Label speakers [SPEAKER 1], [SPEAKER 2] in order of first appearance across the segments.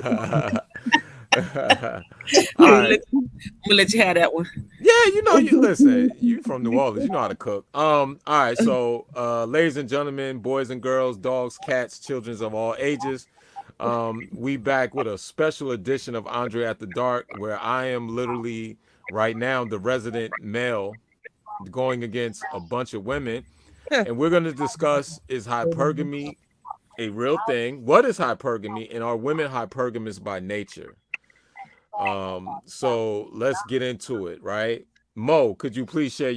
[SPEAKER 1] All
[SPEAKER 2] I'm gonna
[SPEAKER 1] right.
[SPEAKER 2] let you, have that one.
[SPEAKER 1] Yeah, you listen, you from New Orleans, you know how to cook. All right, so ladies and gentlemen, boys and girls, dogs, cats, children of all ages, we back with a special edition of Andre at the Dark, where I am literally right now the resident male going against a bunch of women, and we're gonna discuss, is hypergamy a real thing? What is hypergamy, and are women hypergamous by nature? So let's get into it, right? Mo, could you please share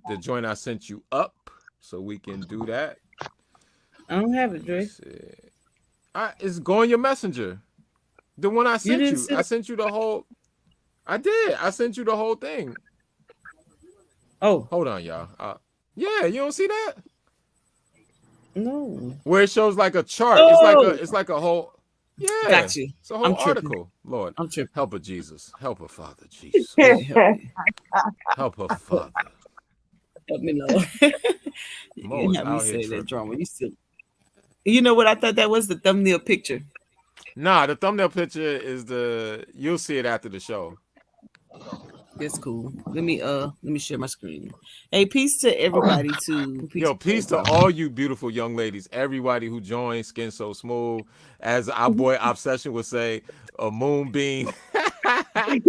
[SPEAKER 1] the joint I sent you up so we can do that?
[SPEAKER 2] I don't have it,
[SPEAKER 1] Let me
[SPEAKER 2] Dre.
[SPEAKER 1] see. It's going your messenger. The one I
[SPEAKER 2] You
[SPEAKER 1] sent
[SPEAKER 2] didn't
[SPEAKER 1] you.
[SPEAKER 2] send
[SPEAKER 1] I
[SPEAKER 2] it.
[SPEAKER 1] sent you the whole. I did. I sent you the whole thing.
[SPEAKER 2] Oh
[SPEAKER 1] Hold on, y'all. Yeah, you don't see that
[SPEAKER 2] no.
[SPEAKER 1] where it shows like a chart. It's like a.
[SPEAKER 2] Oh,
[SPEAKER 1] It's like a whole. Yeah,
[SPEAKER 2] got you.
[SPEAKER 1] it's a whole
[SPEAKER 2] I'm tripping.
[SPEAKER 1] article. Lord,
[SPEAKER 2] I'm tripping.
[SPEAKER 1] help her, Jesus. Help her, Father Jesus.
[SPEAKER 2] Yeah, help me.
[SPEAKER 1] Help her, Father.
[SPEAKER 2] Help me, Lord. You
[SPEAKER 1] Mo
[SPEAKER 2] can't
[SPEAKER 1] is
[SPEAKER 2] have me
[SPEAKER 1] out here
[SPEAKER 2] say that
[SPEAKER 1] tripping.
[SPEAKER 2] drama. You still. You know what? I thought that was the thumbnail picture.
[SPEAKER 1] Nah, the thumbnail picture is the. You'll see it after the show.
[SPEAKER 2] That's cool. Let me share my screen. Hey, peace to everybody too. Peace
[SPEAKER 1] Yo,
[SPEAKER 2] to
[SPEAKER 1] peace to
[SPEAKER 2] everybody.
[SPEAKER 1] all you beautiful young ladies, everybody who joined Skin So Smooth. As our boy Obsession would say, a moonbeam. You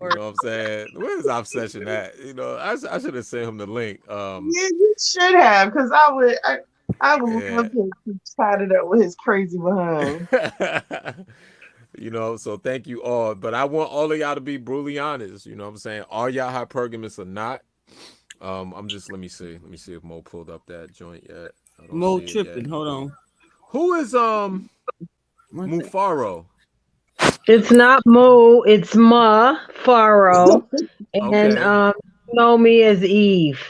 [SPEAKER 3] Or
[SPEAKER 1] know what I'm saying? Where's Obsession at? I should have sent him the link.
[SPEAKER 3] Yeah, you should have, because I would
[SPEAKER 1] Yeah.
[SPEAKER 3] love to tie it up with his crazy behind.
[SPEAKER 1] So thank you all. But I want all of y'all to be brutally honest. You know what I'm saying? Are y'all hypergamous or not? I'm just let me see. Let me see if Mo pulled up that joint yet. I don't
[SPEAKER 2] Mo
[SPEAKER 1] see it yet.
[SPEAKER 2] tripping. Hold on.
[SPEAKER 1] Who is
[SPEAKER 2] One thing.
[SPEAKER 1] Mufaro?
[SPEAKER 4] It's not Mo, it's Ma Faro. And
[SPEAKER 1] Okay.
[SPEAKER 4] you know me as Eve.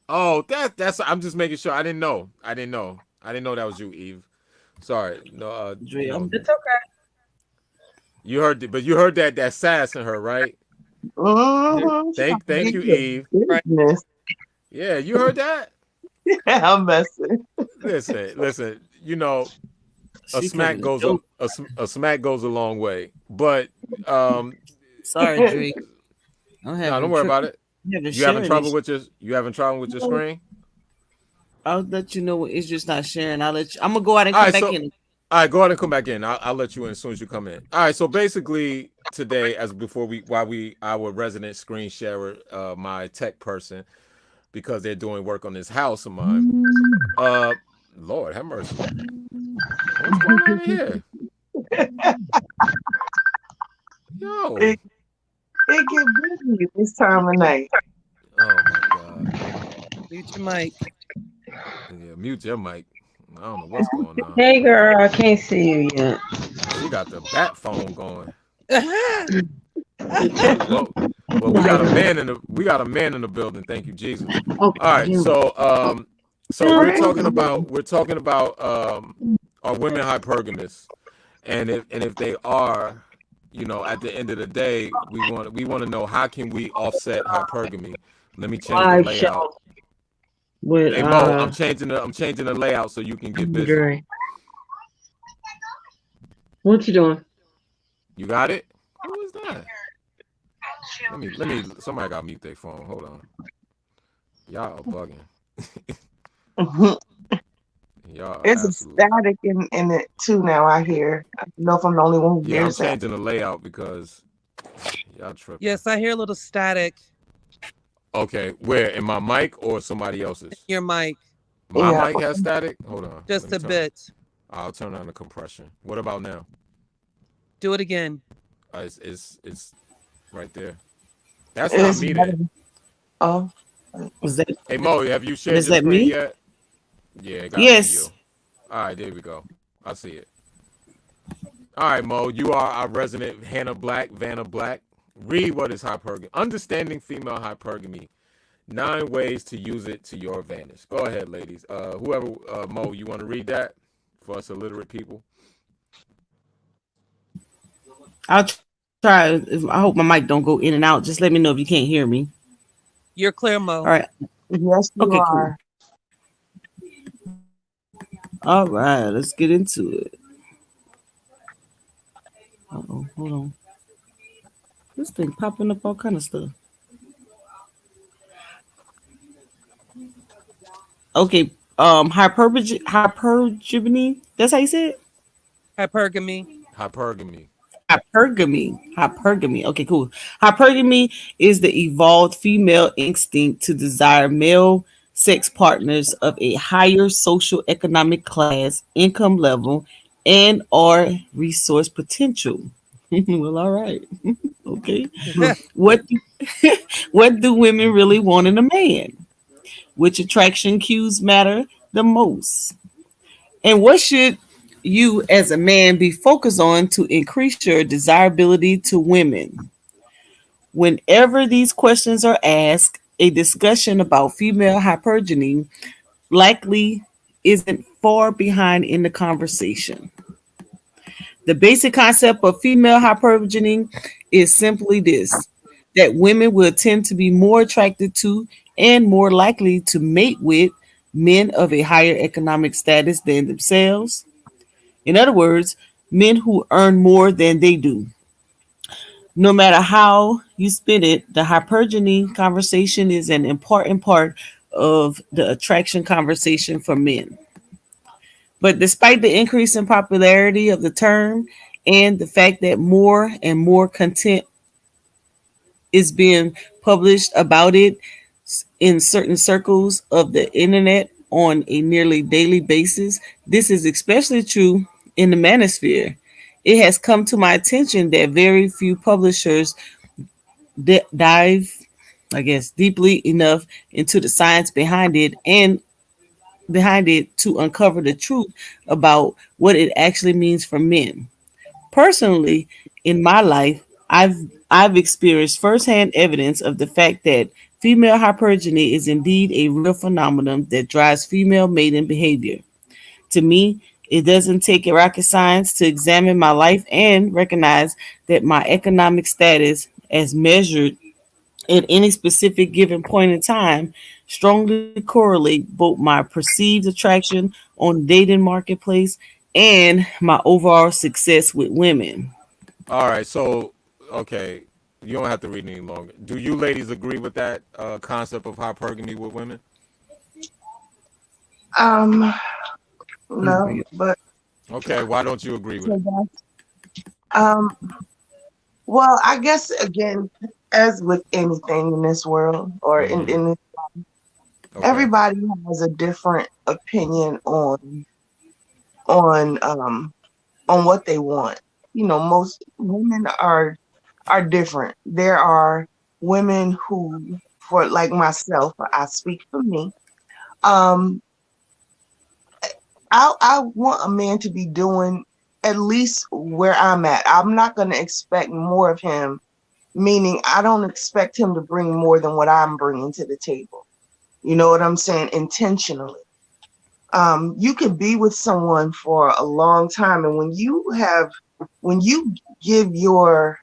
[SPEAKER 1] Oh, that's I'm just making sure. I didn't know. I didn't know. I didn't know that was you, Eve. Sorry. No,
[SPEAKER 2] Dre,
[SPEAKER 4] It's okay.
[SPEAKER 1] you heard that sass in her, right?
[SPEAKER 3] Mm-hmm.
[SPEAKER 1] Thank
[SPEAKER 3] Get
[SPEAKER 1] you,
[SPEAKER 3] your
[SPEAKER 1] Eve.
[SPEAKER 3] business.
[SPEAKER 1] Yeah, you heard that?
[SPEAKER 3] I'm messing.
[SPEAKER 1] Listen, a
[SPEAKER 2] she
[SPEAKER 1] smack
[SPEAKER 2] coming to
[SPEAKER 1] goes
[SPEAKER 2] dope.
[SPEAKER 1] a smack goes a long way. But
[SPEAKER 2] Sorry, Dre. I'm
[SPEAKER 1] no, don't
[SPEAKER 2] having
[SPEAKER 1] worry about
[SPEAKER 2] tripping.
[SPEAKER 1] it.
[SPEAKER 2] I'm having sharing this.
[SPEAKER 1] You having trouble with your screen?
[SPEAKER 2] I'll let you know when it's just not sharing. I'll let you. I'm gonna go out and
[SPEAKER 1] All
[SPEAKER 2] come
[SPEAKER 1] right,
[SPEAKER 2] back
[SPEAKER 1] so
[SPEAKER 2] in.
[SPEAKER 1] all right, go ahead and come back in. I'll let you in as soon as you come in. All right, so basically today, as before we while we our resident screen sharer, my tech person, because they're doing work on this house of mine. Uh, Lord have mercy. What's going on in here? Yo.
[SPEAKER 3] it, it get busy this time of night.
[SPEAKER 1] Oh my God.
[SPEAKER 3] Mute your mic.
[SPEAKER 1] Yeah, mute your mic. I don't know what's going on.
[SPEAKER 4] Hey girl, I can't see you yet.
[SPEAKER 1] She got the bat phone going.
[SPEAKER 3] Okay.
[SPEAKER 1] Well, we got a man in the building. Thank you, Jesus. All right, so we're talking about are women hypergamous, and if they are, at the end of the day, we want to know how can we offset hypergamy. Let me change the
[SPEAKER 4] Live
[SPEAKER 1] layout.
[SPEAKER 4] show with
[SPEAKER 1] Hey Mo, I'm changing the layout so you can get busy.
[SPEAKER 4] Dre. What you doing?
[SPEAKER 1] You got it? Who is that? Let me somebody got to mute their phone. Hold on. Y'all are bugging. Y'all are
[SPEAKER 3] It's a
[SPEAKER 1] absolute.
[SPEAKER 3] static in it too now, I hear. I don't know if I'm the only one who
[SPEAKER 1] Yeah, I'm
[SPEAKER 3] hears that.
[SPEAKER 1] changing the layout because y'all tripping.
[SPEAKER 5] Yes, I hear a little static
[SPEAKER 1] Okay, where in my mic or somebody
[SPEAKER 5] in
[SPEAKER 1] else's?
[SPEAKER 5] your mic,
[SPEAKER 1] My
[SPEAKER 3] Yeah.
[SPEAKER 1] mic has static. Hold on. Let
[SPEAKER 5] just
[SPEAKER 1] me
[SPEAKER 5] a
[SPEAKER 1] turn.
[SPEAKER 5] bit.
[SPEAKER 1] I'll turn on the compression. What about now?
[SPEAKER 5] Do it again.
[SPEAKER 1] It's right there. That's not
[SPEAKER 3] It's
[SPEAKER 1] me
[SPEAKER 3] better.
[SPEAKER 1] then.
[SPEAKER 3] Oh,
[SPEAKER 2] Was that?
[SPEAKER 1] Hey Mo, have you shared
[SPEAKER 2] Is
[SPEAKER 1] your
[SPEAKER 2] that
[SPEAKER 1] screen
[SPEAKER 2] me?
[SPEAKER 1] yet? Yeah, it got to be
[SPEAKER 2] Yes.
[SPEAKER 1] you. All right, there we go. I see it. All right, Mo, you are our resident Vanna Black. Read what is hypergamy. Understanding female hypergamy. 9 ways to use it to your advantage. Go ahead, ladies. Whoever, Mo, you want to read that for us illiterate people?
[SPEAKER 2] I'll try. I hope my mic don't go in and out. Just let me know if you can't hear me.
[SPEAKER 5] You're clear,
[SPEAKER 2] All
[SPEAKER 5] Mo.
[SPEAKER 2] right.
[SPEAKER 3] yes,
[SPEAKER 2] Okay.
[SPEAKER 3] you
[SPEAKER 2] Cool.
[SPEAKER 3] are.
[SPEAKER 2] All right. All right, let's get into it. Uh-oh, hold on. This thing popping up all kind of stuff. Okay, hypergamy. That's how you say it.
[SPEAKER 5] Hypergamy.
[SPEAKER 1] Hypergamy.
[SPEAKER 2] Hypergamy. Okay, cool. Hypergamy is the evolved female instinct to desire male sex partners of a higher social economic class, income level, and or resource potential. Well, all right. Okay. What do, what do women really want in a man? Which attraction cues matter the most? And what should you as a man be focused on to increase your desirability to women? Whenever these questions are asked, a discussion about female hypergamy likely isn't far behind in the conversation. The basic concept of female hypergamy is simply this, that women will tend to be more attracted to and more likely to mate with men of a higher economic status than themselves. In other words, men who earn more than they do. No matter how you spin it, the hypergamy conversation is an important part of the attraction conversation for men. But despite the increase in popularity of the term and the fact that more and more content is being published about it in certain circles of the internet on a nearly daily basis, this is especially true in the manosphere. It has come to my attention that very few publishers dive, I guess, deeply enough into the science behind it to uncover the truth about what it actually means for men. Personally, in my life, I've experienced firsthand evidence of the fact that female hypergamy is indeed a real phenomenon that drives female mating behavior. To me, it doesn't take a rocket science to examine my life and recognize that my economic status, as measured at any specific given point in time, strongly correlate both my perceived attraction on the dating marketplace and my overall success with women.
[SPEAKER 1] All right, so okay, you don't have to read any longer. Do you ladies agree with that concept of hypergamy with women?
[SPEAKER 3] Um,
[SPEAKER 2] Agree.
[SPEAKER 3] no, but
[SPEAKER 1] Okay, why don't you agree with it?
[SPEAKER 3] um, well, I guess again, as with anything in this world or
[SPEAKER 1] Hmm.
[SPEAKER 3] in
[SPEAKER 1] Okay.
[SPEAKER 3] everybody has a different opinion on um on what they want. You know, most women are different. There are women who, for like myself, I speak for me. Um, I want a man to be doing at least where I'm at. I'm not going to expect more of him, meaning I don't expect him to bring more than what I'm bringing to the table. You know what I'm saying? Intentionally. You could be with someone for a long time, and when you give your,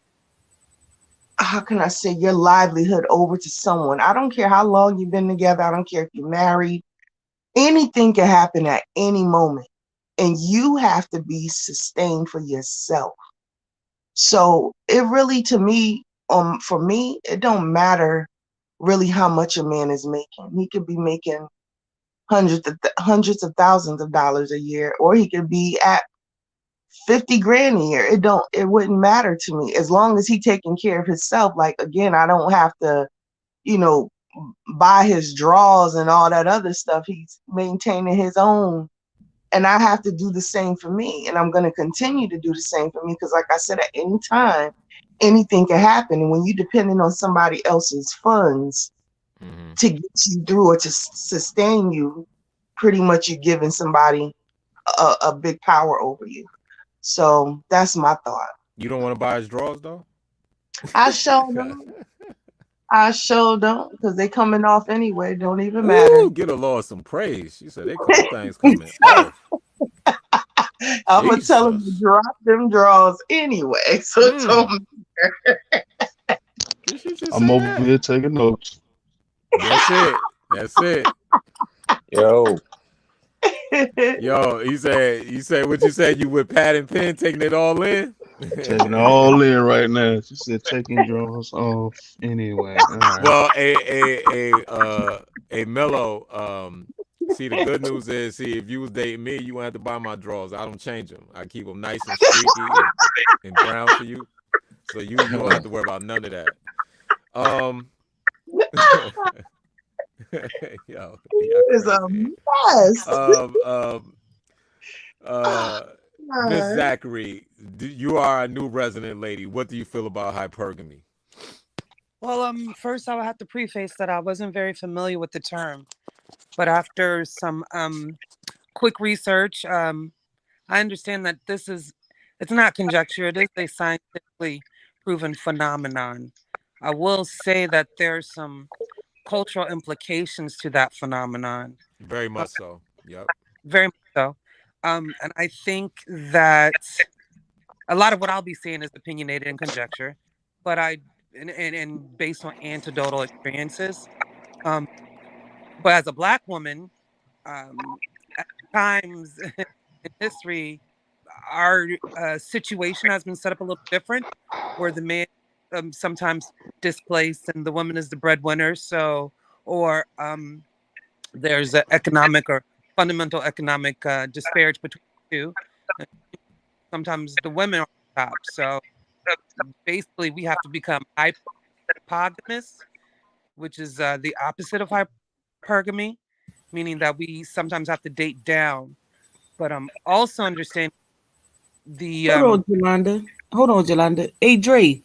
[SPEAKER 3] how can I say, your livelihood over to someone, I don't care how long you've been together, I don't care if you're married, anything can happen at any moment, and you have to be sustained for yourself. So it really, to me, for me, it don't matter really how much a man is making. He could be making hundreds of thousands of dollars a year, or he could be at 50 grand a year. It wouldn't matter to me as long as he taking care of himself. Like, again, I don't have to, you know, buy his drawers and all that other stuff. He's maintaining his own. And I have to do the same for me. And I'm going to continue to do the same for me because, like I said, at any time, anything can happen. And when you're depending on somebody else's funds
[SPEAKER 1] Hmm.
[SPEAKER 3] to get you through or to sustain you, pretty much you're giving somebody a big power over you. So that's my thought.
[SPEAKER 1] You don't want to buy his drawers though?
[SPEAKER 3] I sure don't. I sure don't, because they coming off anyway. Don't even matter.
[SPEAKER 1] Ooh, get a Lord some praise. She said them things coming off.
[SPEAKER 3] I'm gonna tell them to
[SPEAKER 1] Jesus.
[SPEAKER 3] drop them draws anyway. So it
[SPEAKER 1] Mm.
[SPEAKER 3] don't.
[SPEAKER 1] Did she just
[SPEAKER 6] I'm
[SPEAKER 1] say
[SPEAKER 6] over
[SPEAKER 1] that?
[SPEAKER 6] here taking notes.
[SPEAKER 1] That's it. That's it.
[SPEAKER 7] Yo,
[SPEAKER 1] Yo, you said what you said, you with pad and pen taking it all in?
[SPEAKER 6] Taking it all in right now. She said taking draws off anyway. All right.
[SPEAKER 1] Well, a mellow. See, the good news is, see, if you was dating me, you wouldn't have to buy my drawers. I don't change them. I keep them nice and streaky and brown for you, so you don't have to worry about none of that. Um, yo,
[SPEAKER 3] It's a
[SPEAKER 1] crazy.
[SPEAKER 3] mess.
[SPEAKER 1] Miss Zachary, you are a new resident lady. What do you feel about hypergamy?
[SPEAKER 5] Well, first I would have to preface that I wasn't very familiar with the term, but after some quick research, I understand that it's not conjecture, it is a scientifically proven phenomenon. I will say that there's some cultural implications to that phenomenon,
[SPEAKER 1] Very much so. Yep.
[SPEAKER 5] very much so. And I think that a lot of what I'll be saying is opinionated and conjecture, but and based on anecdotal experiences. Um, but as a Black woman, at times in history, our situation has been set up a little different, where the man sometimes displaced and the woman is the breadwinner. So, or there's an economic or fundamental economic disparity between the two. Sometimes the women are on top. So basically, we have to become hypogamous, which is the opposite of hypergamy, meaning that we sometimes have to date down. But also understand the
[SPEAKER 2] Hold on, Jolanda. Hey, Dre,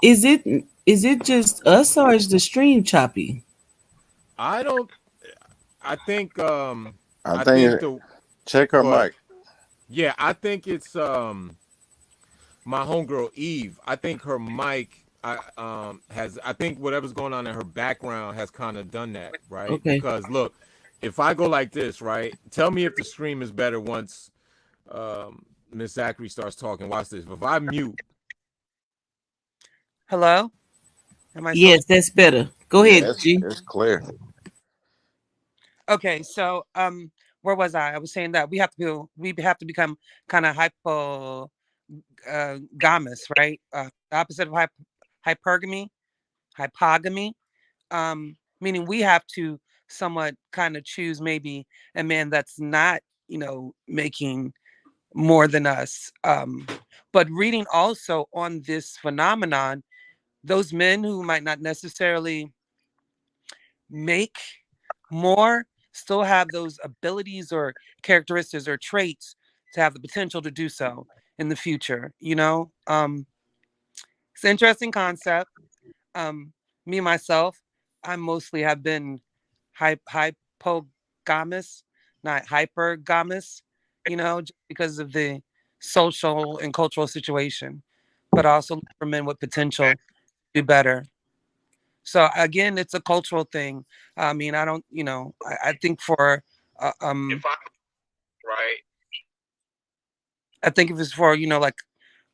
[SPEAKER 2] is it just us or is the stream choppy?
[SPEAKER 1] I don't. I think.
[SPEAKER 7] I
[SPEAKER 1] I think
[SPEAKER 7] think check her
[SPEAKER 1] go ahead.
[SPEAKER 7] mic.
[SPEAKER 1] Yeah, I think it's my homegirl Eve. I think her mic has. I think whatever's going on in her background has kind of done that, right?
[SPEAKER 2] Okay.
[SPEAKER 1] Because look, if I go like this, right? Tell me if the stream is better once Miss Zachary starts talking. Watch this. If I mute,
[SPEAKER 5] hello. Am I
[SPEAKER 2] Yes, that's better. Go
[SPEAKER 7] Yeah,
[SPEAKER 2] ahead, G.
[SPEAKER 7] it's clear.
[SPEAKER 5] okay? So where was I? I was saying that we have to become kind of hypogamous, right? The opposite of hypergamy, hypogamy, meaning we have to somewhat kind of choose maybe a man that's not, making more than us. But reading also on this phenomenon, those men who might not necessarily make more still have those abilities or characteristics or traits to have the potential to do so in the future. It's an interesting concept. Me myself, I mostly have been hypogamous, not hypergamous, just because of the social and cultural situation, but also look for men with potential to do better. So again, it's a cultural thing. I mean, I don't, I think for,
[SPEAKER 1] right?
[SPEAKER 5] I think if it's for, like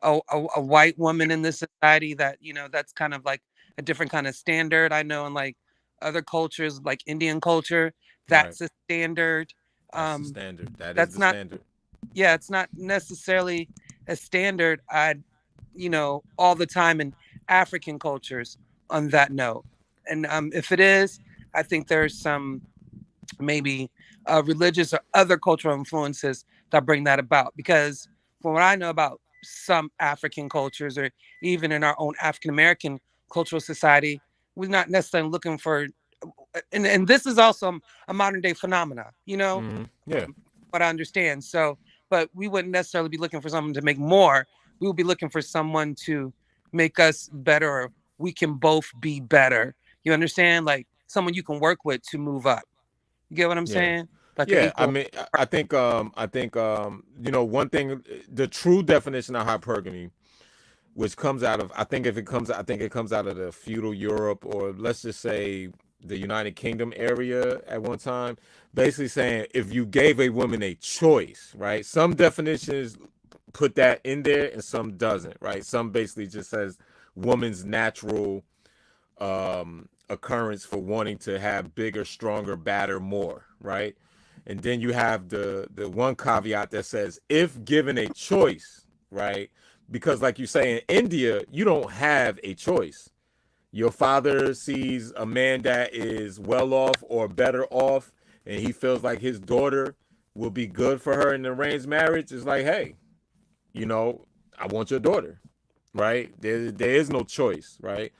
[SPEAKER 5] a white woman in this society that, that's kind of like a different kind of standard. I know in like other cultures, like Indian culture,
[SPEAKER 1] Right.
[SPEAKER 5] that's a standard.
[SPEAKER 1] That's the standard. That is
[SPEAKER 5] That's
[SPEAKER 1] the
[SPEAKER 5] not,
[SPEAKER 1] standard.
[SPEAKER 5] yeah, it's not necessarily a standard. All the time in African cultures on that note. And if it is, I think there's some maybe religious or other cultural influences that bring that about. Because from what I know about some African cultures, or even in our own African American cultural society, we're not necessarily looking for, and this is also a modern day phenomena,
[SPEAKER 1] Yeah.
[SPEAKER 5] what I understand. So, but we wouldn't necessarily be looking for someone to make more. We would be looking for someone to make us better, or we can both be better. You understand? Like someone you can work with to move up. You get what I'm
[SPEAKER 1] Yeah.
[SPEAKER 5] saying? Like an
[SPEAKER 1] Yeah, I
[SPEAKER 5] equal.
[SPEAKER 1] mean, I think, one thing, the true definition of hypergamy, which comes out of, I think it comes out of the feudal Europe, or let's just say the United Kingdom area at one time, basically saying if you gave a woman a choice, right? Some definitions put that in there and some doesn't, right? Some basically just says woman's natural occurrence for wanting to have bigger, stronger, badder, more, right? And then you have the one caveat that says if given a choice, right? Because like you say in India, you don't have a choice. Your father sees a man that is well off or better off, and he feels like his daughter will be good for her in an arranged marriage. It's like, hey, you know, I want your daughter, right? There is no choice, right?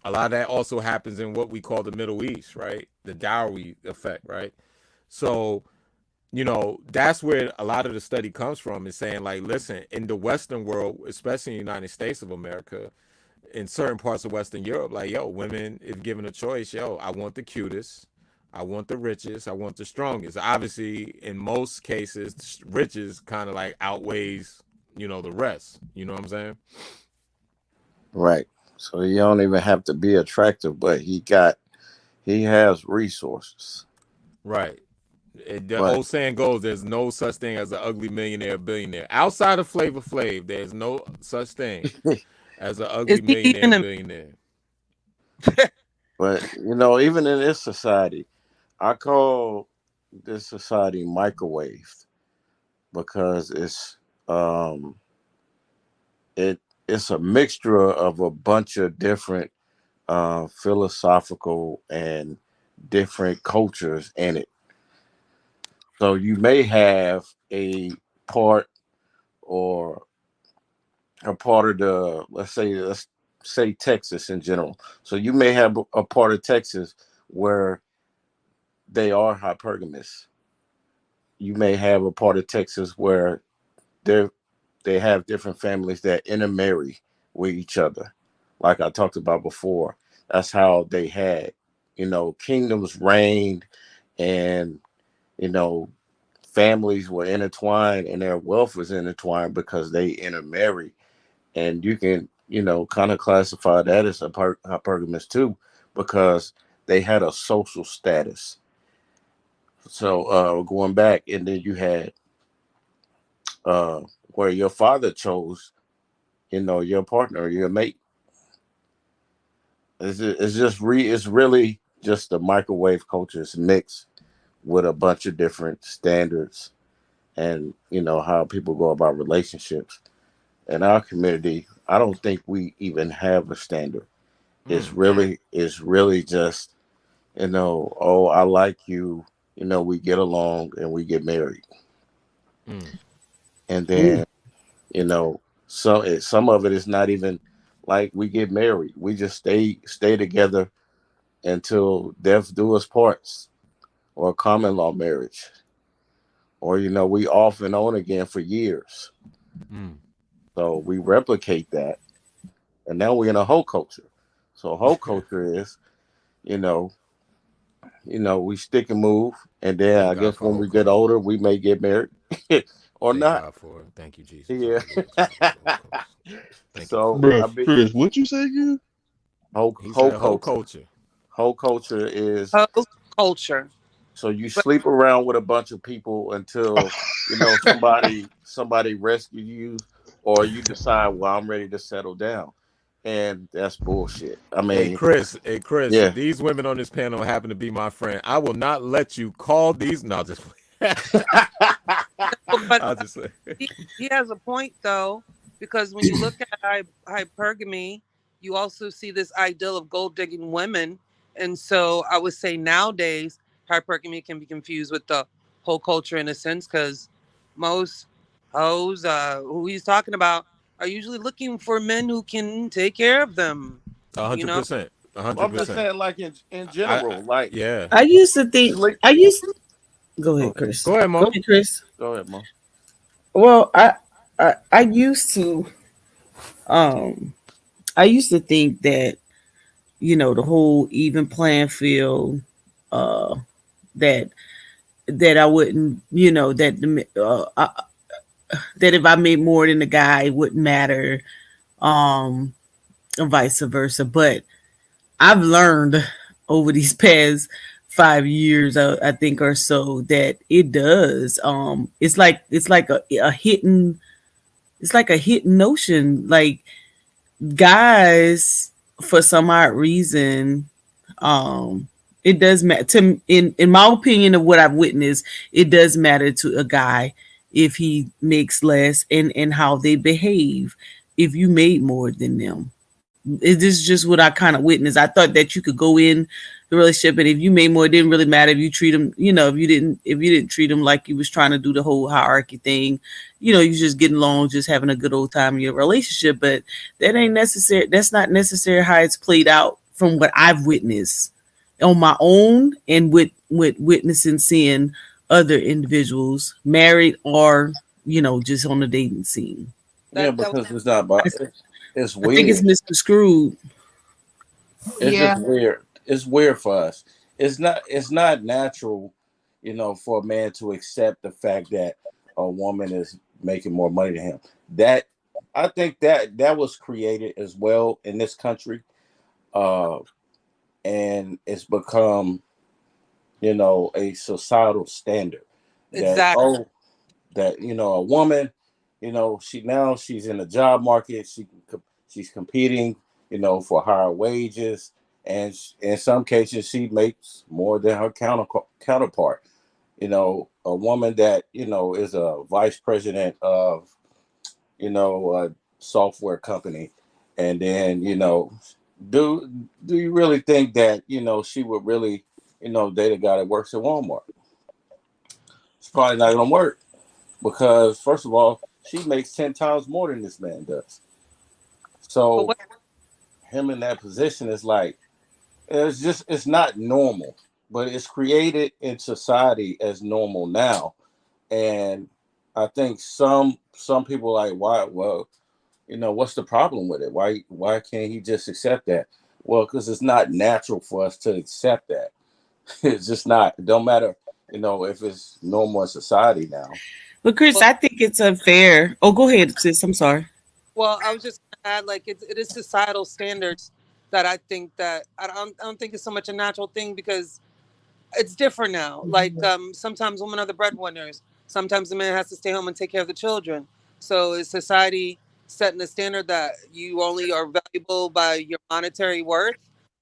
[SPEAKER 1] A lot of that also happens in what we call the Middle East, right? The dowry effect, right? So, that's where a lot of the study comes from, is saying, like, listen, in the Western world, especially in the United States of America, in certain parts of Western Europe, like, yo, women, if given a choice, yo, I want the cutest, I want the richest, I want the strongest. Obviously, in most cases, riches kind of like outweighs, the rest. You know what I'm saying?
[SPEAKER 7] Right. So he don't even have to be attractive, but he has resources.
[SPEAKER 1] Right. The
[SPEAKER 7] But
[SPEAKER 1] old saying goes, there's no such thing as an ugly millionaire or billionaire. Outside of Flavor Flav, there's no such thing as an
[SPEAKER 5] Is
[SPEAKER 1] ugly
[SPEAKER 5] he
[SPEAKER 1] millionaire
[SPEAKER 5] even a
[SPEAKER 1] billionaire.
[SPEAKER 7] even in this society, I call this society microwaved because um it it's a mixture of a bunch of different philosophical and different cultures in it. So you may have part or a part of the let's say Texas in general. So you may have a part of Texas where they are hypergamous. You may have a part of Texas where they they have different families that intermarry with each other. Like I talked about before, that's how they had, kingdoms reigned, and you know families were intertwined and their wealth was intertwined because they intermarried. And you can kind of classify that as hypergamous too, because they had a social status. So going back, and then you had uh where your father chose your partner, your mate. It's really just the microwave culture. It's mixed with a bunch of different standards, and how people go about relationships. In our community, I don't think we even have a standard.
[SPEAKER 1] Mm,
[SPEAKER 7] It's really just, oh, I like you, we get along and we get married.
[SPEAKER 1] mm.
[SPEAKER 7] And
[SPEAKER 2] Ooh.
[SPEAKER 7] then, some of it is not even like we get married. We just stay together until death do us parts, or common law marriage, or we off and on again for years.
[SPEAKER 1] Mm.
[SPEAKER 7] So we replicate that, and now we're in a whole culture. So whole culture is, you know, we stick and move, and then
[SPEAKER 1] Thank
[SPEAKER 7] I
[SPEAKER 1] God
[SPEAKER 7] guess
[SPEAKER 1] for
[SPEAKER 7] when
[SPEAKER 1] whole
[SPEAKER 7] we get
[SPEAKER 1] culture.
[SPEAKER 7] older, we may get married or
[SPEAKER 1] Thank
[SPEAKER 7] not.
[SPEAKER 1] God for it. Thank you, Jesus.
[SPEAKER 7] Yeah.
[SPEAKER 1] Hallelujah. Thank God for whole culture. Thank you,
[SPEAKER 7] So
[SPEAKER 1] Father.
[SPEAKER 6] Bro,
[SPEAKER 7] I mean,
[SPEAKER 6] Chris, what you say again?
[SPEAKER 1] He
[SPEAKER 7] whole
[SPEAKER 1] said whole
[SPEAKER 7] culture.
[SPEAKER 1] culture.
[SPEAKER 7] Whole culture is,
[SPEAKER 5] host culture?
[SPEAKER 7] so you
[SPEAKER 5] But
[SPEAKER 7] sleep around with a bunch of people until somebody rescue you, or you decide, well, I'm ready to settle down, and that's bullshit. I
[SPEAKER 1] Hey
[SPEAKER 7] mean,
[SPEAKER 1] Chris, hey Chris,
[SPEAKER 7] yeah.
[SPEAKER 1] these women on this panel happen to be my friend. I will not let you call these. No, just
[SPEAKER 5] but
[SPEAKER 1] I'll just say.
[SPEAKER 5] he has a point though, because when you look at hypergamy, you also see this ideal of gold digging women, and so I would say nowadays hypergamy can be confused with the whole culture in a sense, because most hoes who he's talking about are usually looking for men who can take care of them.
[SPEAKER 1] A
[SPEAKER 5] You
[SPEAKER 1] hundred
[SPEAKER 5] know,
[SPEAKER 1] percent. A
[SPEAKER 7] Well,
[SPEAKER 1] hundred
[SPEAKER 7] I'm just
[SPEAKER 1] percent.
[SPEAKER 7] saying, like in
[SPEAKER 1] I
[SPEAKER 7] general, like
[SPEAKER 1] yeah.
[SPEAKER 2] I used to think
[SPEAKER 7] sleep.
[SPEAKER 2] I used go
[SPEAKER 7] Oh,
[SPEAKER 2] ahead, Chris.
[SPEAKER 1] Go ahead,
[SPEAKER 2] Go
[SPEAKER 1] Mo.
[SPEAKER 2] ahead, Chris.
[SPEAKER 7] go ahead, Mo.
[SPEAKER 2] Well, I used to um I used to think that, the whole even playing field, uh that I wouldn't, that if I made more than the guy, it wouldn't matter, um and vice versa. But I've learned over these past 5 years, I think, or so, that it does. It's like a hidden, notion. Like, guys, for some odd reason, um, It does matter to in my opinion of what I've witnessed. It does matter to a guy if he makes less and how they behave if you made more than them. It is just what I kind of witnessed. I thought that you could go in the relationship and if you made more, it didn't really matter if you treat them, if you didn't treat them like you was trying to do the whole hierarchy thing, you just getting along, just having a good old time in your relationship. But that ain't necessary. That's not necessary how it's played out from what I've witnessed on my own and with witnessing seeing other individuals married or just on the dating scene.
[SPEAKER 7] Yeah,
[SPEAKER 5] That
[SPEAKER 7] because it's not about it's
[SPEAKER 2] I think it's
[SPEAKER 7] weird.
[SPEAKER 2] misconstrued.
[SPEAKER 7] It's
[SPEAKER 3] Yeah.
[SPEAKER 7] just weird. It's weird for us. It's not natural, for a man to accept the fact that a woman is making more money than him. That I think that was created as well in this country. Uh and it's become, a societal standard that
[SPEAKER 5] exactly.
[SPEAKER 7] a woman, she's in the job market, she's competing, for higher wages, and in some cases she makes more than her counterpart. A woman that is a vice president of a software company, and then do do you really think that she would really date a guy that works at Walmart? It's probably not gonna work because first of all, she makes 10 times more than this man does.
[SPEAKER 5] But
[SPEAKER 7] So
[SPEAKER 5] what
[SPEAKER 7] him in that position is like it's not normal, but it's created in society as normal now. And I think some people are like, why? Well, what's the problem with it? Why can't he just accept that? Well, because it's not natural for us to accept that. It's just not. It don't matter, if it's normal in society now.
[SPEAKER 2] But Chris,
[SPEAKER 5] well,
[SPEAKER 2] I think it's unfair. Oh, go ahead, sis. I'm sorry.
[SPEAKER 5] well, I was just gonna add, like, it is societal standards that I think that I don't think it's so much a natural thing because it's different now. Like, sometimes women are the breadwinners. Sometimes the man has to stay home and take care of the children. So is society setting a standard that you only are valuable by your monetary worth,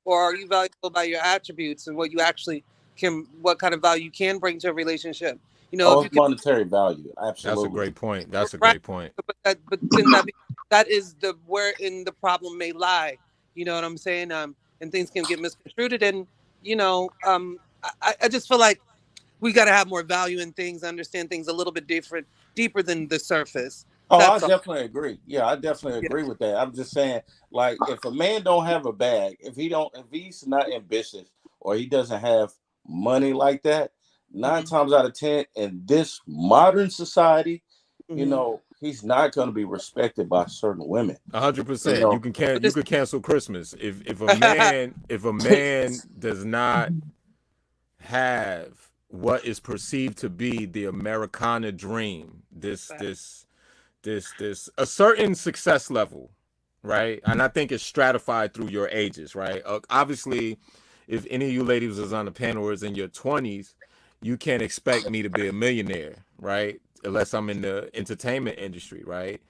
[SPEAKER 5] or are you valuable by your attributes and what you actually can, what kind of value you can bring to a relationship?
[SPEAKER 7] Oh,
[SPEAKER 5] If you
[SPEAKER 7] it's
[SPEAKER 5] can,
[SPEAKER 7] monetary value,
[SPEAKER 1] That's a
[SPEAKER 7] absolutely.
[SPEAKER 1] great point. That's a
[SPEAKER 5] right?
[SPEAKER 1] great point.
[SPEAKER 5] But then that is the wherein the problem may lie. You know what I'm saying? And things can get misconstrued, and I just feel like we got to have more value in things, understand things a little bit different, deeper than the surface.
[SPEAKER 7] Oh, I
[SPEAKER 5] That's all.
[SPEAKER 7] definitely agree. Yeah, I definitely
[SPEAKER 5] Yeah.
[SPEAKER 7] agree with that. I'm just saying, like, if a man don't have a bag, if he's not ambitious or he doesn't have money like that, nine
[SPEAKER 5] Hmm.
[SPEAKER 7] times out of ten in this modern society,
[SPEAKER 5] Hmm.
[SPEAKER 7] he's not going to be respected by certain women.
[SPEAKER 1] A hundred
[SPEAKER 7] You
[SPEAKER 1] percent. You
[SPEAKER 7] know,
[SPEAKER 1] can
[SPEAKER 5] But
[SPEAKER 1] you
[SPEAKER 5] it's
[SPEAKER 1] could cancel Christmas if a man does not have what is perceived to be the Americana dream, this a certain success level, right? And I think it's stratified through your ages, right? Obviously, if any of you ladies is on the panel or is in your 20s, you can't expect me to be a millionaire, right? Unless I'm in the entertainment industry, right?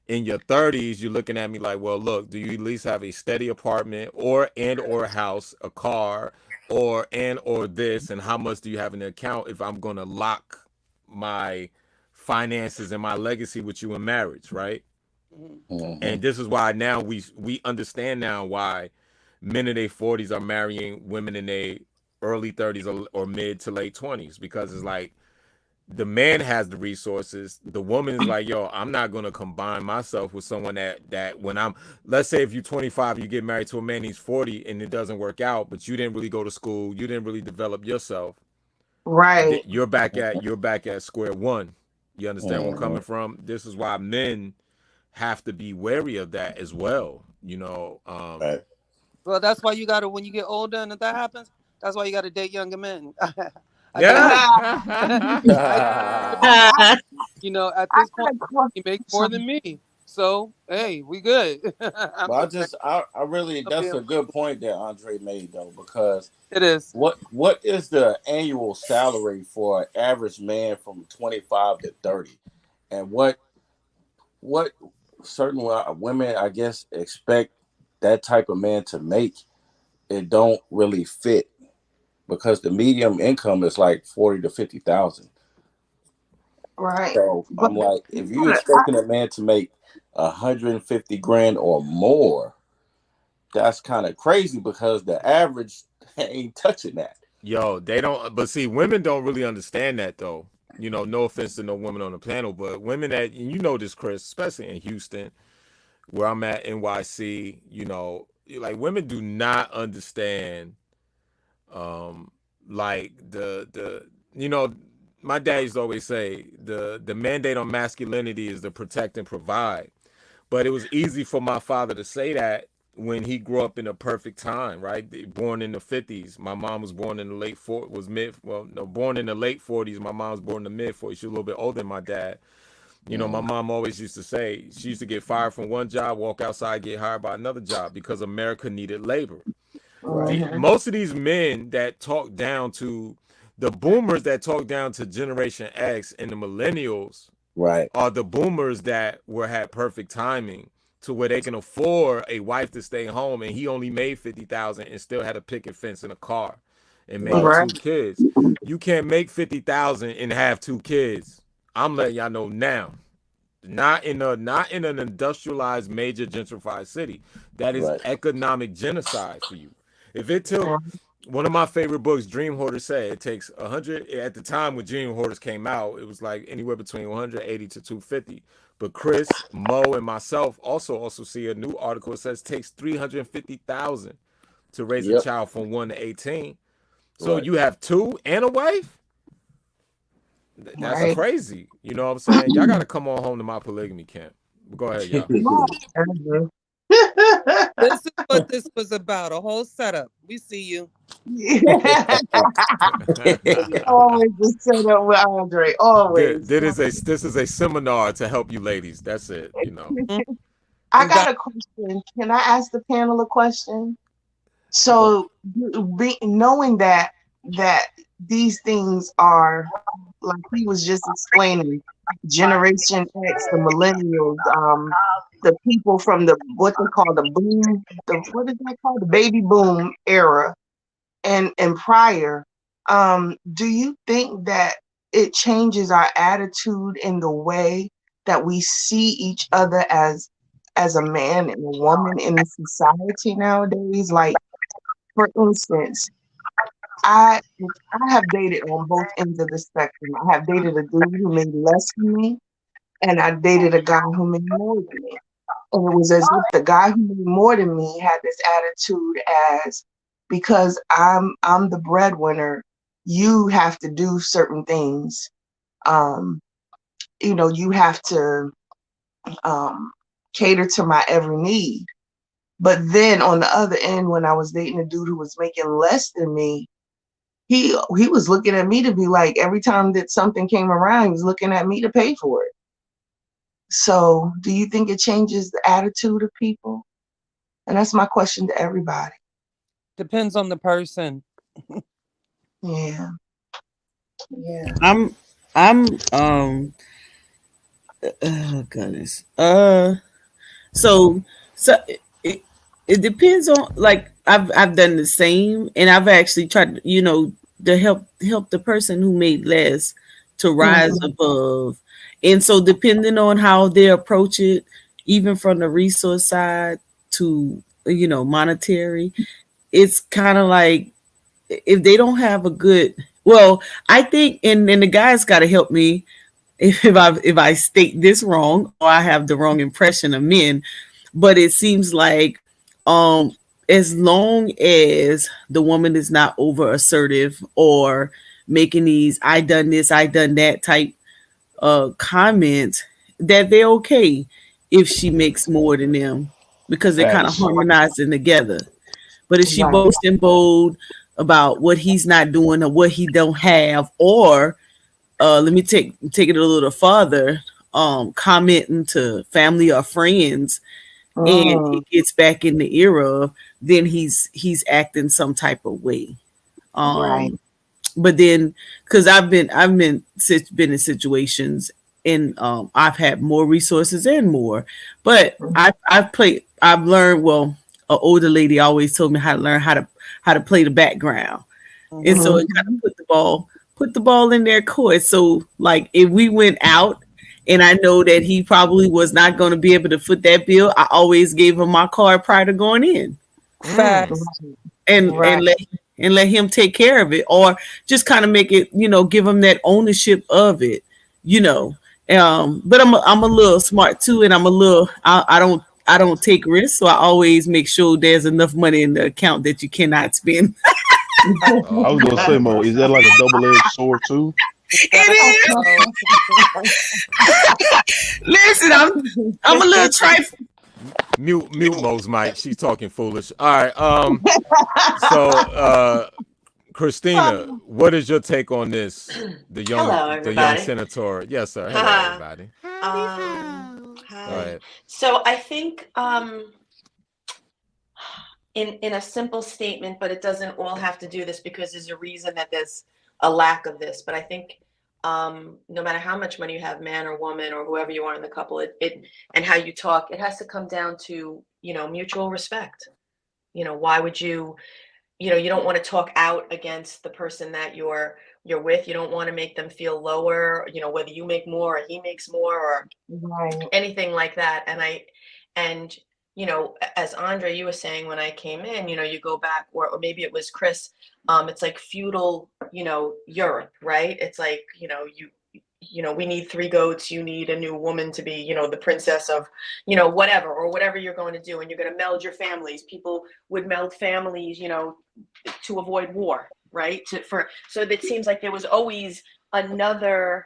[SPEAKER 1] In your 30s, you're looking at me like, well, look, do you at least have a steady apartment or a house, a car, or this, and how much do you have in the account if I'm gonna lock my finances and my legacy with you in marriage, right?
[SPEAKER 5] Mhm.
[SPEAKER 7] mhm.
[SPEAKER 1] And this is why now we understand now why men in their 40s are marrying women in their early 30s or mid to late 20s, because it's like the man has the resources. The woman is like, yo, I'm not gonna combine myself with someone that when I'm, let's say if you're 25, you get married to a man, he's 40, and it doesn't work out, but you didn't really go to school, you didn't really develop yourself.
[SPEAKER 3] Right.
[SPEAKER 1] You're back at square one. You understand where I'm
[SPEAKER 7] Mhm.
[SPEAKER 1] coming from? This is why men have to be wary of that as well.
[SPEAKER 7] Right.
[SPEAKER 5] Well, that's why you got to, when you get older and if that happens, that's why you got to date younger men. I got
[SPEAKER 1] Yeah.
[SPEAKER 5] I,
[SPEAKER 2] Ah,
[SPEAKER 5] at
[SPEAKER 3] I
[SPEAKER 5] this point,
[SPEAKER 3] got a question.
[SPEAKER 5] he makes more
[SPEAKER 3] Some
[SPEAKER 5] than me. So, hey, we good. I'm
[SPEAKER 7] But I
[SPEAKER 5] just saying.
[SPEAKER 7] just, I really, that's a good point that Andre made though, because
[SPEAKER 5] It is.
[SPEAKER 7] what is the annual salary for an average man from 25 to 30, and what certain women I guess expect that type of man to make? It don't really fit, because the medium income is like 40 to 50,000.
[SPEAKER 3] Right.
[SPEAKER 7] So
[SPEAKER 3] But
[SPEAKER 7] I'm like, if you
[SPEAKER 3] but
[SPEAKER 7] expecting a man to make 150 grand or more, that's kind of crazy because the average ain't touching that.
[SPEAKER 1] Yo, they don't. But see, women don't really understand that though. You know, no offense to no women on the panel, but women that you know this, Chris, especially in Houston, where I'm at, NYC. You know, like women do not understand, um, like the you know, my dad used to always say the mandate on masculinity is to protect and provide. But it was easy for my father to say that when he grew up in a perfect time, right? Born in the 50s. My mom was born in the late 40s, was mid, well, no, born in the late 40s. My mom was born in the mid 40s. She's a little bit older than my dad. You know, my
[SPEAKER 7] Mm,
[SPEAKER 1] mom always used to say she used to get fired from one job, walk outside, get hired by another job because America needed labor.
[SPEAKER 7] right,
[SPEAKER 3] mhm,
[SPEAKER 1] Most of these men that talk down to the boomers that talk down to Generation X and the millennials
[SPEAKER 7] right,
[SPEAKER 1] are the boomers that were had perfect timing to where they can afford a wife to stay home, and he only made 50,000 and still had a picket fence and a car and maybe
[SPEAKER 7] right,
[SPEAKER 3] right.
[SPEAKER 1] two kids. You can't make 50,000 and have two kids. I'm letting y'all know now. Not in an industrialized major gentrified city. That is
[SPEAKER 7] right.
[SPEAKER 1] economic genocide for you. If it took
[SPEAKER 3] Mhm.
[SPEAKER 1] one of my favorite books, Dream Hoarder, said it takes 100. At the time when Dream Hoarders came out, it was like anywhere between 180 to 250. But Chris, Mo, and myself also see a new article that says it takes 350,000 to raise a
[SPEAKER 7] Yep,
[SPEAKER 1] child from 1 to 18. So
[SPEAKER 7] right.
[SPEAKER 1] you have two and a wife. That's
[SPEAKER 3] Right.
[SPEAKER 1] crazy. You know what I'm saying? Y'all got to come on home to my polygamy camp. Go ahead, y'all.
[SPEAKER 3] Mhm.
[SPEAKER 5] This is what this was about, a whole setup. We see you.
[SPEAKER 3] Yeah. Always just set up with Andre. Always.
[SPEAKER 1] This is a seminar to help you ladies. That's it. You know.
[SPEAKER 5] Mhm.
[SPEAKER 3] I
[SPEAKER 5] And God,
[SPEAKER 3] got a question. Can I ask the panel a question? So, knowing that these things are like he was just explaining, Generation X, the millennials, the people from the what they call the boom, the what is that called, the baby boom era, and prior. Do you think that it changes our attitude in the way that we see each other as a man and a woman in the society nowadays? Like, for instance, I I have dated on both ends of the spectrum. I have dated a dude who made less than me, and I dated a guy who made more than me. And it was as if the guy who made more than me had this attitude as, because I'm the breadwinner, you have to do certain things. Um, you have to um, cater to my every need. But then on the other end, when I was dating a dude who was making less than me, he was looking at me to be like, every time that something came around, he was looking at me to pay for it. So, do you think it changes the attitude of people? And that's my question to everybody.
[SPEAKER 5] depends on the person.
[SPEAKER 3] Yeah, yeah.
[SPEAKER 2] I'm oh goodness. So it, it depends on, like, I've done the same, and I've actually tried, to help the person who made less to rise
[SPEAKER 3] Mhm.
[SPEAKER 2] above. And so depending on how they approach it, even from the resource side to, monetary, it's kind of like, if they don't have a good, well, I think, and the guys got to help me if I state this wrong or I have the wrong impression of men, but it seems like, um as long as the woman is not over assertive or making these "I done this, I done that" type comments, that they're okay if she makes more than them, because they're kind of
[SPEAKER 7] Facts.
[SPEAKER 2] harmonizing together. But if she
[SPEAKER 3] Right.
[SPEAKER 2] boasts and bold about what he's not doing or what he don't have, or let me take it a little further, commenting to family or friends, and
[SPEAKER 3] Mm,
[SPEAKER 2] it gets back in the era, then he's acting some type of way.
[SPEAKER 3] right.
[SPEAKER 2] But then, because I've been in situations, and I've had more resources and more, but I've learned, well, an older lady always told me how to learn how to play the background. And so it kind of put the ball in their court. So like if we went out and I know that he probably was not going to be able to foot that bill, I always gave him my card prior to going in.
[SPEAKER 5] Facts.
[SPEAKER 2] And let him take care of it, or just kind of make it, give him that ownership of it, you know. But I'm a little smart too, and I don't take risks, so I always make sure there's enough money in the account that you cannot spend.
[SPEAKER 1] Oh,
[SPEAKER 6] I was gonna say,
[SPEAKER 1] Lord
[SPEAKER 6] Mo,
[SPEAKER 1] mercy.
[SPEAKER 6] is that like a double-edged sword too?
[SPEAKER 2] It is. Listen, I'm a little trifle.
[SPEAKER 1] Mute Mo's mic. She's talking foolish. All right. So Christina, what is your take on this? The young
[SPEAKER 8] Hello, everybody.
[SPEAKER 1] senator. Yes, sir. Hello, everybody. Go
[SPEAKER 8] Hi.
[SPEAKER 1] ahead.
[SPEAKER 8] So I think in a simple statement, but it doesn't all have to do this because there's a reason that there's a lack of this. But I think no matter how much money you have, man or woman or whoever you are in the couple, it and how you talk, it has to come down to, mutual respect. Why would you don't want to talk out against the person that you're with. You don't want to make them feel lower, whether you make more or he makes more or anything like that. And as Andre, you were saying when I came in, you go back, or maybe it was Chris, it's like feudal, Europe, right? It's like, we need 3 goats, you need a new woman to be, the princess of, whatever, or whatever you're going to do. And you're going to meld your families. People would meld families, to avoid war, right? So it seems like there was always another,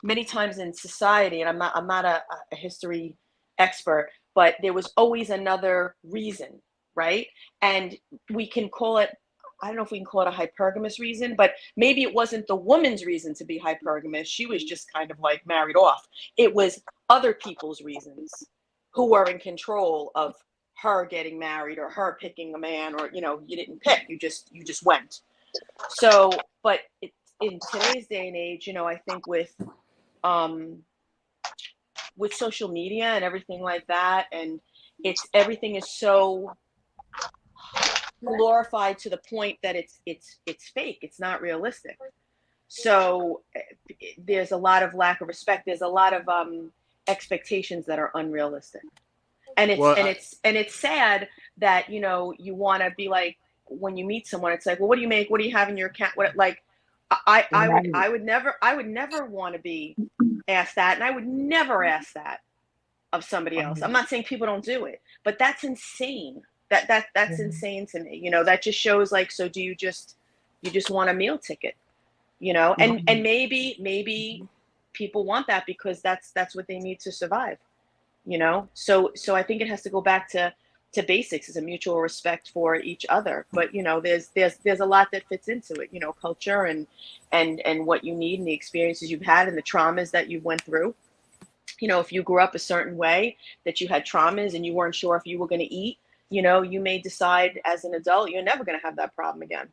[SPEAKER 8] many times in society, and I'm not a history expert, but there was always another reason, right? And we can call it, I don't know if we can call it a hypergamous reason, but maybe it wasn't the woman's reason to be hypergamous. She was just kind of like married off. It was other people's reasons who were in control of her getting married or her picking a man, or, you didn't pick, you just went. So, but in today's day and age, I think with social media and everything like that, and everything is so glorified to the point that it's fake. It's not realistic. So there's a lot of lack of respect. There's a lot of expectations that are unrealistic, and it's sad that you want to be like, when you meet someone, it's like, well, what do you make? What do you have in your account? What, like, I would never want to be asked that, and I would never ask that of somebody else. I'm not saying people don't do it, but that's insane. That's insane to me. That just shows, like, so do you just want a meal ticket, and maybe people want that because that's what they need to survive, so I think it has to go back to basics, is a mutual respect for each other. But there's a lot that fits into it, culture and what you need and the experiences you've had and the traumas that you went through. If you grew up a certain way, that you had traumas and you weren't sure if you were going to eat, you may decide as an adult you're never going to have that problem again.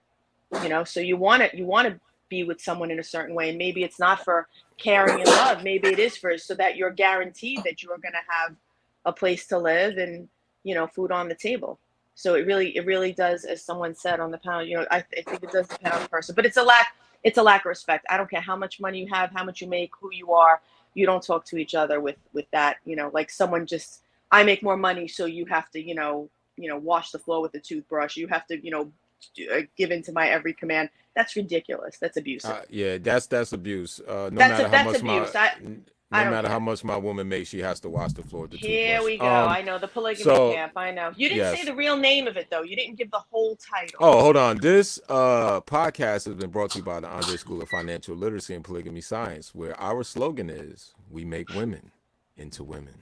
[SPEAKER 8] So you want to be with someone in a certain way, and maybe it's not for caring and love. Maybe it is so that you're guaranteed that you're going to have a place to live and food on the table. So it really does, as someone said on the panel, I think it does depend on the person, but it's a lack of respect. I don't care how much money you have, how much you make, who you are. You don't talk to each other with that, like someone just, I make more money, so you have to, wash the floor with a toothbrush. You have to, give in to my every command. That's ridiculous. That's abusive.
[SPEAKER 1] Yeah, that's abuse. No matter how much my woman makes, she has to wash the floor with the toothbrush.
[SPEAKER 8] Here we go. I know the polygamy camp. I know. You didn't say the real name of it, though. You didn't give the whole title.
[SPEAKER 1] Oh, hold on. This podcast has been brought to you by the Andre School of Financial Literacy and Polygamy Science, where our slogan is, we make women into women.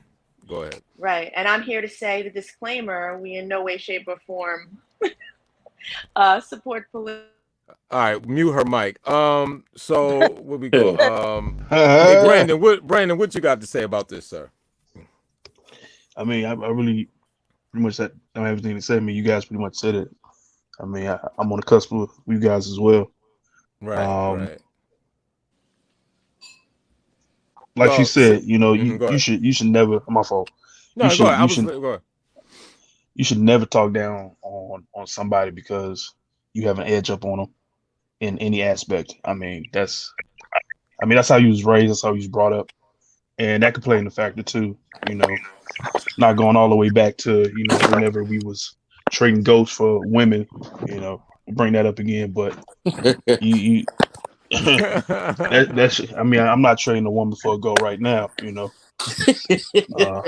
[SPEAKER 1] Go ahead.
[SPEAKER 8] Right. And I'm here to say the disclaimer, we in no way, shape, or form support polygamy.
[SPEAKER 1] All right, mute her mic. So where we go? Hey, Brandon, what you got to say about this, sir?
[SPEAKER 6] I mean, I really pretty much don't have everything to say. I mean, you guys pretty much said it. I mean, I'm on the cusp with you guys as well.
[SPEAKER 1] Right. Right.
[SPEAKER 6] Like she said, you should never. My fault.
[SPEAKER 1] No, go ahead. Go ahead.
[SPEAKER 6] You should never talk down on somebody because you have an edge up on them in any aspect. That's how you was raised, that's how you was brought up, and that could play in the factor too. Not going all the way back to whenever we was trading goats for women. Bring that up again, but you that's I'm not trading a woman for a goat right now. Uh,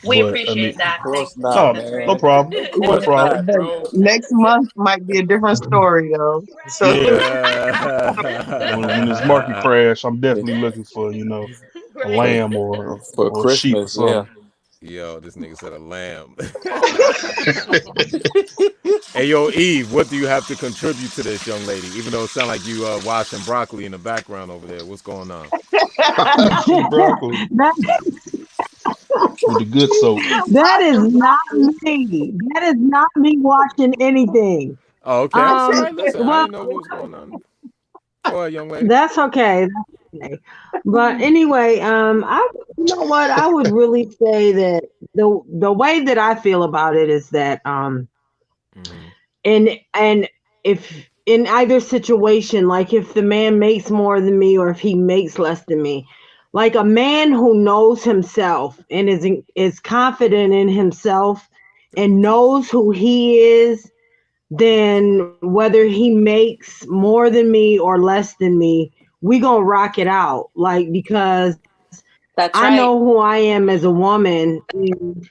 [SPEAKER 8] We
[SPEAKER 6] but
[SPEAKER 8] appreciate that.
[SPEAKER 7] Of course
[SPEAKER 8] Thanks.
[SPEAKER 7] not,
[SPEAKER 6] no,
[SPEAKER 8] That's
[SPEAKER 6] no
[SPEAKER 8] great.
[SPEAKER 7] man.
[SPEAKER 6] problem,
[SPEAKER 7] Of
[SPEAKER 6] no
[SPEAKER 7] course
[SPEAKER 6] problem.
[SPEAKER 7] not,
[SPEAKER 3] But
[SPEAKER 7] bro.
[SPEAKER 3] next month might be a different story, though. So
[SPEAKER 6] Yeah, when this market crash, I'm definitely looking for a
[SPEAKER 8] Right.
[SPEAKER 7] For
[SPEAKER 6] lamb or
[SPEAKER 7] for
[SPEAKER 6] or a sheep or
[SPEAKER 7] Christmas, yeah.
[SPEAKER 6] something.
[SPEAKER 1] Yo, this nigga said a lamb. Hey, yo, Eve, what do you have to contribute to this, young lady? Even though it sounds like you washing broccoli in the background over there. What's going on?
[SPEAKER 6] Washing broccoli
[SPEAKER 4] that
[SPEAKER 6] with the good soap.
[SPEAKER 4] that is not me. That is not me watching anything.
[SPEAKER 1] Oh, okay. I'm sorry. Listen, I
[SPEAKER 4] Well,
[SPEAKER 1] didn't know what was going on. Go ahead, young lady.
[SPEAKER 4] that's okay. That's okay. But anyway, I you know what I would really say that the way that I feel about it is that
[SPEAKER 1] Mm-hmm.
[SPEAKER 4] and if in either situation, like if the man makes more than me or if he makes less than me, like a man who knows himself and is confident in himself and knows who he is, then whether he makes more than me or less than me, we gonna rock it out. Like because
[SPEAKER 8] That's
[SPEAKER 4] I
[SPEAKER 8] right.
[SPEAKER 4] know who I am as a woman, and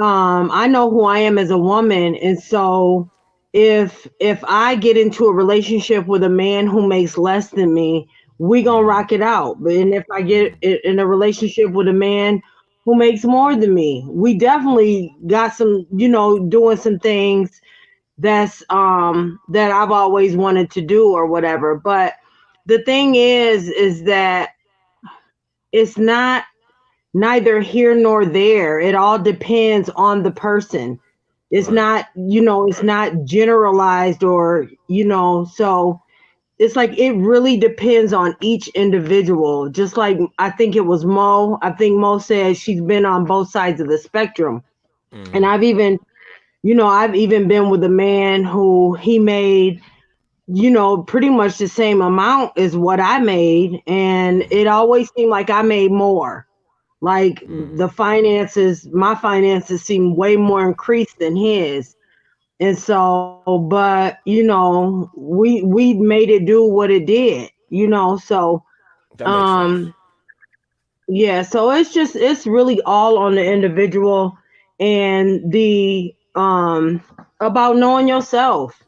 [SPEAKER 4] I know who I am as a woman, and so if I get into a relationship with a man who makes less than me, we gonna
[SPEAKER 1] Mm-hmm.
[SPEAKER 4] rock it out. But and if I get
[SPEAKER 1] Mm-hmm.
[SPEAKER 4] in a relationship with a man who makes more than me, we definitely got some, doing some things that I've always wanted to do or whatever. But the thing is that it's not neither here nor there. It all depends on the person. It's
[SPEAKER 1] Right.
[SPEAKER 4] not, it's not generalized or, so it's like it really depends on each individual. Just like I think it was Mo. I think Mo said she's been on both sides of the spectrum. And
[SPEAKER 1] Mm-hmm.
[SPEAKER 4] I've even been with a man who he made, pretty much the same amount as what I made. And
[SPEAKER 1] Mm-hmm.
[SPEAKER 4] it always seemed like I made more. Like
[SPEAKER 1] Mm-hmm.
[SPEAKER 4] my finances seem way more increased than his. And so, but we made it do what it did, so
[SPEAKER 1] That makes sense.
[SPEAKER 4] um yeah, so it's really all on the individual and the about knowing yourself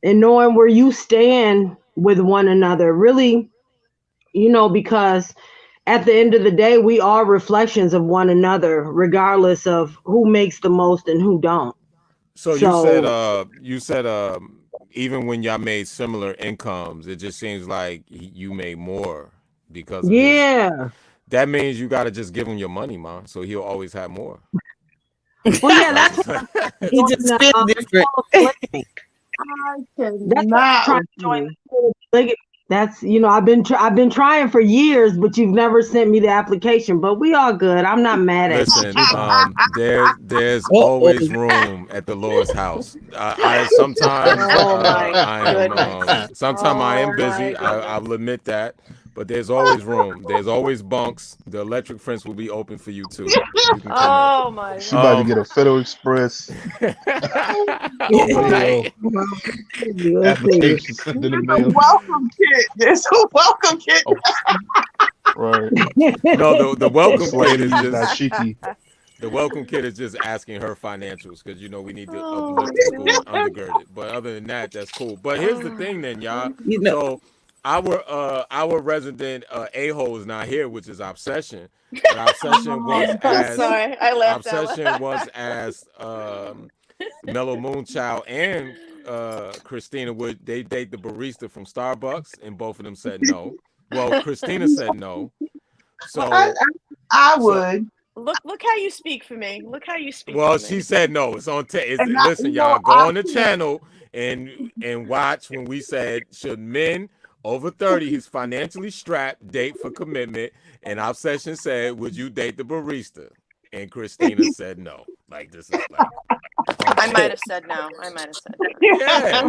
[SPEAKER 4] and knowing where you stand with one another. Really, because at the end of the day, we are reflections of one another, regardless of who makes the most and who don't.
[SPEAKER 1] So
[SPEAKER 4] So
[SPEAKER 1] you said even when y'all made similar incomes, it just seems like you made more because of his.
[SPEAKER 4] yeah.
[SPEAKER 1] That means you got to just give him your money, man. So he'll always have more.
[SPEAKER 4] Well, yeah,
[SPEAKER 1] I'm
[SPEAKER 4] that's
[SPEAKER 1] just
[SPEAKER 4] what
[SPEAKER 1] saying.
[SPEAKER 4] I'm
[SPEAKER 2] He
[SPEAKER 4] trying
[SPEAKER 2] just
[SPEAKER 4] to
[SPEAKER 2] spit
[SPEAKER 4] join
[SPEAKER 2] different.
[SPEAKER 4] polygamy.
[SPEAKER 3] I
[SPEAKER 4] That's why I'm
[SPEAKER 3] cannot
[SPEAKER 4] trying
[SPEAKER 3] with
[SPEAKER 4] to join
[SPEAKER 3] you.
[SPEAKER 4] polygamy. That's I've been trying for years, but you've never sent me the application. But we all good. I'm not mad at you.
[SPEAKER 1] Listen,
[SPEAKER 4] We fine.
[SPEAKER 1] there's
[SPEAKER 2] Uh-oh.
[SPEAKER 1] always room at the Lord's house. I sometimes
[SPEAKER 8] Oh my
[SPEAKER 1] I am
[SPEAKER 8] goodness.
[SPEAKER 1] sometimes I am
[SPEAKER 8] Oh my
[SPEAKER 1] busy. I
[SPEAKER 8] goodness.
[SPEAKER 1] will admit that, but there's always room. There's always bunks. The electric fence will be open for you too. You can come in.
[SPEAKER 8] Oh my
[SPEAKER 6] She about to
[SPEAKER 8] goodness.
[SPEAKER 6] get a Federal Express
[SPEAKER 1] Right.
[SPEAKER 6] mail
[SPEAKER 4] Well, let's see.
[SPEAKER 6] application sent in the
[SPEAKER 3] There's a
[SPEAKER 6] mail.
[SPEAKER 3] welcome kit. There's a welcome kit.
[SPEAKER 6] Oh, right.
[SPEAKER 1] No, the welcome
[SPEAKER 6] This
[SPEAKER 1] kit is
[SPEAKER 6] lady is
[SPEAKER 1] just
[SPEAKER 6] dashiki.
[SPEAKER 1] the welcome kit is just asking her financials because we need to
[SPEAKER 8] Oh
[SPEAKER 1] uplift
[SPEAKER 8] my
[SPEAKER 1] the school and
[SPEAKER 8] goodness.
[SPEAKER 1] undergird it. But other than that, that's cool. But here's the
[SPEAKER 8] Oh,
[SPEAKER 1] thing, then, y'all.
[SPEAKER 2] You know,
[SPEAKER 1] So our resident a hole is not here, which is Obsession. But Obsession once
[SPEAKER 8] I'm
[SPEAKER 1] asked
[SPEAKER 8] sorry. I laughed out
[SPEAKER 1] Obsession
[SPEAKER 8] loud.
[SPEAKER 1] once asked Mellow Moonchild and Christina would they date the barista from Starbucks, and both of them said no. Well, Christina said no.
[SPEAKER 3] I,
[SPEAKER 1] So
[SPEAKER 3] I
[SPEAKER 1] so
[SPEAKER 3] would.
[SPEAKER 8] Look how you speak for me. Look how you speak
[SPEAKER 1] Well,
[SPEAKER 8] for
[SPEAKER 1] she
[SPEAKER 8] me.
[SPEAKER 1] said no. It's on.
[SPEAKER 3] And I,
[SPEAKER 1] Listen, y'all, go on the channel and watch when we said should men over 30 who's financially strapped date for commitment, and Obsession said, would you date the barista? And Christina said no. Like this is like
[SPEAKER 8] I might have said no. I might have said no.
[SPEAKER 1] Yeah.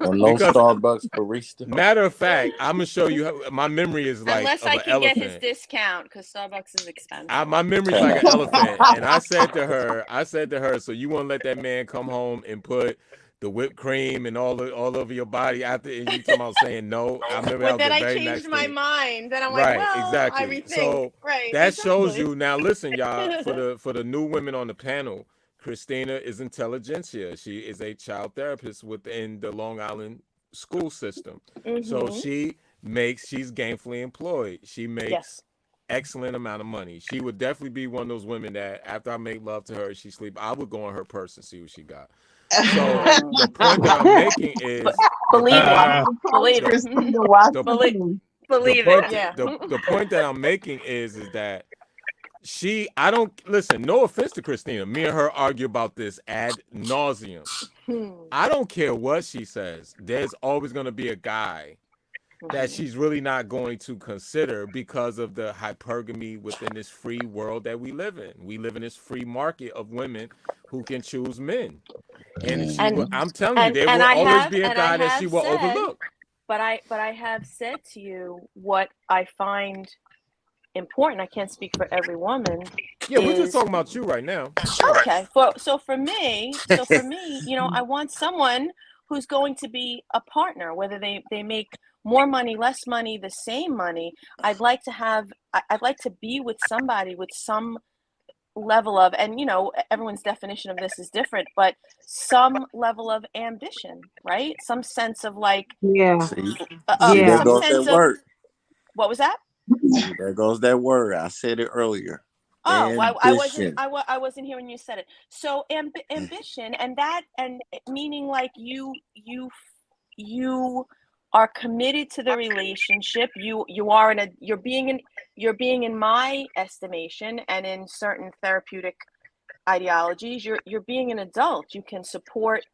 [SPEAKER 7] Or no
[SPEAKER 1] Because
[SPEAKER 7] Starbucks barista.
[SPEAKER 1] matter of fact, I'm gonna show you how my memory is like
[SPEAKER 8] Unless
[SPEAKER 1] of
[SPEAKER 8] I
[SPEAKER 1] an
[SPEAKER 8] can get his
[SPEAKER 1] elephant.
[SPEAKER 8] discount, because Starbucks is expensive.
[SPEAKER 1] My memory's like an elephant, and I said to her, so you want to let that man come home and put the whipped cream and all over your body after, and you talking about saying no? I remember that
[SPEAKER 8] But
[SPEAKER 1] was
[SPEAKER 8] then
[SPEAKER 1] the
[SPEAKER 8] I
[SPEAKER 1] very
[SPEAKER 8] changed
[SPEAKER 1] next
[SPEAKER 8] my
[SPEAKER 1] thing.
[SPEAKER 8] mind. Then I'm like,
[SPEAKER 1] Right,
[SPEAKER 8] well, I
[SPEAKER 1] exactly.
[SPEAKER 8] rethink.
[SPEAKER 1] So
[SPEAKER 8] Right.
[SPEAKER 1] that shows
[SPEAKER 8] exactly.
[SPEAKER 1] you. Now listen, y'all, for the new women on the panel, Christina is intelligentsia. She is a child therapist within the Long Island school system. So she's gainfully employed. She makes
[SPEAKER 8] Yes.
[SPEAKER 1] excellent amount of money. She would definitely be one of those women that after I make love to her, she sleep. I would go on her purse and see what she got. So the point that I'm making is
[SPEAKER 8] Believe it.
[SPEAKER 6] Ah,
[SPEAKER 8] Believe it.
[SPEAKER 3] Christina, watch
[SPEAKER 1] the
[SPEAKER 3] the
[SPEAKER 8] Believe,
[SPEAKER 3] police.
[SPEAKER 8] believe it. Yeah.
[SPEAKER 1] the point that I'm making is that I don't listen, no offense to Christina. Me and her argue about this ad nauseum. I don't care what she says. There's always gonna be a guy that she's really not going to consider because of the hypergamy within this free world that we live in. We live in this free market of women who can choose men. And I'm telling you, there will always be a guy that she will overlook.
[SPEAKER 8] But I have said to you what I find important. I can't speak for every woman.
[SPEAKER 1] Yeah, we're just talking about you right now.
[SPEAKER 8] Okay. So for me, I want someone who's going to be a partner, whether they make more money, less money, the same money. I'd like to be with somebody with some level of, and everyone's definition of this is different, but some level of ambition, right? Some sense of like,
[SPEAKER 4] Yeah.
[SPEAKER 7] See,
[SPEAKER 4] Yeah.
[SPEAKER 7] there
[SPEAKER 8] some
[SPEAKER 7] goes
[SPEAKER 8] sense
[SPEAKER 7] that
[SPEAKER 8] of,
[SPEAKER 7] word.
[SPEAKER 8] what was that?
[SPEAKER 7] See, there goes that word. I said it earlier.
[SPEAKER 8] Oh,
[SPEAKER 7] Ambition.
[SPEAKER 8] I wasn't here when you said it. So ambition, and meaning like you are committed to the relationship. You're being in my estimation, and in certain therapeutic ideologies, you're being an adult. You can support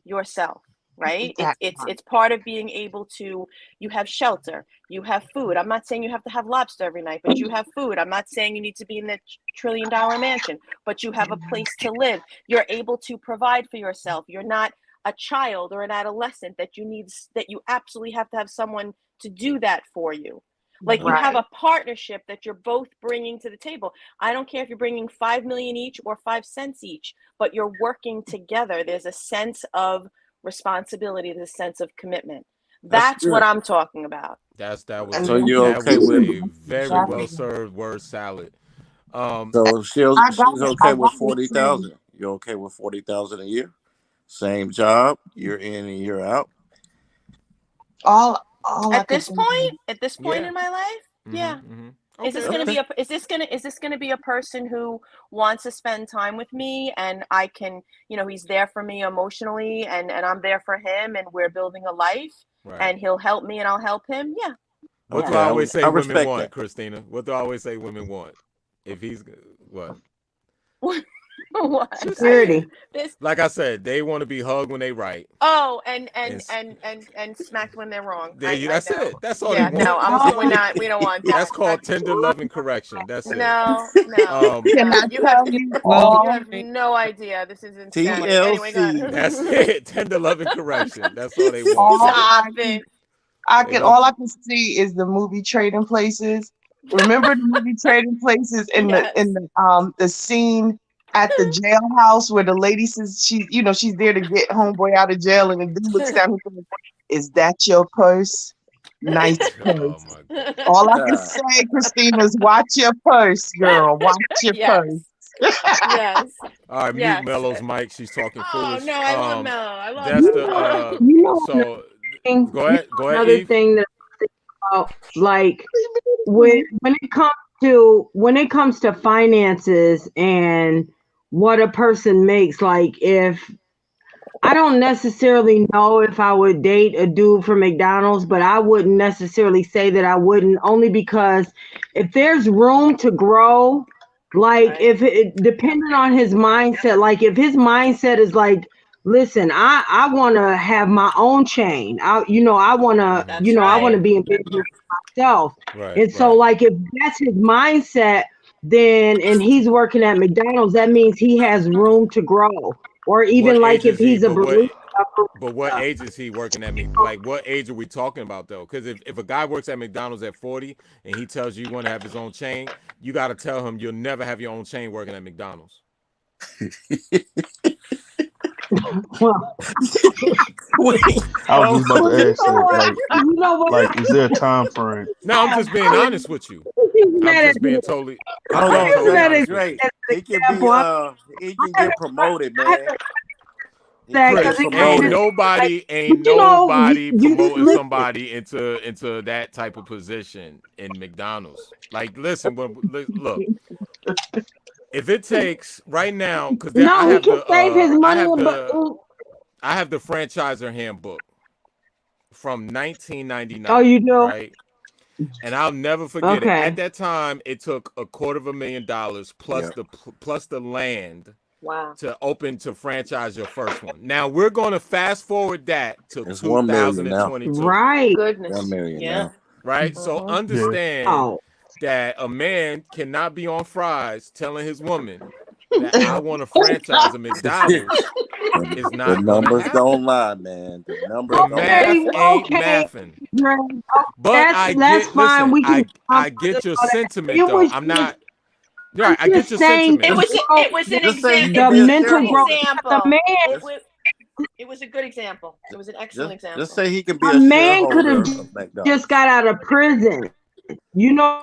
[SPEAKER 8] yourself. Right. It's part of being able to, you have shelter, you have food. I'm not saying you have to have lobster every night, but you have food. I'm not saying you need to be in the $1 trillion mansion, but you have a place to live. You're able to provide for yourself. You're not a child or an adolescent that you absolutely have to have someone to do that for you. Like you have a partnership that you're both bringing to the table. I don't care if you're bringing 5 million each or 5 cents each, but you're working together. There's a sense of responsibility, the sense of commitment. That's what I'm talking about.
[SPEAKER 1] That was
[SPEAKER 7] So you're okay with
[SPEAKER 1] a very well served word salad.
[SPEAKER 7] so she's okay with 40,000. You're okay with 40,000 a year? Same job, year in and year out.
[SPEAKER 3] All
[SPEAKER 8] at this point in my life, yeah.
[SPEAKER 1] Okay,
[SPEAKER 8] is this going to be a person who wants to spend time with me, and I can, he's there for me emotionally, and I'm there for him, and we're building a life, and he'll help me and I'll help him. Yeah.
[SPEAKER 1] What do I always say women want, Christina? What do I always say women want? If he's what?
[SPEAKER 8] What?
[SPEAKER 4] Security.
[SPEAKER 1] Like I said, they want to be hugged when they right.
[SPEAKER 8] Oh, and smacked when they're wrong.
[SPEAKER 1] That's it. That's all
[SPEAKER 8] Yeah,
[SPEAKER 1] they want.
[SPEAKER 8] no, we don't want that.
[SPEAKER 1] That's called tender love and correction. That's it.
[SPEAKER 8] No. You have no idea. This is insane. Anyway,
[SPEAKER 1] that's it. Tender love and correction. That's all they want.
[SPEAKER 8] Stop it.
[SPEAKER 3] All I can see is the movie Trading Places. Remember the movie Trading Places in the scene at the jailhouse where the lady says she's there to get homeboy out of jail, and the dude looks down and says, "Is that your purse? Nice purse." All I can say, Christina, is watch your purse, girl. Watch your purse.
[SPEAKER 8] Yes.
[SPEAKER 1] All right, mute Mello's mic. She's talking foolish.
[SPEAKER 8] Oh no, I love Mello. I love
[SPEAKER 1] that's
[SPEAKER 8] Mello.
[SPEAKER 1] So go ahead.
[SPEAKER 4] Another
[SPEAKER 1] Eve.
[SPEAKER 4] thing that I think about, like when it comes to finances and what a person makes, like if I don't necessarily know if I would date a dude from McDonald's, but I wouldn't necessarily say that I wouldn't, only because if there's room to grow, like if it depending on his mindset, like if his mindset is like, listen, I want to have my own chain. I want to, I want to be in business myself. So like if that's his mindset, then and he's working at McDonald's, that means he has room to grow. or
[SPEAKER 1] What
[SPEAKER 4] even
[SPEAKER 1] age
[SPEAKER 4] like if
[SPEAKER 1] is he?
[SPEAKER 4] he's a
[SPEAKER 1] But what?
[SPEAKER 4] barista.
[SPEAKER 1] But what age is he working at me? Like, what age are we talking about though? Because if a guy works at McDonald's at 40 and he tells you want to have his own chain, you got to tell him you'll never have your own chain working at McDonald's.
[SPEAKER 4] Well,
[SPEAKER 7] Wait,
[SPEAKER 6] I was just about
[SPEAKER 7] hold
[SPEAKER 6] to
[SPEAKER 4] well, you
[SPEAKER 6] ask
[SPEAKER 4] know
[SPEAKER 6] that.
[SPEAKER 4] what? You know what?
[SPEAKER 6] Like, is there a time frame?
[SPEAKER 1] Now I'm just being honest with you.
[SPEAKER 4] He's
[SPEAKER 1] I'm
[SPEAKER 4] mad at
[SPEAKER 1] just
[SPEAKER 4] me.
[SPEAKER 1] being totally. I'm
[SPEAKER 7] hold
[SPEAKER 1] being
[SPEAKER 7] on,
[SPEAKER 4] He's
[SPEAKER 1] totally
[SPEAKER 4] mad
[SPEAKER 7] Dre.
[SPEAKER 4] at
[SPEAKER 1] honest with you.
[SPEAKER 7] Dre,
[SPEAKER 4] as an
[SPEAKER 7] he can be
[SPEAKER 4] example.
[SPEAKER 7] he
[SPEAKER 4] I
[SPEAKER 7] can
[SPEAKER 4] have
[SPEAKER 7] get promoted,
[SPEAKER 4] I have
[SPEAKER 7] man.
[SPEAKER 4] to
[SPEAKER 7] He can
[SPEAKER 4] say
[SPEAKER 7] get
[SPEAKER 4] because
[SPEAKER 1] Chris, ain't
[SPEAKER 7] promoted.
[SPEAKER 4] like,
[SPEAKER 1] ain't
[SPEAKER 4] you know,
[SPEAKER 1] nobody
[SPEAKER 4] you just
[SPEAKER 1] promoting
[SPEAKER 4] listen.
[SPEAKER 1] somebody into that type of position in McDonald's. Like, listen, look, if it takes right now, because
[SPEAKER 4] No, he can save his money, but
[SPEAKER 1] I have the franchisor handbook from
[SPEAKER 4] oh,
[SPEAKER 1] 1999,
[SPEAKER 4] you do?
[SPEAKER 1] right? And I'll never forget it. At
[SPEAKER 4] Okay.
[SPEAKER 1] that time, it took $250,000
[SPEAKER 7] Yeah.
[SPEAKER 1] plus the land
[SPEAKER 8] Wow.
[SPEAKER 1] to franchise your first one. Now we're going to fast forward that to
[SPEAKER 7] It's 1 million now.
[SPEAKER 1] 2022,
[SPEAKER 4] Right.
[SPEAKER 7] One
[SPEAKER 8] Goodness.
[SPEAKER 7] million
[SPEAKER 8] Yeah.
[SPEAKER 7] now.
[SPEAKER 1] right? So
[SPEAKER 8] Mm-hmm.
[SPEAKER 6] Yeah.
[SPEAKER 1] understand
[SPEAKER 4] Oh,
[SPEAKER 1] that a man cannot be on fries telling his woman that I want to franchise a McDonald's is
[SPEAKER 7] The
[SPEAKER 1] not going to
[SPEAKER 7] numbers don't
[SPEAKER 1] happen.
[SPEAKER 7] lie, man. The numbers
[SPEAKER 1] The
[SPEAKER 7] don't
[SPEAKER 1] math
[SPEAKER 7] lie.
[SPEAKER 4] okay,
[SPEAKER 1] ain't
[SPEAKER 4] okay.
[SPEAKER 1] mathing.
[SPEAKER 4] Dre,
[SPEAKER 1] But I
[SPEAKER 4] that's
[SPEAKER 1] get,
[SPEAKER 4] fine.
[SPEAKER 1] listen,
[SPEAKER 4] We can
[SPEAKER 1] I
[SPEAKER 4] compromise
[SPEAKER 1] get your
[SPEAKER 4] on that.
[SPEAKER 1] sentiment
[SPEAKER 4] You
[SPEAKER 1] though.
[SPEAKER 4] was
[SPEAKER 1] I'm
[SPEAKER 4] just,
[SPEAKER 1] not, right,
[SPEAKER 4] I'm
[SPEAKER 1] I get
[SPEAKER 4] just
[SPEAKER 1] your
[SPEAKER 4] saying
[SPEAKER 1] sentiment.
[SPEAKER 8] It was an
[SPEAKER 7] Just say he
[SPEAKER 8] example.
[SPEAKER 7] can
[SPEAKER 4] the
[SPEAKER 8] It
[SPEAKER 7] be
[SPEAKER 8] was
[SPEAKER 7] a
[SPEAKER 8] a
[SPEAKER 4] mental
[SPEAKER 8] good
[SPEAKER 4] growth
[SPEAKER 7] shareholder.
[SPEAKER 4] of the
[SPEAKER 8] example.
[SPEAKER 4] man.
[SPEAKER 7] Just
[SPEAKER 8] It was a good example. It was an excellent
[SPEAKER 7] just
[SPEAKER 8] example.
[SPEAKER 7] say he can be
[SPEAKER 4] A
[SPEAKER 7] a
[SPEAKER 4] man could have
[SPEAKER 7] shareholder of
[SPEAKER 4] just
[SPEAKER 7] McDonald's.
[SPEAKER 4] got out of prison. You know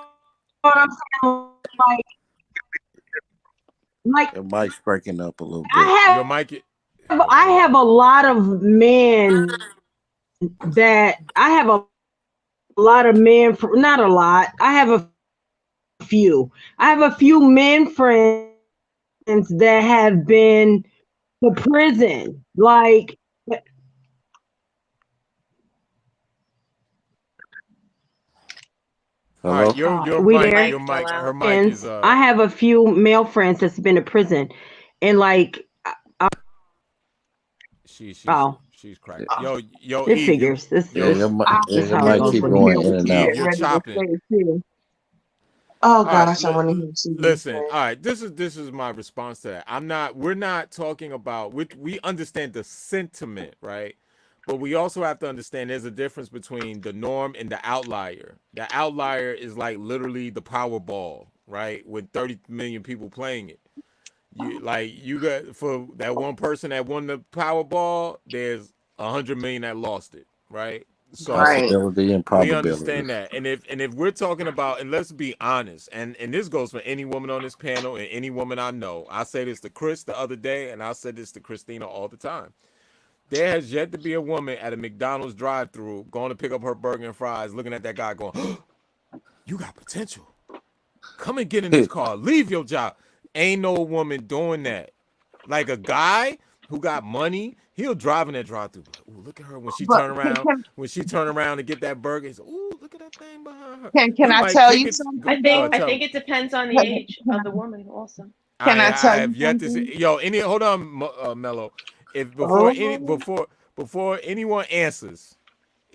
[SPEAKER 4] what I'm saying? Like
[SPEAKER 7] Your mic's breaking up a little bit.
[SPEAKER 1] Your
[SPEAKER 4] I
[SPEAKER 1] mic,
[SPEAKER 4] I have a lot of men that I have a lot of men, not a lot. I have a few. I have a few men friends that have been to prison. Like,
[SPEAKER 1] all right,
[SPEAKER 7] Hello?
[SPEAKER 1] your
[SPEAKER 4] we
[SPEAKER 1] mic,
[SPEAKER 4] there?
[SPEAKER 8] Mike fell
[SPEAKER 1] her
[SPEAKER 8] out.
[SPEAKER 1] mic is
[SPEAKER 4] Friends. I have a few male friends that's been to prison, and like, oh,
[SPEAKER 1] she's cracked. Yo,
[SPEAKER 4] it
[SPEAKER 1] Eve,
[SPEAKER 4] figures.
[SPEAKER 7] Yeah,
[SPEAKER 1] yo,
[SPEAKER 7] yeah,
[SPEAKER 4] This
[SPEAKER 7] your
[SPEAKER 4] how it
[SPEAKER 7] mic
[SPEAKER 4] goes
[SPEAKER 7] keep
[SPEAKER 4] with me.
[SPEAKER 7] going
[SPEAKER 3] hear
[SPEAKER 7] in
[SPEAKER 3] what
[SPEAKER 7] and
[SPEAKER 3] she's
[SPEAKER 1] Eve,
[SPEAKER 7] out.
[SPEAKER 3] getting
[SPEAKER 1] you're
[SPEAKER 3] ready to
[SPEAKER 1] chopping.
[SPEAKER 3] say too. Oh
[SPEAKER 1] All right,
[SPEAKER 3] gosh, I want to hear what she's going to
[SPEAKER 1] listen.
[SPEAKER 3] say.
[SPEAKER 1] All right, this is my response to that. We're not talking about. We understand the sentiment, right? But we also have to understand there's a difference between the norm and the outlier. The outlier is like literally the Powerball, right? With 30 million people playing it. You got for that one person that won the Powerball, there's 100 million that lost it, right? So
[SPEAKER 3] Right.
[SPEAKER 7] Possibility and
[SPEAKER 1] we
[SPEAKER 7] probability.
[SPEAKER 1] understand that. And if we're talking about, and let's be honest, and this goes for any woman on this panel and any woman I know. I say this to Chris the other day, and I said this to Christina all the time. There has yet to be a woman at a McDonald's drive-through going to pick up her burger and fries, looking at that guy going, oh, "You got potential. Come and get in this car. Leave your job." Ain't no woman doing that. Like a guy who got money, he'll drive in that drive-through. Ooh, look at her when she
[SPEAKER 3] But
[SPEAKER 1] turn around. When she turn around to get that burger, he's like, "Ooh, look at that thing behind her."
[SPEAKER 3] can
[SPEAKER 1] He
[SPEAKER 3] I
[SPEAKER 1] might
[SPEAKER 3] tell
[SPEAKER 1] take
[SPEAKER 3] you
[SPEAKER 1] it. Go,
[SPEAKER 3] something
[SPEAKER 1] go
[SPEAKER 3] though?
[SPEAKER 8] I
[SPEAKER 1] tell
[SPEAKER 8] think
[SPEAKER 1] me.
[SPEAKER 8] it depends on the
[SPEAKER 3] Can,
[SPEAKER 8] age of the woman also.
[SPEAKER 3] can I
[SPEAKER 1] I
[SPEAKER 3] tell you
[SPEAKER 1] have yet to see.
[SPEAKER 3] something?
[SPEAKER 1] Yo, hold on, Mello. If
[SPEAKER 3] Oh,
[SPEAKER 1] before anyone answers,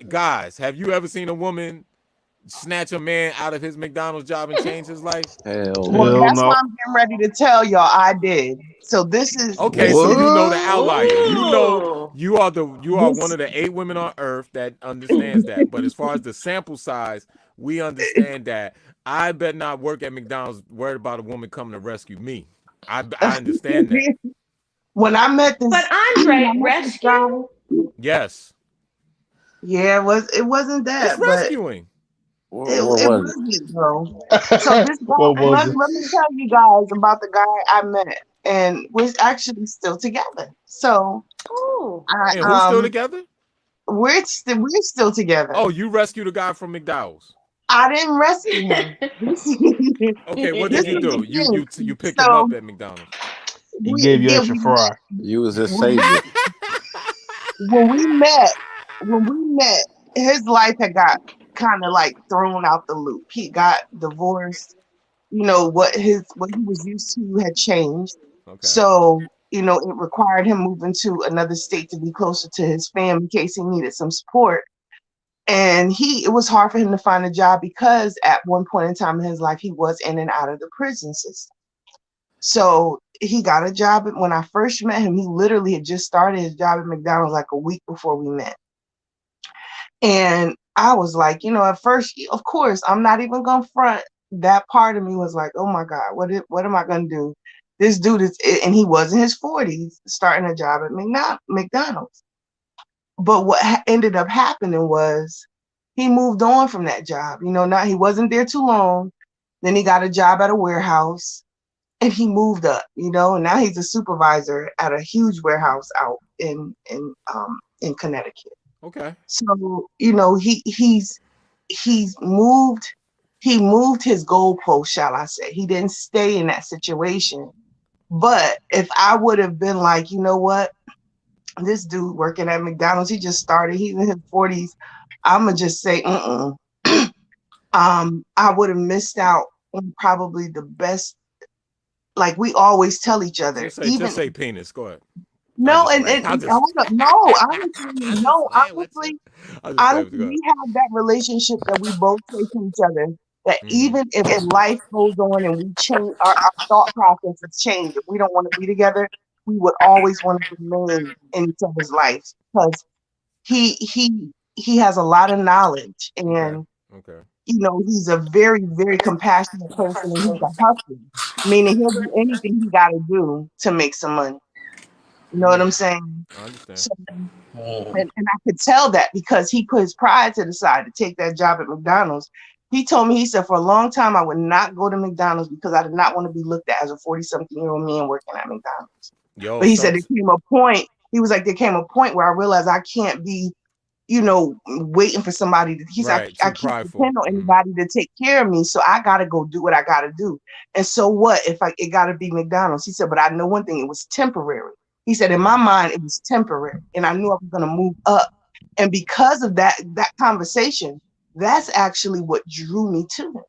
[SPEAKER 1] guys, have you ever seen a woman snatch a man out of his McDonald's job and change his life?
[SPEAKER 7] Hell
[SPEAKER 3] well,
[SPEAKER 7] no.
[SPEAKER 6] Hell
[SPEAKER 3] that's why
[SPEAKER 6] no.
[SPEAKER 3] I'm getting ready to tell y'all I did. So this is
[SPEAKER 1] Okay,
[SPEAKER 3] this
[SPEAKER 1] so
[SPEAKER 3] is
[SPEAKER 1] you know the
[SPEAKER 6] What?
[SPEAKER 1] outlier. You know
[SPEAKER 8] Ooh.
[SPEAKER 1] you are one
[SPEAKER 3] this
[SPEAKER 1] of the 8 women on earth that understands that. But as far as the sample size, we understand that. I bet not work at McDonald's worried about a woman coming to rescue me. I understand that.
[SPEAKER 3] when I met
[SPEAKER 8] But
[SPEAKER 3] this when I
[SPEAKER 8] Andre,
[SPEAKER 3] met this
[SPEAKER 8] rescue?
[SPEAKER 3] guy.
[SPEAKER 1] Yes,
[SPEAKER 3] Yeah, it wasn't
[SPEAKER 1] it's
[SPEAKER 3] that, but
[SPEAKER 1] rescuing.
[SPEAKER 7] What
[SPEAKER 3] it
[SPEAKER 7] was it?
[SPEAKER 3] wasn't though. So this
[SPEAKER 6] What
[SPEAKER 3] guy,
[SPEAKER 6] was it?
[SPEAKER 3] let me tell you guys about the guy I met, and we're actually still together. So
[SPEAKER 8] Ooh.
[SPEAKER 3] I
[SPEAKER 1] And who's still together?
[SPEAKER 3] we're still together.
[SPEAKER 1] Oh, you rescued a guy from McDowell's.
[SPEAKER 3] I didn't rescue him.
[SPEAKER 1] Okay, what
[SPEAKER 3] This
[SPEAKER 1] did you
[SPEAKER 3] is the
[SPEAKER 1] do?
[SPEAKER 3] thing.
[SPEAKER 1] You picked him
[SPEAKER 3] So
[SPEAKER 1] up at McDonald's.
[SPEAKER 6] He gave you
[SPEAKER 3] yeah,
[SPEAKER 6] extra fry.
[SPEAKER 7] You was his
[SPEAKER 3] we
[SPEAKER 7] savior.
[SPEAKER 3] when we met when we met, his life had got kind of like thrown out the loop. He got divorced. What he was used to had changed.
[SPEAKER 1] Okay.
[SPEAKER 3] So, it required him moving to another state to be closer to his family in case he needed some support. And it was hard for him to find a job because at one point in time in his life he was in and out of the prison system. So he got a job. When I first met him, he literally had just started his job at McDonald's like a week before we met. And I was like, at first, of course, I'm not even gonna front. That part of me was like, oh my God, what am I gonna do? This dude is, and he was in his 40s, starting a job at McDonald's. But what ended up happening was he moved on from that job. Not he wasn't there too long. Then he got a job at a warehouse, and he moved up. And now he's a supervisor at a huge warehouse out in Connecticut.
[SPEAKER 1] Okay.
[SPEAKER 3] So he's moved his goalpost, shall I say. He didn't stay in that situation. But if I would have been like, you know what, this dude working at McDonald's, he just started, he's in his 40s, I'ma just say, I would have missed out on probably the best. Like we always tell each other,
[SPEAKER 1] Just say penis. Go ahead.
[SPEAKER 3] no,
[SPEAKER 1] I'll just
[SPEAKER 3] hold up, no, honestly,
[SPEAKER 1] I'm just
[SPEAKER 3] no,
[SPEAKER 1] playing with you.
[SPEAKER 3] honestly, we have that relationship that we both say to each other that
[SPEAKER 1] Mhm.
[SPEAKER 3] even if life goes on and we change, our thought processes change, if we don't want to be together, we would always want to remain in each other's lives because he has a lot of knowledge,
[SPEAKER 1] Okay.
[SPEAKER 3] and
[SPEAKER 1] Okay.
[SPEAKER 3] he's a very, very compassionate person, and he's a hustler, meaning he'll do anything he got to do to make some money. You know what I'm saying?
[SPEAKER 1] I understand.
[SPEAKER 3] So, and I could tell that because he put his pride to the side to take that job at McDonald's. He told me, he said, for a long time, I would not go to McDonald's because I did not want to be looked at as a 40-something-year-old man working at McDonald's.
[SPEAKER 1] Yo,
[SPEAKER 3] But he said there came a point, he was like, there came a point where I realized I can't be, waiting for somebody to, he's like,
[SPEAKER 1] right,
[SPEAKER 3] I
[SPEAKER 1] too
[SPEAKER 3] can't
[SPEAKER 1] prideful.
[SPEAKER 3] depend on anybody to take care of me. So I got to go do what I got to do. And so what if it got to be McDonald's? He said, but I know one thing, it was temporary. He said, in my mind, it was temporary. And I knew I was going to move up. And because of that conversation, that's actually what drew me to him.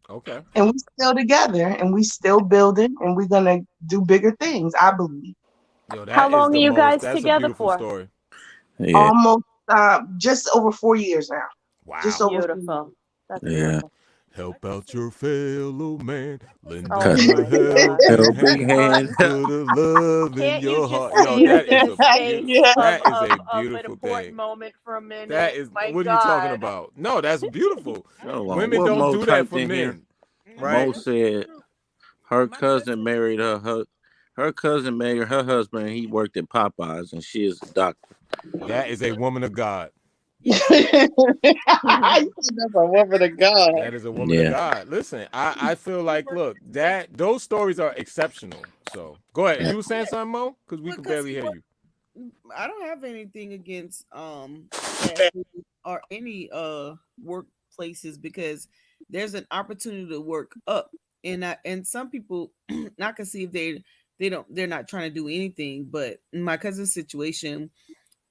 [SPEAKER 1] Okay.
[SPEAKER 3] And we're still together and we still building and we're going to do bigger things, I believe.
[SPEAKER 1] Yo,
[SPEAKER 8] How long are you guys
[SPEAKER 1] that's a
[SPEAKER 8] together
[SPEAKER 1] beautiful
[SPEAKER 8] for?
[SPEAKER 1] story.
[SPEAKER 7] Yeah.
[SPEAKER 3] Almost just over 4 years now. Just
[SPEAKER 1] Wow.
[SPEAKER 3] over 4
[SPEAKER 8] Beautiful. That's
[SPEAKER 7] Yeah.
[SPEAKER 8] beautiful.
[SPEAKER 1] Help out your fellow man. Lend
[SPEAKER 8] Oh
[SPEAKER 1] them a
[SPEAKER 8] my God.
[SPEAKER 1] helping
[SPEAKER 7] Helping
[SPEAKER 1] hand.
[SPEAKER 7] hand.
[SPEAKER 1] Put a love in
[SPEAKER 8] Can't you
[SPEAKER 1] your
[SPEAKER 8] just
[SPEAKER 1] heart. Yo,
[SPEAKER 8] stay in
[SPEAKER 1] that
[SPEAKER 8] the
[SPEAKER 1] is a
[SPEAKER 8] space
[SPEAKER 3] yeah.
[SPEAKER 1] that is a
[SPEAKER 8] of an
[SPEAKER 1] beautiful
[SPEAKER 8] important
[SPEAKER 1] thing.
[SPEAKER 8] moment for a
[SPEAKER 1] That
[SPEAKER 8] minute?
[SPEAKER 1] is
[SPEAKER 8] My
[SPEAKER 1] what are you talking
[SPEAKER 8] God.
[SPEAKER 1] about? No, that's beautiful.
[SPEAKER 7] Hold on.
[SPEAKER 1] Women
[SPEAKER 7] What
[SPEAKER 1] don't
[SPEAKER 7] Mo
[SPEAKER 1] do that
[SPEAKER 7] typed
[SPEAKER 1] for
[SPEAKER 7] in here?
[SPEAKER 1] men,
[SPEAKER 7] Mo
[SPEAKER 1] right?
[SPEAKER 7] said her cousin married her cousin married her husband. And he worked at Popeyes, and she is a doctor.
[SPEAKER 1] That is a woman of God.
[SPEAKER 2] Yes.
[SPEAKER 3] I said that's a woman of God.
[SPEAKER 1] That is a woman of
[SPEAKER 7] Yeah.
[SPEAKER 1] God. Listen, I feel like look, that those stories are exceptional. So go ahead. You were saying something, Mo? Because we
[SPEAKER 2] Well,
[SPEAKER 1] could
[SPEAKER 2] 'cause
[SPEAKER 1] barely hear you.
[SPEAKER 2] I don't have anything against fast food or any workplaces because there's an opportunity to work up, and some people I can see if they're not trying to do anything. But in my cousin's situation,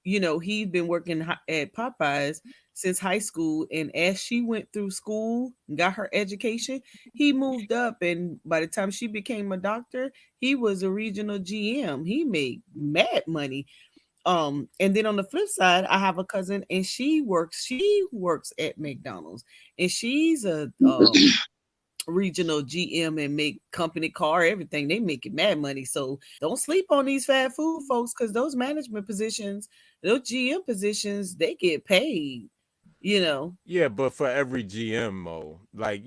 [SPEAKER 2] he'd been working at Popeyes since high school, and as she went through school and got her education, he moved up, and by the time she became a doctor, he was a regional GM. He made mad money. And then on the flip side, I have a cousin, and she works at McDonald's, and she's a regional GM and make company car, everything. They make it mad money. So don't sleep on these fast food folks, because those management positions, those GM positions, they get paid. You know.
[SPEAKER 1] Yeah, but for every GMO, like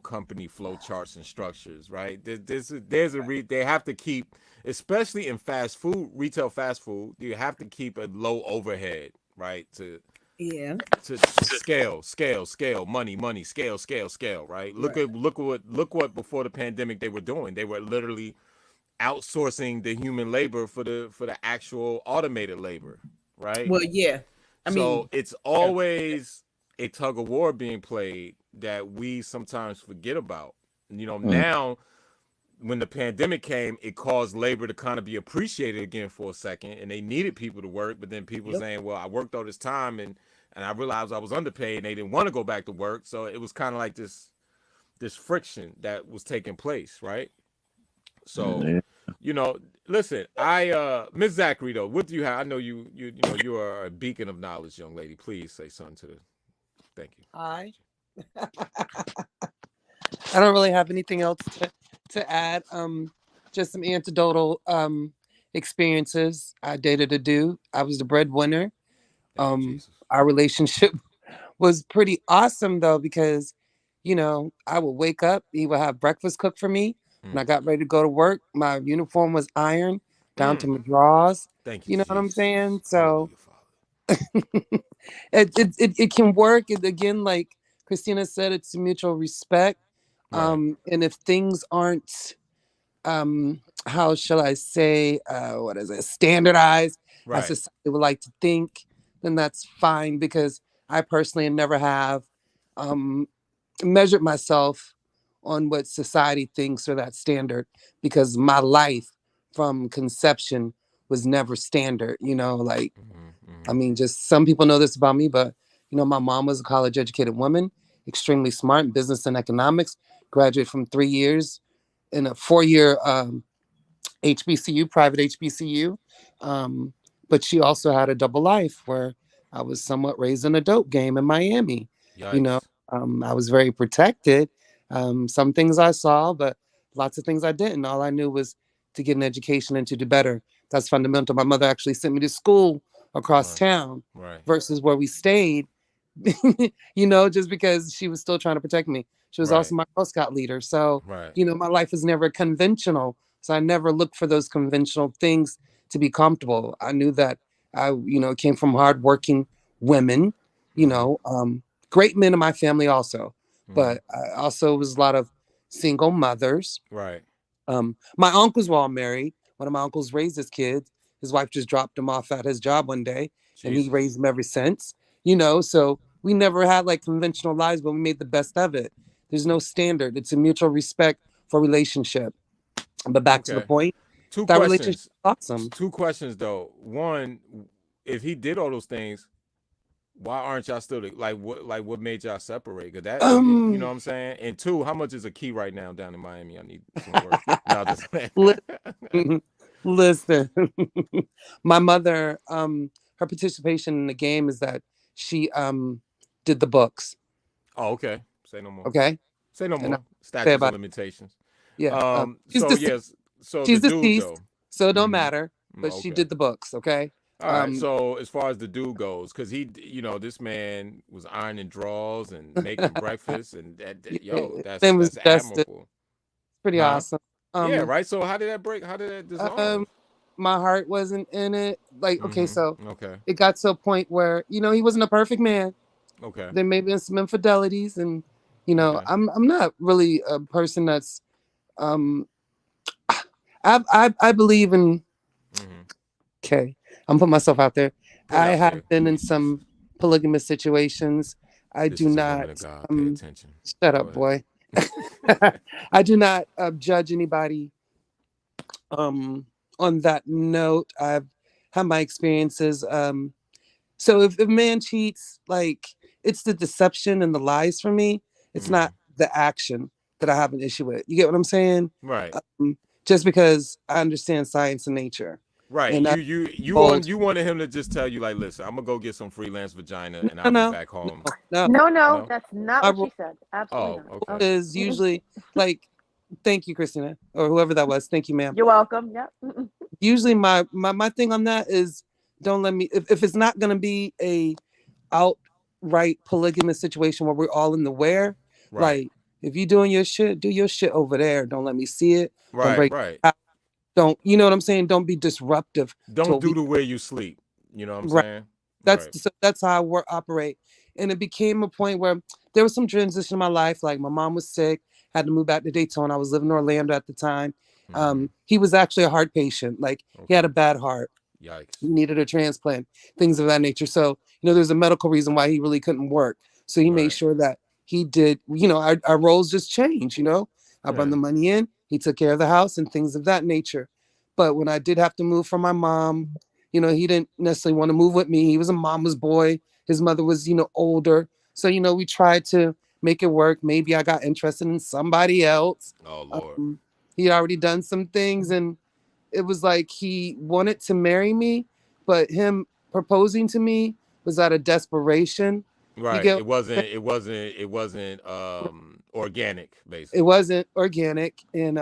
[SPEAKER 1] company flow charts and structures, right? They have to keep, especially in fast food, retail fast food, you have to keep a low overhead, right?
[SPEAKER 2] Yeah.
[SPEAKER 1] To scale, money, scale, right?
[SPEAKER 2] Right.
[SPEAKER 1] Look what before the pandemic they were doing. They were literally outsourcing the human labor for the actual automated labor, right?
[SPEAKER 2] Well, yeah. I mean,
[SPEAKER 1] So it's
[SPEAKER 2] yeah.
[SPEAKER 1] always a tug of war being played that we sometimes forget about.
[SPEAKER 7] Mm.
[SPEAKER 1] Now when the pandemic came, it caused labor to kind of be appreciated again for a second, and they needed people to work. But then people
[SPEAKER 2] Yep.
[SPEAKER 1] saying, "Well, I worked all this time, and I realized I was underpaid, and they didn't want to go back to work." So it was kind of like this friction that was taking place, right? So,
[SPEAKER 7] Yeah.
[SPEAKER 1] you know, listen, I Miss Zachary though, what do you have? I know you are a beacon of knowledge, young lady. Please say something to the. Thank you.
[SPEAKER 5] Hi. I don't really have anything else to add just some anecdotal experiences. I dated a dude. I was the breadwinner.
[SPEAKER 1] Thank you, Jesus.
[SPEAKER 5] Our relationship was pretty awesome though because I would wake up, he would have breakfast cooked for me. When
[SPEAKER 1] Mm.
[SPEAKER 5] I got ready to go to work, my uniform was ironed down to
[SPEAKER 1] Mm.
[SPEAKER 5] my drawers.
[SPEAKER 1] Thank you,
[SPEAKER 5] You know what I'm
[SPEAKER 1] Jesus.
[SPEAKER 5] saying? So
[SPEAKER 1] Hallelujah, Father.
[SPEAKER 5] it can work. And again, like Christina said, it's mutual respect.
[SPEAKER 1] Right.
[SPEAKER 5] And if things aren't how shall I say, what is it, standardized as
[SPEAKER 1] Right.
[SPEAKER 5] society would like to think, then that's fine because I personally never have um, measured myself on what society thinks or that standard because my life from conception was never standard, like,
[SPEAKER 1] Mm-hmm,
[SPEAKER 5] I
[SPEAKER 1] mm-hmm.
[SPEAKER 5] mean, just some people know this about me, but my mom was a college educated woman, extremely smart in business and economics, graduated from 3 years in a 4 year HBCU, private HBCU. Um, but she also had a double life where I was somewhat raised in a dope game in Miami. You know,
[SPEAKER 1] Yikes.
[SPEAKER 5] I was very protected. Some things I saw, but lots of things I didn't. All I knew was to get an education and to do better. That's fundamental. My mother actually sent me to school across
[SPEAKER 1] Right.
[SPEAKER 5] town
[SPEAKER 1] Right.
[SPEAKER 5] versus where we stayed, just because she was still trying to protect me. She was also
[SPEAKER 1] Right.
[SPEAKER 5] my Girl Scout leader. So,
[SPEAKER 1] Right.
[SPEAKER 5] my life was never conventional. So I never looked for those conventional things to be comfortable. I knew that I, came from hardworking women, you
[SPEAKER 1] Mm-hmm.
[SPEAKER 5] know, um, great men in my family also,
[SPEAKER 1] Mm-hmm.
[SPEAKER 5] but I also was a lot of single mothers.
[SPEAKER 1] Right.
[SPEAKER 5] My uncles were all married. One of my uncles raised his kids. His wife just dropped him off at his job one day, and he
[SPEAKER 1] Jesus.
[SPEAKER 5] raised them ever since. So we never had like conventional lives, but we made the best of it. There's no standard. It's a mutual respect for relationship. But back to the
[SPEAKER 1] Okay.
[SPEAKER 5] point,
[SPEAKER 1] Two
[SPEAKER 5] that relationship
[SPEAKER 1] questions.
[SPEAKER 5] is awesome.
[SPEAKER 1] Two questions though. One, if he did all those things, why aren't y'all still what made y'all separate? Cause that you know
[SPEAKER 5] Um,
[SPEAKER 1] what I'm saying. And two, how much is a key right now down in Miami? I need some work. No, just
[SPEAKER 5] listen, listen. My mother, her participation in the game is that she did the books.
[SPEAKER 1] Oh, okay. Say no more.
[SPEAKER 5] Okay,
[SPEAKER 1] Say no
[SPEAKER 5] and I
[SPEAKER 1] more.
[SPEAKER 5] say
[SPEAKER 1] Statutes of
[SPEAKER 5] about
[SPEAKER 1] limitations.
[SPEAKER 5] yeah. She's
[SPEAKER 1] So
[SPEAKER 5] deceased.
[SPEAKER 1] yes. So the
[SPEAKER 5] She's
[SPEAKER 1] dude
[SPEAKER 5] deceased,
[SPEAKER 1] though.
[SPEAKER 5] so it don't
[SPEAKER 1] Mm-hmm.
[SPEAKER 5] matter. But she
[SPEAKER 1] Okay.
[SPEAKER 5] did the books. Okay.
[SPEAKER 1] All right.
[SPEAKER 5] Um,
[SPEAKER 1] So as far as the dude goes, because this man was ironing drawers and making breakfast, and
[SPEAKER 5] yeah, his
[SPEAKER 1] that's
[SPEAKER 5] name was Justice.
[SPEAKER 1] admirable,
[SPEAKER 5] Pretty
[SPEAKER 1] huh?
[SPEAKER 5] awesome.
[SPEAKER 1] Yeah.
[SPEAKER 5] Um,
[SPEAKER 1] Right. So how did that break? How did that dissolve?
[SPEAKER 5] um, my heart wasn't in it. Like, okay, so
[SPEAKER 1] Mm-hmm. Okay.
[SPEAKER 5] it got to a point where he wasn't a perfect man.
[SPEAKER 1] Okay.
[SPEAKER 5] There may be some infidelities, and
[SPEAKER 1] Okay.
[SPEAKER 5] I'm not really a person that's um I believe in,
[SPEAKER 1] Mm-hmm.
[SPEAKER 5] okay, I'm putting myself out there.
[SPEAKER 1] Put it
[SPEAKER 5] I
[SPEAKER 1] out there,
[SPEAKER 5] have been in
[SPEAKER 1] please.
[SPEAKER 5] some polygamous situations. I
[SPEAKER 1] This
[SPEAKER 5] do
[SPEAKER 1] is a
[SPEAKER 5] not
[SPEAKER 1] woman of God. Pay
[SPEAKER 5] um
[SPEAKER 1] attention.
[SPEAKER 5] shut
[SPEAKER 1] Go
[SPEAKER 5] up,
[SPEAKER 1] ahead.
[SPEAKER 5] boy. I do not judge anybody um on that note. I've had my experiences. So if a man cheats, like, it's the deception and the lies for me. It's
[SPEAKER 1] Mm-hmm.
[SPEAKER 5] not the action that I have an issue with. You get what I'm saying?
[SPEAKER 1] Right.
[SPEAKER 5] Just because I understand science and nature,
[SPEAKER 1] Right.
[SPEAKER 5] and I
[SPEAKER 1] Want
[SPEAKER 5] bold.
[SPEAKER 1] you wanted him to just tell you like, listen, I'm gonna go get some freelance vagina and
[SPEAKER 5] No,
[SPEAKER 1] I'll be
[SPEAKER 5] no,
[SPEAKER 1] back home.
[SPEAKER 5] no.
[SPEAKER 8] No, no,
[SPEAKER 1] No.
[SPEAKER 8] that's not
[SPEAKER 5] My
[SPEAKER 8] what
[SPEAKER 5] rule
[SPEAKER 8] she said. Absolutely
[SPEAKER 1] Oh,
[SPEAKER 8] not.
[SPEAKER 1] okay.
[SPEAKER 5] is usually like, thank you, Christina, or whoever that was. Thank you, ma'am.
[SPEAKER 8] You're welcome. Yep.
[SPEAKER 5] Usually, my thing on that is, don't let me, if it's not gonna be a outright polygamous situation where we're all in the where,
[SPEAKER 1] Right.
[SPEAKER 5] like, if you're doing your shit, do your shit over there. Don't let me see it. Don't
[SPEAKER 1] Right.
[SPEAKER 5] break.
[SPEAKER 1] Right.
[SPEAKER 5] Don't, you know what I'm saying? Don't be disruptive to
[SPEAKER 1] Don't
[SPEAKER 5] what
[SPEAKER 1] do
[SPEAKER 5] we,
[SPEAKER 1] the way you sleep. You know what I'm
[SPEAKER 5] right.
[SPEAKER 1] saying?
[SPEAKER 5] That's
[SPEAKER 1] Right.
[SPEAKER 5] so that's how I operate. And it became a point where there was some transition in my life. Like, my mom was sick, had to move back to Daytona. I was living in Orlando at the time.
[SPEAKER 1] Mm-hmm.
[SPEAKER 5] He was actually a heart patient. Like, he had
[SPEAKER 1] Okay.
[SPEAKER 5] a bad heart.
[SPEAKER 1] Yikes.
[SPEAKER 5] He needed a transplant, things of that nature. So, there's a medical reason why he really couldn't work. So he made
[SPEAKER 1] Right.
[SPEAKER 5] sure that he did, our roles just changed. I brought
[SPEAKER 1] Yeah.
[SPEAKER 5] the money in, he took care of the house and things of that nature. But when I did have to move from my mom, he didn't necessarily want to move with me. He was a mama's boy. His mother was, older. So, we tried to make it work. Maybe I got interested in somebody else.
[SPEAKER 1] Oh Lord.
[SPEAKER 5] He already done some things, and it was like he wanted to marry me, but him proposing to me was out of desperation. You
[SPEAKER 1] Right.
[SPEAKER 5] get
[SPEAKER 1] It
[SPEAKER 5] what I'm
[SPEAKER 1] wasn't. It wasn't. It wasn't.
[SPEAKER 5] saying?
[SPEAKER 1] organic,
[SPEAKER 9] It
[SPEAKER 1] basically.
[SPEAKER 9] wasn't organic, and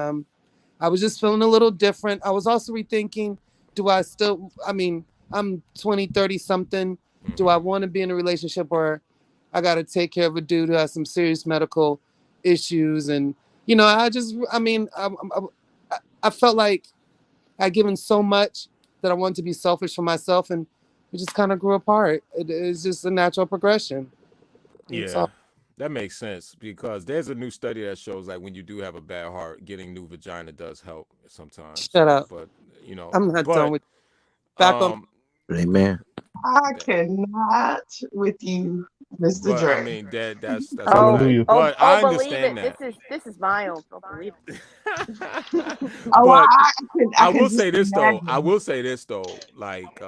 [SPEAKER 9] I was just feeling a little different. I was also rethinking, do I still, I mean, I'm 20, 30 something. Do I
[SPEAKER 1] Hmm.
[SPEAKER 9] want to be in a relationship, or I got to take care of a dude who has some serious medical issues? And, I mean, I felt like I'd given so much that I wanted to be selfish for myself, and we just kind of grew apart. It's just a natural progression. That's
[SPEAKER 1] Yeah,
[SPEAKER 9] all.
[SPEAKER 1] that makes sense because there's a new study that shows like when you do have a bad heart, getting new vagina does help sometimes.
[SPEAKER 9] Shut
[SPEAKER 1] So,
[SPEAKER 9] up.
[SPEAKER 1] but
[SPEAKER 9] I'm not done
[SPEAKER 1] but
[SPEAKER 9] with back on.
[SPEAKER 1] um,
[SPEAKER 7] Amen.
[SPEAKER 3] I
[SPEAKER 1] that,
[SPEAKER 3] cannot with you, Mr.
[SPEAKER 1] but I
[SPEAKER 3] Dre.
[SPEAKER 1] mean that's a
[SPEAKER 8] Oh,
[SPEAKER 1] fact.
[SPEAKER 6] Hallelujah.
[SPEAKER 8] oh,
[SPEAKER 1] But
[SPEAKER 8] oh,
[SPEAKER 1] I
[SPEAKER 8] believe
[SPEAKER 1] understand
[SPEAKER 8] it.
[SPEAKER 1] that.
[SPEAKER 8] This is mild. Oh, believe it.
[SPEAKER 3] Oh,
[SPEAKER 1] But
[SPEAKER 3] I
[SPEAKER 1] I
[SPEAKER 3] could
[SPEAKER 1] will
[SPEAKER 3] just
[SPEAKER 1] say this though. I
[SPEAKER 3] imagine.
[SPEAKER 1] will say this though. Like,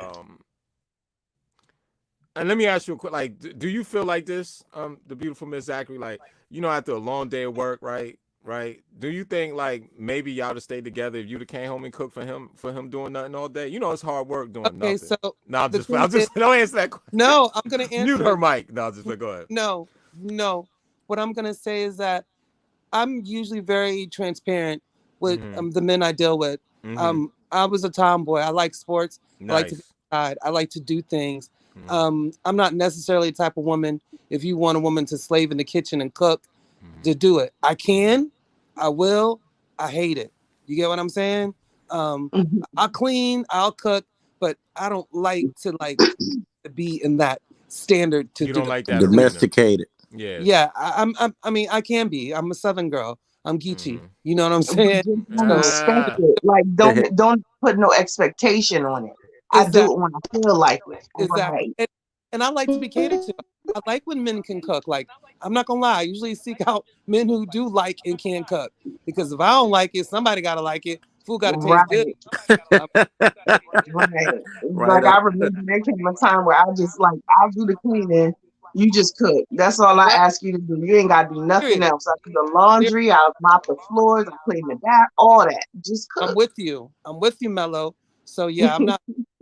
[SPEAKER 1] and let me ask you a quick. Like, do you feel like this, the beautiful Miss Zachary? Like, after a long day of work, right? Right? Do you think like maybe y'all to stay together if you'd have came home and cooked for him doing nothing all day? It's hard work doing
[SPEAKER 9] Okay,
[SPEAKER 1] nothing.
[SPEAKER 9] so
[SPEAKER 1] No,
[SPEAKER 9] the thing
[SPEAKER 1] I'll
[SPEAKER 9] is,
[SPEAKER 1] just don't answer that question.
[SPEAKER 9] no, I'm gonna
[SPEAKER 1] Mute
[SPEAKER 9] answer
[SPEAKER 1] her
[SPEAKER 9] it.
[SPEAKER 1] mic. No, just go ahead.
[SPEAKER 9] No, no. What I'm gonna say is that I'm usually very transparent with
[SPEAKER 1] Mm-hmm.
[SPEAKER 9] the men I deal with.
[SPEAKER 1] Mm-hmm.
[SPEAKER 9] I was a tomboy. I like sports. I like to be
[SPEAKER 1] Nice.
[SPEAKER 9] outside. I like to do things.
[SPEAKER 1] Mm-hmm.
[SPEAKER 9] I'm not necessarily the type of woman. If you want a woman to slave in the kitchen and cook,
[SPEAKER 1] Mm-hmm.
[SPEAKER 9] to do it, I can. I will. I hate it. You get what I'm saying? Um,
[SPEAKER 3] Mhm.
[SPEAKER 9] I'll clean. I'll cook, but I don't like to be in that standard to
[SPEAKER 1] You
[SPEAKER 9] do
[SPEAKER 1] don't
[SPEAKER 9] it.
[SPEAKER 1] like that arena.
[SPEAKER 7] Domesticated.
[SPEAKER 1] Yeah.
[SPEAKER 9] Yeah, I mean, I can be. I'm a Southern girl. I'm Geechee.
[SPEAKER 1] Mm-hmm.
[SPEAKER 9] You know what I'm
[SPEAKER 3] But
[SPEAKER 9] saying?
[SPEAKER 3] just don't
[SPEAKER 9] So
[SPEAKER 3] expect
[SPEAKER 1] Ah.
[SPEAKER 3] it. Like don't put no expectation on it. I
[SPEAKER 9] is that
[SPEAKER 3] do it when I feel like it.
[SPEAKER 9] exactly?
[SPEAKER 3] Right.
[SPEAKER 9] And I like to be catered to. I like when men can cook. Like I'm not gonna lie. I usually seek out men who do like and can cook because if I don't like it, somebody gotta like it. Food gotta taste good.
[SPEAKER 3] Right.
[SPEAKER 9] Um,
[SPEAKER 3] Right.
[SPEAKER 7] Right
[SPEAKER 3] Like
[SPEAKER 7] on.
[SPEAKER 3] I remember there came a time where I just like I'll do the cleaning, you just cook. That's all I
[SPEAKER 9] right?
[SPEAKER 3] ask you to do. You ain't gotta do nothing
[SPEAKER 9] Period.
[SPEAKER 3] else. I do the
[SPEAKER 9] Period.
[SPEAKER 3] laundry, I'll mop the floors, I clean the bath, all that. Just
[SPEAKER 9] I'm
[SPEAKER 3] cook.
[SPEAKER 9] with you. I'm with you, Mello. So yeah, I'm not.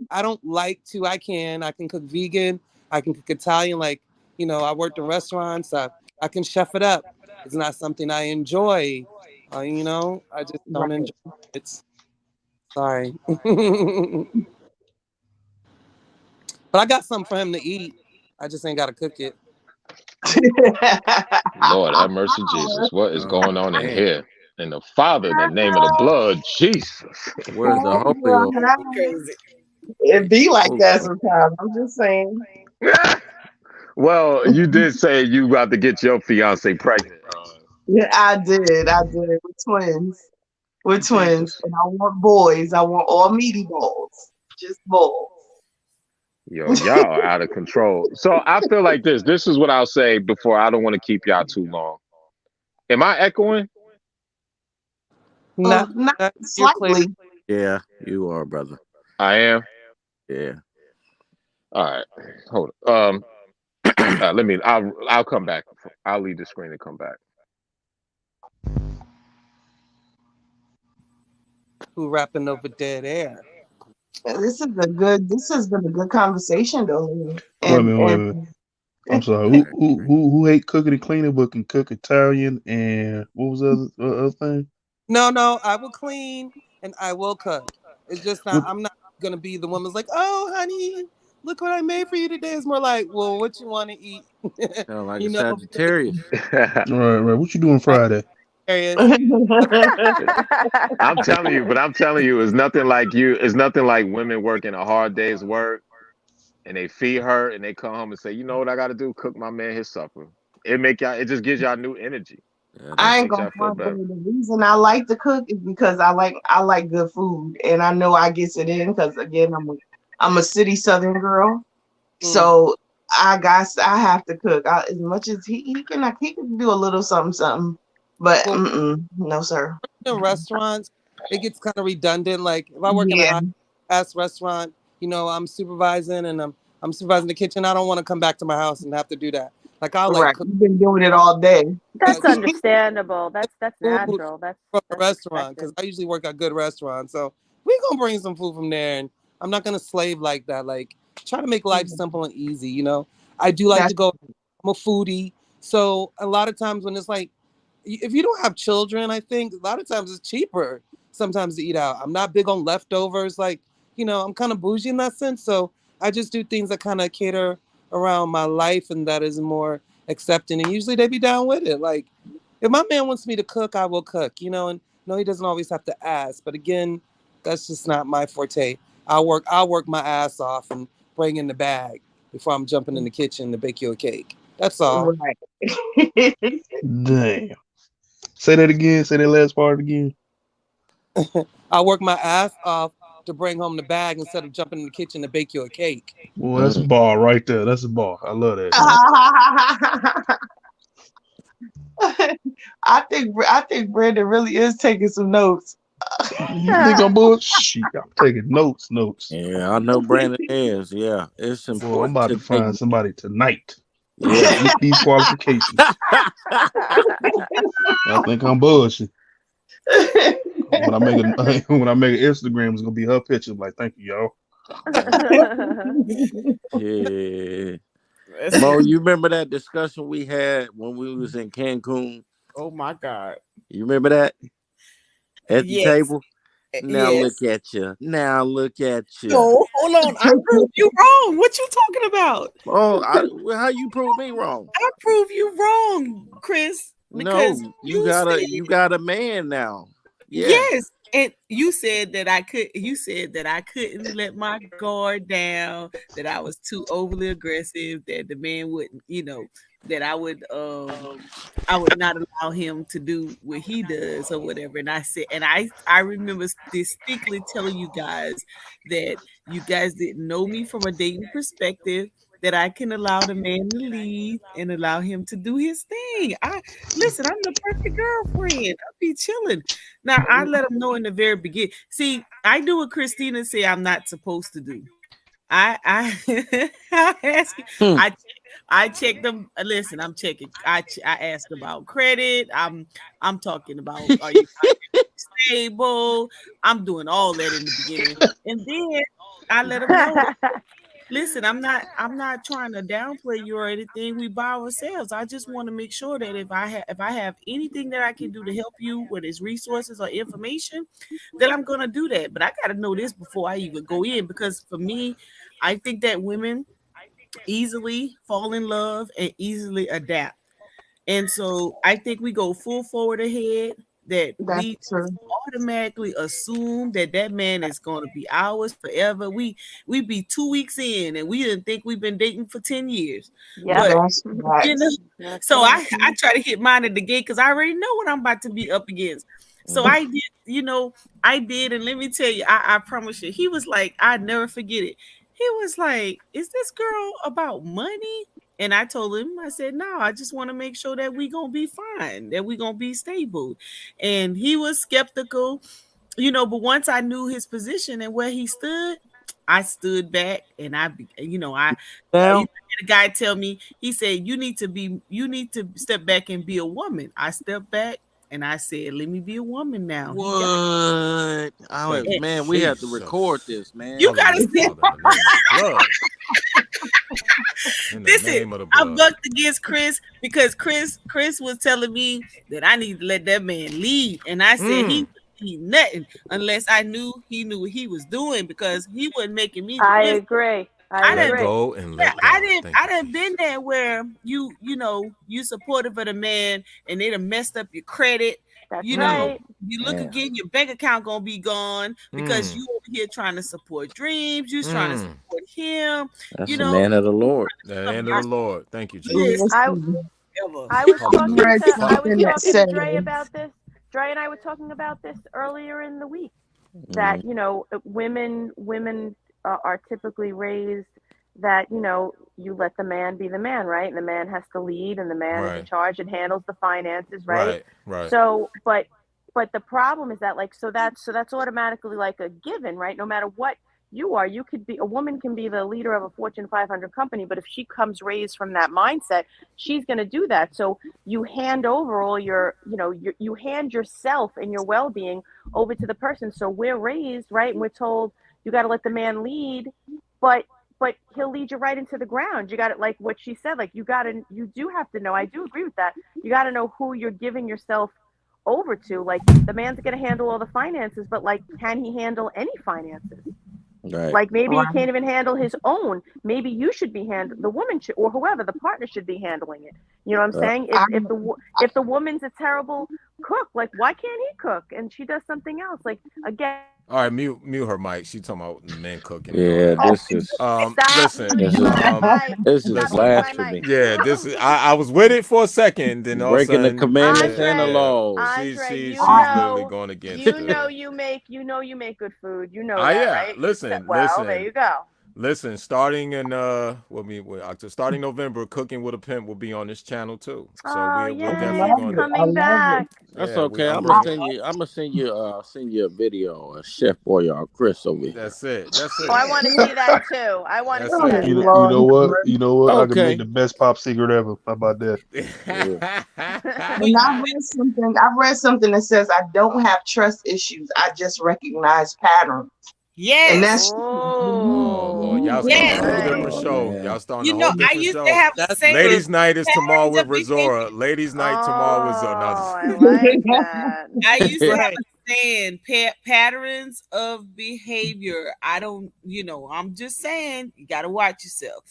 [SPEAKER 9] I don't like to. I can cook vegan. I can cook Italian. Like I worked in restaurants. I can chef it up. It's not something I enjoy. I just don't
[SPEAKER 3] Right.
[SPEAKER 9] enjoy it. Sorry, but I got something for him to eat. I just ain't got to cook it.
[SPEAKER 10] Lord have mercy, Jesus. What is
[SPEAKER 7] Oh
[SPEAKER 10] going on in
[SPEAKER 7] man,
[SPEAKER 10] here? In the Father, in the name of the blood, Jesus.
[SPEAKER 7] where's the Holy Ghost?
[SPEAKER 2] Crazy.
[SPEAKER 3] It be like
[SPEAKER 7] Holy
[SPEAKER 3] that
[SPEAKER 7] Ghost.
[SPEAKER 3] sometimes. I'm just saying.
[SPEAKER 10] Well, you did say you about to get your fiance pregnant.
[SPEAKER 3] Yeah, I did. I did. We're twins. We're twins.
[SPEAKER 10] Jesus.
[SPEAKER 3] And I want boys. I want all meaty balls. Just balls.
[SPEAKER 10] Yo, y'all out of control. So I feel like this. This is what I'll say before I don't want to keep y'all too long. Am I echoing?
[SPEAKER 9] Not,
[SPEAKER 3] Not
[SPEAKER 9] not you're clear.
[SPEAKER 3] slightly.
[SPEAKER 7] Yeah, you are, brother.
[SPEAKER 10] I am.
[SPEAKER 7] Yeah.
[SPEAKER 10] All right. Hold on. Let me. I'll come back. I'll leave the screen and come back.
[SPEAKER 9] Who rapping over dead air?
[SPEAKER 3] This has been a good conversation though.
[SPEAKER 6] Wait a
[SPEAKER 3] And
[SPEAKER 6] minute, wait a minute. I'm sorry.
[SPEAKER 7] Right, right.
[SPEAKER 6] Who hate cooking and cleaning but can cook Italian and what was the other thing?
[SPEAKER 9] No, I will clean and I will cook. It's just not.
[SPEAKER 6] What?
[SPEAKER 9] I'm not gonna be the woman's like, oh, honey, look what I made for you today. It's more like, well, what you want to eat?
[SPEAKER 7] Sound like a
[SPEAKER 9] you know,
[SPEAKER 7] Sagittarius.
[SPEAKER 6] Right. What you doing Friday?
[SPEAKER 9] areas.
[SPEAKER 10] I'm telling you, but I'm telling you, it's nothing like you. It's nothing like women working a hard day's work and they feed her and they come home and say, you know what I got to do? Cook my man his supper. It make y'all. It just gives y'all new energy.
[SPEAKER 7] Yeah,
[SPEAKER 3] I
[SPEAKER 7] that's
[SPEAKER 3] ain't
[SPEAKER 10] Makes
[SPEAKER 3] gonna
[SPEAKER 10] y'all feel
[SPEAKER 3] front
[SPEAKER 10] better.
[SPEAKER 3] though. The reason I like to cook is because I like good food and I know I gets it in because again I'm a city southern girl.
[SPEAKER 9] Mm.
[SPEAKER 3] So I have to cook. As much as he can do a little something something. But
[SPEAKER 9] Well,
[SPEAKER 3] no sir.
[SPEAKER 9] in restaurants, it gets kind of redundant. Like if I work in a
[SPEAKER 3] Yeah,
[SPEAKER 9] high class restaurant, I'm supervising and I'm supervising the kitchen. I don't want to come back to my house and have to do that. Like I like
[SPEAKER 3] right.
[SPEAKER 9] cook
[SPEAKER 3] You've been doing it all day.
[SPEAKER 9] uh,
[SPEAKER 8] That's understandable. That's
[SPEAKER 9] food
[SPEAKER 8] natural.
[SPEAKER 9] from a
[SPEAKER 8] That's
[SPEAKER 9] restaurant because
[SPEAKER 8] expected.
[SPEAKER 9] I usually work at good restaurants. So we gonna bring some food from there, and I'm not gonna slave like that. Like try to make life simple and easy. I do like
[SPEAKER 3] That's
[SPEAKER 9] to go. I'm a foodie, so a lot of times when it's like if you don't have children, I think a lot of times it's cheaper sometimes to eat out. I'm not big on leftovers. Like, I'm kind of bougie in that sense. So I just do things that kind of cater around my life and that is more accepting. And usually they be down with it. Like, if my man wants me to cook, I will cook, and no, he doesn't always have to ask. But again, that's just not my forte. I'll work my ass off and bring in the bag before I'm jumping in the kitchen to bake you a cake. That's all.
[SPEAKER 3] Right.
[SPEAKER 6] Damn. Say that again. Say that last part again.
[SPEAKER 9] I work my ass off to bring home the bag instead of jumping in the kitchen to bake you a cake.
[SPEAKER 6] Well, that's a bar right there. That's a bar. I love that.
[SPEAKER 3] I think Brandon really is taking some notes.
[SPEAKER 6] You think I'm bullshit? I'm taking notes.
[SPEAKER 7] Yeah, I know Brandon is. Yeah, it's
[SPEAKER 6] Well, I'm
[SPEAKER 7] important
[SPEAKER 6] about
[SPEAKER 7] to
[SPEAKER 6] to
[SPEAKER 7] take.
[SPEAKER 6] find somebody tonight.
[SPEAKER 7] Yeah.
[SPEAKER 6] Meet these qualifications. I think I'm bullshit. When I make an Instagram, it's gonna be her picture. I'm like, thank you, y'all.
[SPEAKER 7] Yeah.
[SPEAKER 2] That's
[SPEAKER 7] Mo,
[SPEAKER 2] it.
[SPEAKER 7] you remember that discussion we had when we was in Cancun?
[SPEAKER 2] Oh my God.
[SPEAKER 7] You remember that at the
[SPEAKER 2] Yes.
[SPEAKER 7] table? Now look
[SPEAKER 2] Yes.
[SPEAKER 7] at you. Now look at you.
[SPEAKER 2] No, hold on. I proved you wrong. What you talking about?
[SPEAKER 7] Oh, how you prove me wrong?
[SPEAKER 2] I prove you wrong, Chris, because
[SPEAKER 7] No, you
[SPEAKER 2] you
[SPEAKER 7] got a
[SPEAKER 2] said
[SPEAKER 7] you got a man now. Yeah.
[SPEAKER 2] yes, and you said that I could. You said that I couldn't let my guard down. That I was too overly aggressive. That the man wouldn't, that I would not allow him to do what he does or whatever. And I said, and I remember distinctly telling you guys that you guys didn't know me from a dating perspective. That I can allow the man to lead and allow him to do his thing. Listen. I'm the perfect girlfriend. I'll be chilling. Now I let him know in the very beginning. See, I do what Christina said I'm not supposed to do. I ask you.
[SPEAKER 7] Hmm.
[SPEAKER 2] I check them. Listen, I'm checking. I ask about credit. I'm talking about are you stable? I'm doing all that in the beginning, and then I let them know that listen, I'm not trying to downplay you or anything. We by ourselves. I just want to make sure that if I have anything that I can do to help you, whether it's resources or information, then I'm gonna do that. But I gotta know this before I even go in because for me, I think that women easily fall in love and easily adapt. And so I think we go full forward ahead that
[SPEAKER 3] That's
[SPEAKER 2] we
[SPEAKER 3] true.
[SPEAKER 2] automatically assume that that man is going to be ours forever. We be 2 weeks in and we didn't think we've been dating for 10 years.
[SPEAKER 8] Yep.
[SPEAKER 2] But
[SPEAKER 3] That's
[SPEAKER 2] you know,
[SPEAKER 3] facts.
[SPEAKER 8] That's
[SPEAKER 2] so
[SPEAKER 8] right.
[SPEAKER 2] I try to hit mine at the gate because I already know what I'm about to be up against. So
[SPEAKER 7] Mm.
[SPEAKER 2] I did, I did, and let me tell you, I promise you, he was like, I never forget it. He was like, "Is this girl about money?" And I told him, I said, "No, I just want to make sure that we gonna be fine, that we gonna be stable." And he was skeptical, but once I knew his position and where he stood, I stood back and
[SPEAKER 7] Now,
[SPEAKER 2] the guy tell me, he said, you need to step back and be a woman. I stepped back and I said, let me be a woman now. He got
[SPEAKER 7] what?
[SPEAKER 1] Thank you,
[SPEAKER 2] it.
[SPEAKER 7] Man, we have to record
[SPEAKER 1] Jesus.
[SPEAKER 7] this, man.
[SPEAKER 2] You gotta
[SPEAKER 1] Hallelujah,
[SPEAKER 2] see.
[SPEAKER 1] Father, in the name of the blood. In the
[SPEAKER 2] Listen,
[SPEAKER 1] name of the
[SPEAKER 2] I
[SPEAKER 1] blood.
[SPEAKER 2] bucked against Chris because Chris was telling me that I need to let that man lead. And I said
[SPEAKER 1] Mm.
[SPEAKER 2] he nothing unless I knew he knew what he was doing because he wasn't making me
[SPEAKER 8] I
[SPEAKER 2] listen.
[SPEAKER 8] agree. I
[SPEAKER 2] I
[SPEAKER 1] Let
[SPEAKER 2] didn't
[SPEAKER 8] agree.
[SPEAKER 1] go and
[SPEAKER 2] Yeah,
[SPEAKER 1] let God. Thank
[SPEAKER 2] I
[SPEAKER 1] you,
[SPEAKER 2] didn't been
[SPEAKER 1] Jesus.
[SPEAKER 2] there where you supportive of the man and they done messed up your credit.
[SPEAKER 8] That's
[SPEAKER 2] You know,
[SPEAKER 8] right.
[SPEAKER 2] you look
[SPEAKER 7] Yeah.
[SPEAKER 2] again, your bank account gonna be gone because
[SPEAKER 1] Mm.
[SPEAKER 2] you over here trying to support dreams, you trying to
[SPEAKER 1] Mm.
[SPEAKER 2] support him,
[SPEAKER 7] That's
[SPEAKER 2] you
[SPEAKER 7] the
[SPEAKER 2] know,
[SPEAKER 7] man of the Lord.
[SPEAKER 1] The
[SPEAKER 2] some
[SPEAKER 1] hand of
[SPEAKER 2] y'all
[SPEAKER 1] the Lord. Thank you,
[SPEAKER 2] list
[SPEAKER 1] Jesus.
[SPEAKER 8] I
[SPEAKER 3] Listen,
[SPEAKER 2] ever.
[SPEAKER 8] I was
[SPEAKER 3] I
[SPEAKER 1] Hallelujah.
[SPEAKER 8] talking
[SPEAKER 3] read
[SPEAKER 8] to I
[SPEAKER 1] Father.
[SPEAKER 8] was
[SPEAKER 3] something that
[SPEAKER 8] talking to
[SPEAKER 3] said,
[SPEAKER 8] Dre about this. Dre and I were talking about this earlier in the week. That
[SPEAKER 7] Mm.
[SPEAKER 8] women are typically raised that you let the man be the man, right? And the man has to lead, and the man is in
[SPEAKER 1] Right.
[SPEAKER 8] charge and handles the finances, right?
[SPEAKER 1] Right. Right.
[SPEAKER 8] So, but the problem is that like so that's automatically like a given, right? No matter what you are, you could be a woman can be the leader of a Fortune 500 company, but if she comes raised from that mindset, she's going to do that. So you hand over all you hand yourself and your well-being over to the person. So we're raised, right? And we're told you got to let the man lead, but but he'll lead you right into the ground. You got it, like what she said, like you do have to know. I do agree with that. You got to know who you're giving yourself over to. Like the man's going to handle all the finances, but like, can he handle any finances?
[SPEAKER 7] Right.
[SPEAKER 8] Like maybe he
[SPEAKER 3] Right.
[SPEAKER 8] can't even handle his own. Maybe you should be the woman should, or whoever the partner should be handling it. You know what I'm saying?
[SPEAKER 3] I,
[SPEAKER 8] If the woman's a terrible cook, like why can't he cook and she does something else? Like again,
[SPEAKER 1] All right, mute her mic. She talking about men cooking and all
[SPEAKER 7] Yeah,
[SPEAKER 1] that.
[SPEAKER 8] oh,
[SPEAKER 7] this is
[SPEAKER 8] stop
[SPEAKER 1] Listen,
[SPEAKER 7] this
[SPEAKER 8] muting
[SPEAKER 7] is
[SPEAKER 8] my mic.
[SPEAKER 7] this is
[SPEAKER 8] Stop
[SPEAKER 1] listen.
[SPEAKER 8] muting my mic.
[SPEAKER 7] blasphemy.
[SPEAKER 1] Yeah, this is. I was with it for a second, then all of a
[SPEAKER 7] Breaking the
[SPEAKER 1] sudden,
[SPEAKER 7] commandments and the
[SPEAKER 8] Andre,
[SPEAKER 7] laws.
[SPEAKER 1] she's
[SPEAKER 8] Andre,
[SPEAKER 1] she's
[SPEAKER 8] you
[SPEAKER 1] she's literally
[SPEAKER 8] know,
[SPEAKER 1] going against
[SPEAKER 8] you know,
[SPEAKER 1] the.
[SPEAKER 8] you make good food. You know
[SPEAKER 1] Ah,
[SPEAKER 8] that,
[SPEAKER 1] yeah.
[SPEAKER 8] right?
[SPEAKER 1] Listen,
[SPEAKER 8] Well, there you go.
[SPEAKER 1] listen. Starting in starting November, Cooking with a Pimp will be on this channel too. So
[SPEAKER 8] Oh,
[SPEAKER 1] we're
[SPEAKER 3] I
[SPEAKER 1] definitely
[SPEAKER 8] yay!
[SPEAKER 3] love
[SPEAKER 8] It's
[SPEAKER 1] going
[SPEAKER 3] it.
[SPEAKER 1] to.
[SPEAKER 3] I
[SPEAKER 8] coming
[SPEAKER 3] love it.
[SPEAKER 8] back.
[SPEAKER 7] That's
[SPEAKER 1] Yeah,
[SPEAKER 7] okay.
[SPEAKER 1] I'm
[SPEAKER 7] I'm gonna
[SPEAKER 1] bringing.
[SPEAKER 7] send you. I'm gonna send you a video of Chef Boyard Chris over here.
[SPEAKER 1] That's it. That's
[SPEAKER 8] Oh, I
[SPEAKER 1] it.
[SPEAKER 8] want to see that too. I want to
[SPEAKER 1] That's
[SPEAKER 8] see
[SPEAKER 3] Oh,
[SPEAKER 8] that
[SPEAKER 1] it.
[SPEAKER 6] You know,
[SPEAKER 8] too.
[SPEAKER 6] you know
[SPEAKER 3] Lord,
[SPEAKER 6] what?
[SPEAKER 3] mercy.
[SPEAKER 6] You know what? I can make
[SPEAKER 7] Okay.
[SPEAKER 6] the best pop secret ever. How about that?
[SPEAKER 7] Yeah.
[SPEAKER 3] And I read something that says I don't have trust issues. I just recognize patterns. And
[SPEAKER 2] Yes.
[SPEAKER 3] that's true.
[SPEAKER 1] Oh Lord, y'all starting a
[SPEAKER 2] Yes.
[SPEAKER 1] whole
[SPEAKER 8] Nice.
[SPEAKER 1] different
[SPEAKER 7] Oh
[SPEAKER 1] show.
[SPEAKER 7] man.
[SPEAKER 1] Y'all starting
[SPEAKER 2] You
[SPEAKER 1] a
[SPEAKER 2] know,
[SPEAKER 1] whole
[SPEAKER 2] I
[SPEAKER 1] different
[SPEAKER 2] used to
[SPEAKER 1] show.
[SPEAKER 2] have a
[SPEAKER 9] That's
[SPEAKER 2] saying,
[SPEAKER 1] Ladies' night is tomorrow
[SPEAKER 2] patterns
[SPEAKER 1] with
[SPEAKER 2] of behavior.
[SPEAKER 1] Razora. Ladies' night tomorrow with Zora.
[SPEAKER 8] Oh, I
[SPEAKER 1] No,
[SPEAKER 8] like that.
[SPEAKER 2] I used to have
[SPEAKER 9] right.
[SPEAKER 2] a saying, patterns of behavior. I don't, I'm just saying, you got to watch yourself.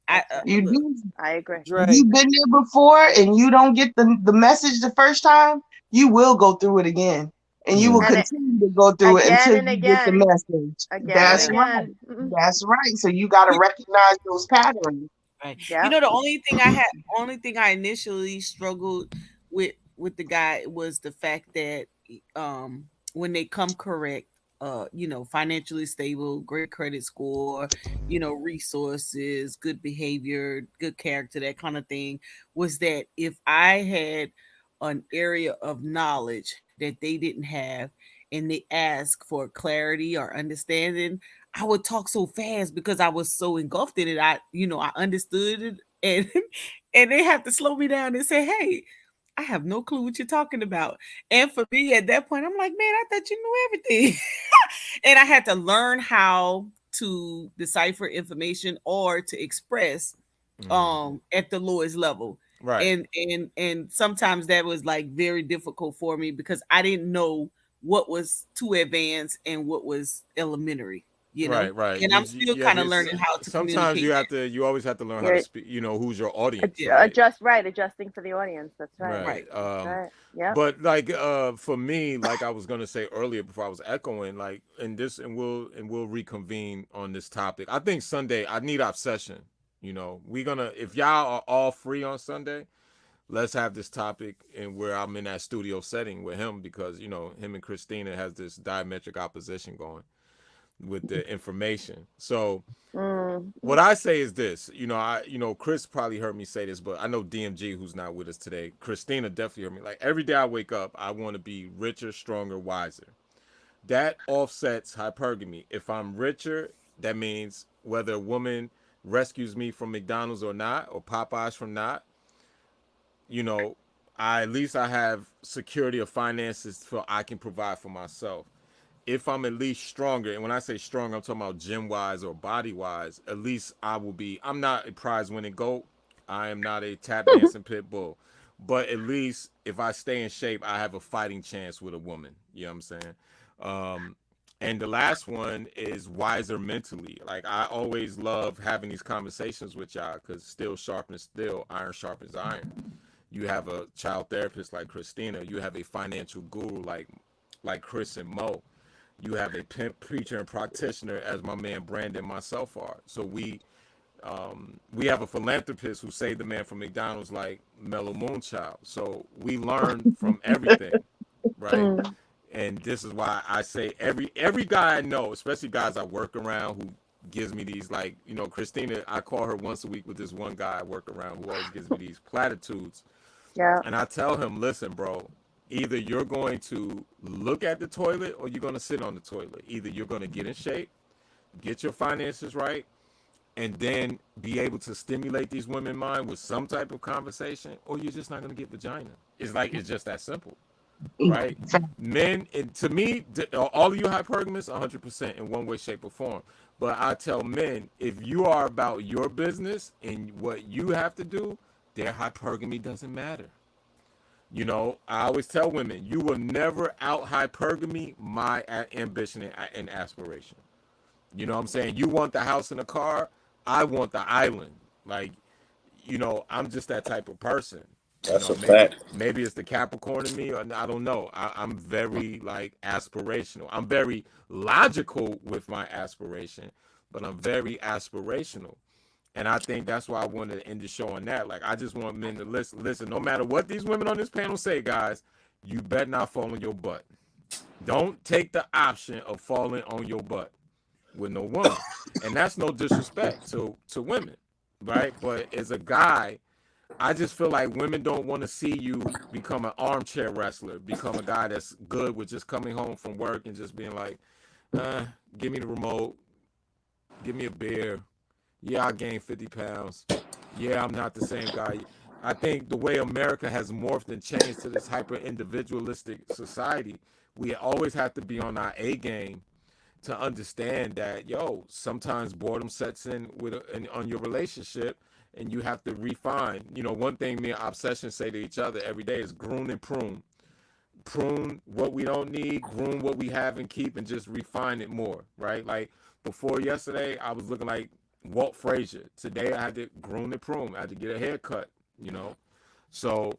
[SPEAKER 8] That's right.
[SPEAKER 3] You
[SPEAKER 2] Look,
[SPEAKER 3] do.
[SPEAKER 8] I agree.
[SPEAKER 3] If
[SPEAKER 9] Right.
[SPEAKER 3] you've been there before and you don't get the message the first time, you will go through it again. And you will
[SPEAKER 8] And it,
[SPEAKER 3] continue to go through it
[SPEAKER 8] again
[SPEAKER 3] until
[SPEAKER 8] and
[SPEAKER 3] you get the
[SPEAKER 8] again,
[SPEAKER 3] message.
[SPEAKER 8] again and
[SPEAKER 3] That's
[SPEAKER 7] Right.
[SPEAKER 3] right.
[SPEAKER 8] again. Mm-mm.
[SPEAKER 3] That's right. So you got to recognize those patterns.
[SPEAKER 2] right.
[SPEAKER 8] Yep.
[SPEAKER 2] The only thing I initially struggled with the guy was the fact that when they come correct, financially stable, great credit score, resources, good behavior, good character, that kind of thing, was that if I had an area of knowledge that they didn't have and they ask for clarity or understanding, I would talk so fast because I was so engulfed in it. I understood it, and and they have to slow me down and say, "Hey, I have no clue what you're talking about." And for me at that point, I'm like, "Man, I thought you knew everything," and I had to learn how to decipher information or to express at the lowest level.
[SPEAKER 1] right,
[SPEAKER 2] And sometimes that was like very difficult for me because I didn't know what was too advanced and what was elementary,
[SPEAKER 1] right.
[SPEAKER 2] and I'm still
[SPEAKER 1] Yeah,
[SPEAKER 2] kind of learning how to
[SPEAKER 1] sometimes
[SPEAKER 2] communicate
[SPEAKER 1] you always have to learn how to
[SPEAKER 8] You're
[SPEAKER 1] speak. You know who's your audience, right?
[SPEAKER 8] adjusting for the audience. That's right.
[SPEAKER 1] Right.
[SPEAKER 2] right.
[SPEAKER 8] That's right. Yep.
[SPEAKER 1] But like for me, like I was gonna say earlier before I was echoing, like in this, and we'll reconvene on this topic. I think Sunday I need our session. We're gonna, if y'all are all free on Sunday, let's have this topic and where I'm in that studio setting with him, because him and Christina has this diametric opposition going with the information. So
[SPEAKER 8] Mm.
[SPEAKER 1] what I say is this, Chris probably heard me say this, but I know DMG, who's not with us today, Christina definitely heard me. Like every day I wake up, I want to be richer, stronger, wiser. That offsets hypergamy. If I'm richer, that means whether a woman rescues me from McDonald's or not, or Popeyes from not, at least I have security of finances so I can provide for myself. If I'm at least stronger, and when I say strong, I'm talking about gym wise or body wise, at least I will be. I'm not a prize winning goat. I am not a tap dancing pit bull. But at least if I stay in shape, I have a fighting chance with a woman. You know what I'm saying? And the last one is wiser mentally. Like I always love having these conversations with y'all because still sharpens steel, iron sharpens iron. You have a child therapist like Christina. You have a financial guru like Chris and Mo. You have a pimp, preacher, and practitioner as my man Brandon and myself are. So we have a philanthropist who saved the man from McDonald's like Mellow Moonchild. So we learn from everything, right?
[SPEAKER 8] Mm.
[SPEAKER 1] And this is why I say every guy I know, especially guys I work around who gives me these, like, Christina, I call her once a week with this one guy I work around who always gives me these platitudes.
[SPEAKER 8] Yeah.
[SPEAKER 1] And I tell him, listen, bro, either you're going to look at the toilet or you're going to sit on the toilet. Either you're going to get in shape, get your finances right, and then be able to stimulate these women's mind with some type of conversation, or you're just not going to get vagina. It's just that simple, right? Men, and to me, all of you hypergamous, 100% in one way, shape, or form. But I tell men, if you are about your business and what you have to do, their hypergamy doesn't matter. You know, I always tell women, you will never out hypergamy my ambition and aspiration. You know what I'm saying? You want the house and the car, I want the island. Like, you know, I'm just that type of person. You
[SPEAKER 7] That's
[SPEAKER 1] know,
[SPEAKER 7] a fact.
[SPEAKER 1] maybe it's the Capricorn in me, or I don't know. I'm very like aspirational. I'm very logical with my aspiration, but I'm very aspirational. And I think that's why I wanted to end the show on that. Like, I just want men to listen. Listen, no matter what these women on this panel say, guys, you better not fall on your butt. Don't take the option of falling on your butt with no woman. And that's no disrespect to women, right? But as a guy, I just feel like women don't want to see you become an armchair wrestler, become a guy that's good with just coming home from work and just being like, give me the remote, give me a beer. Yeah, I gained 50 pounds. Yeah, I'm not the same guy. I think the way America has morphed and changed to this hyper individualistic society, we always have to be on our A game to understand that, yo, sometimes boredom sets in on your relationship, and you have to refine. You know, one thing me and Obsession say to each other every day is groom and prune. Prune what we don't need, groom what we have and keep, and just refine it more, right? Like, before yesterday, I was looking like Walt Frazier. Today, I had to groom and prune. I had to get a haircut, you know? So,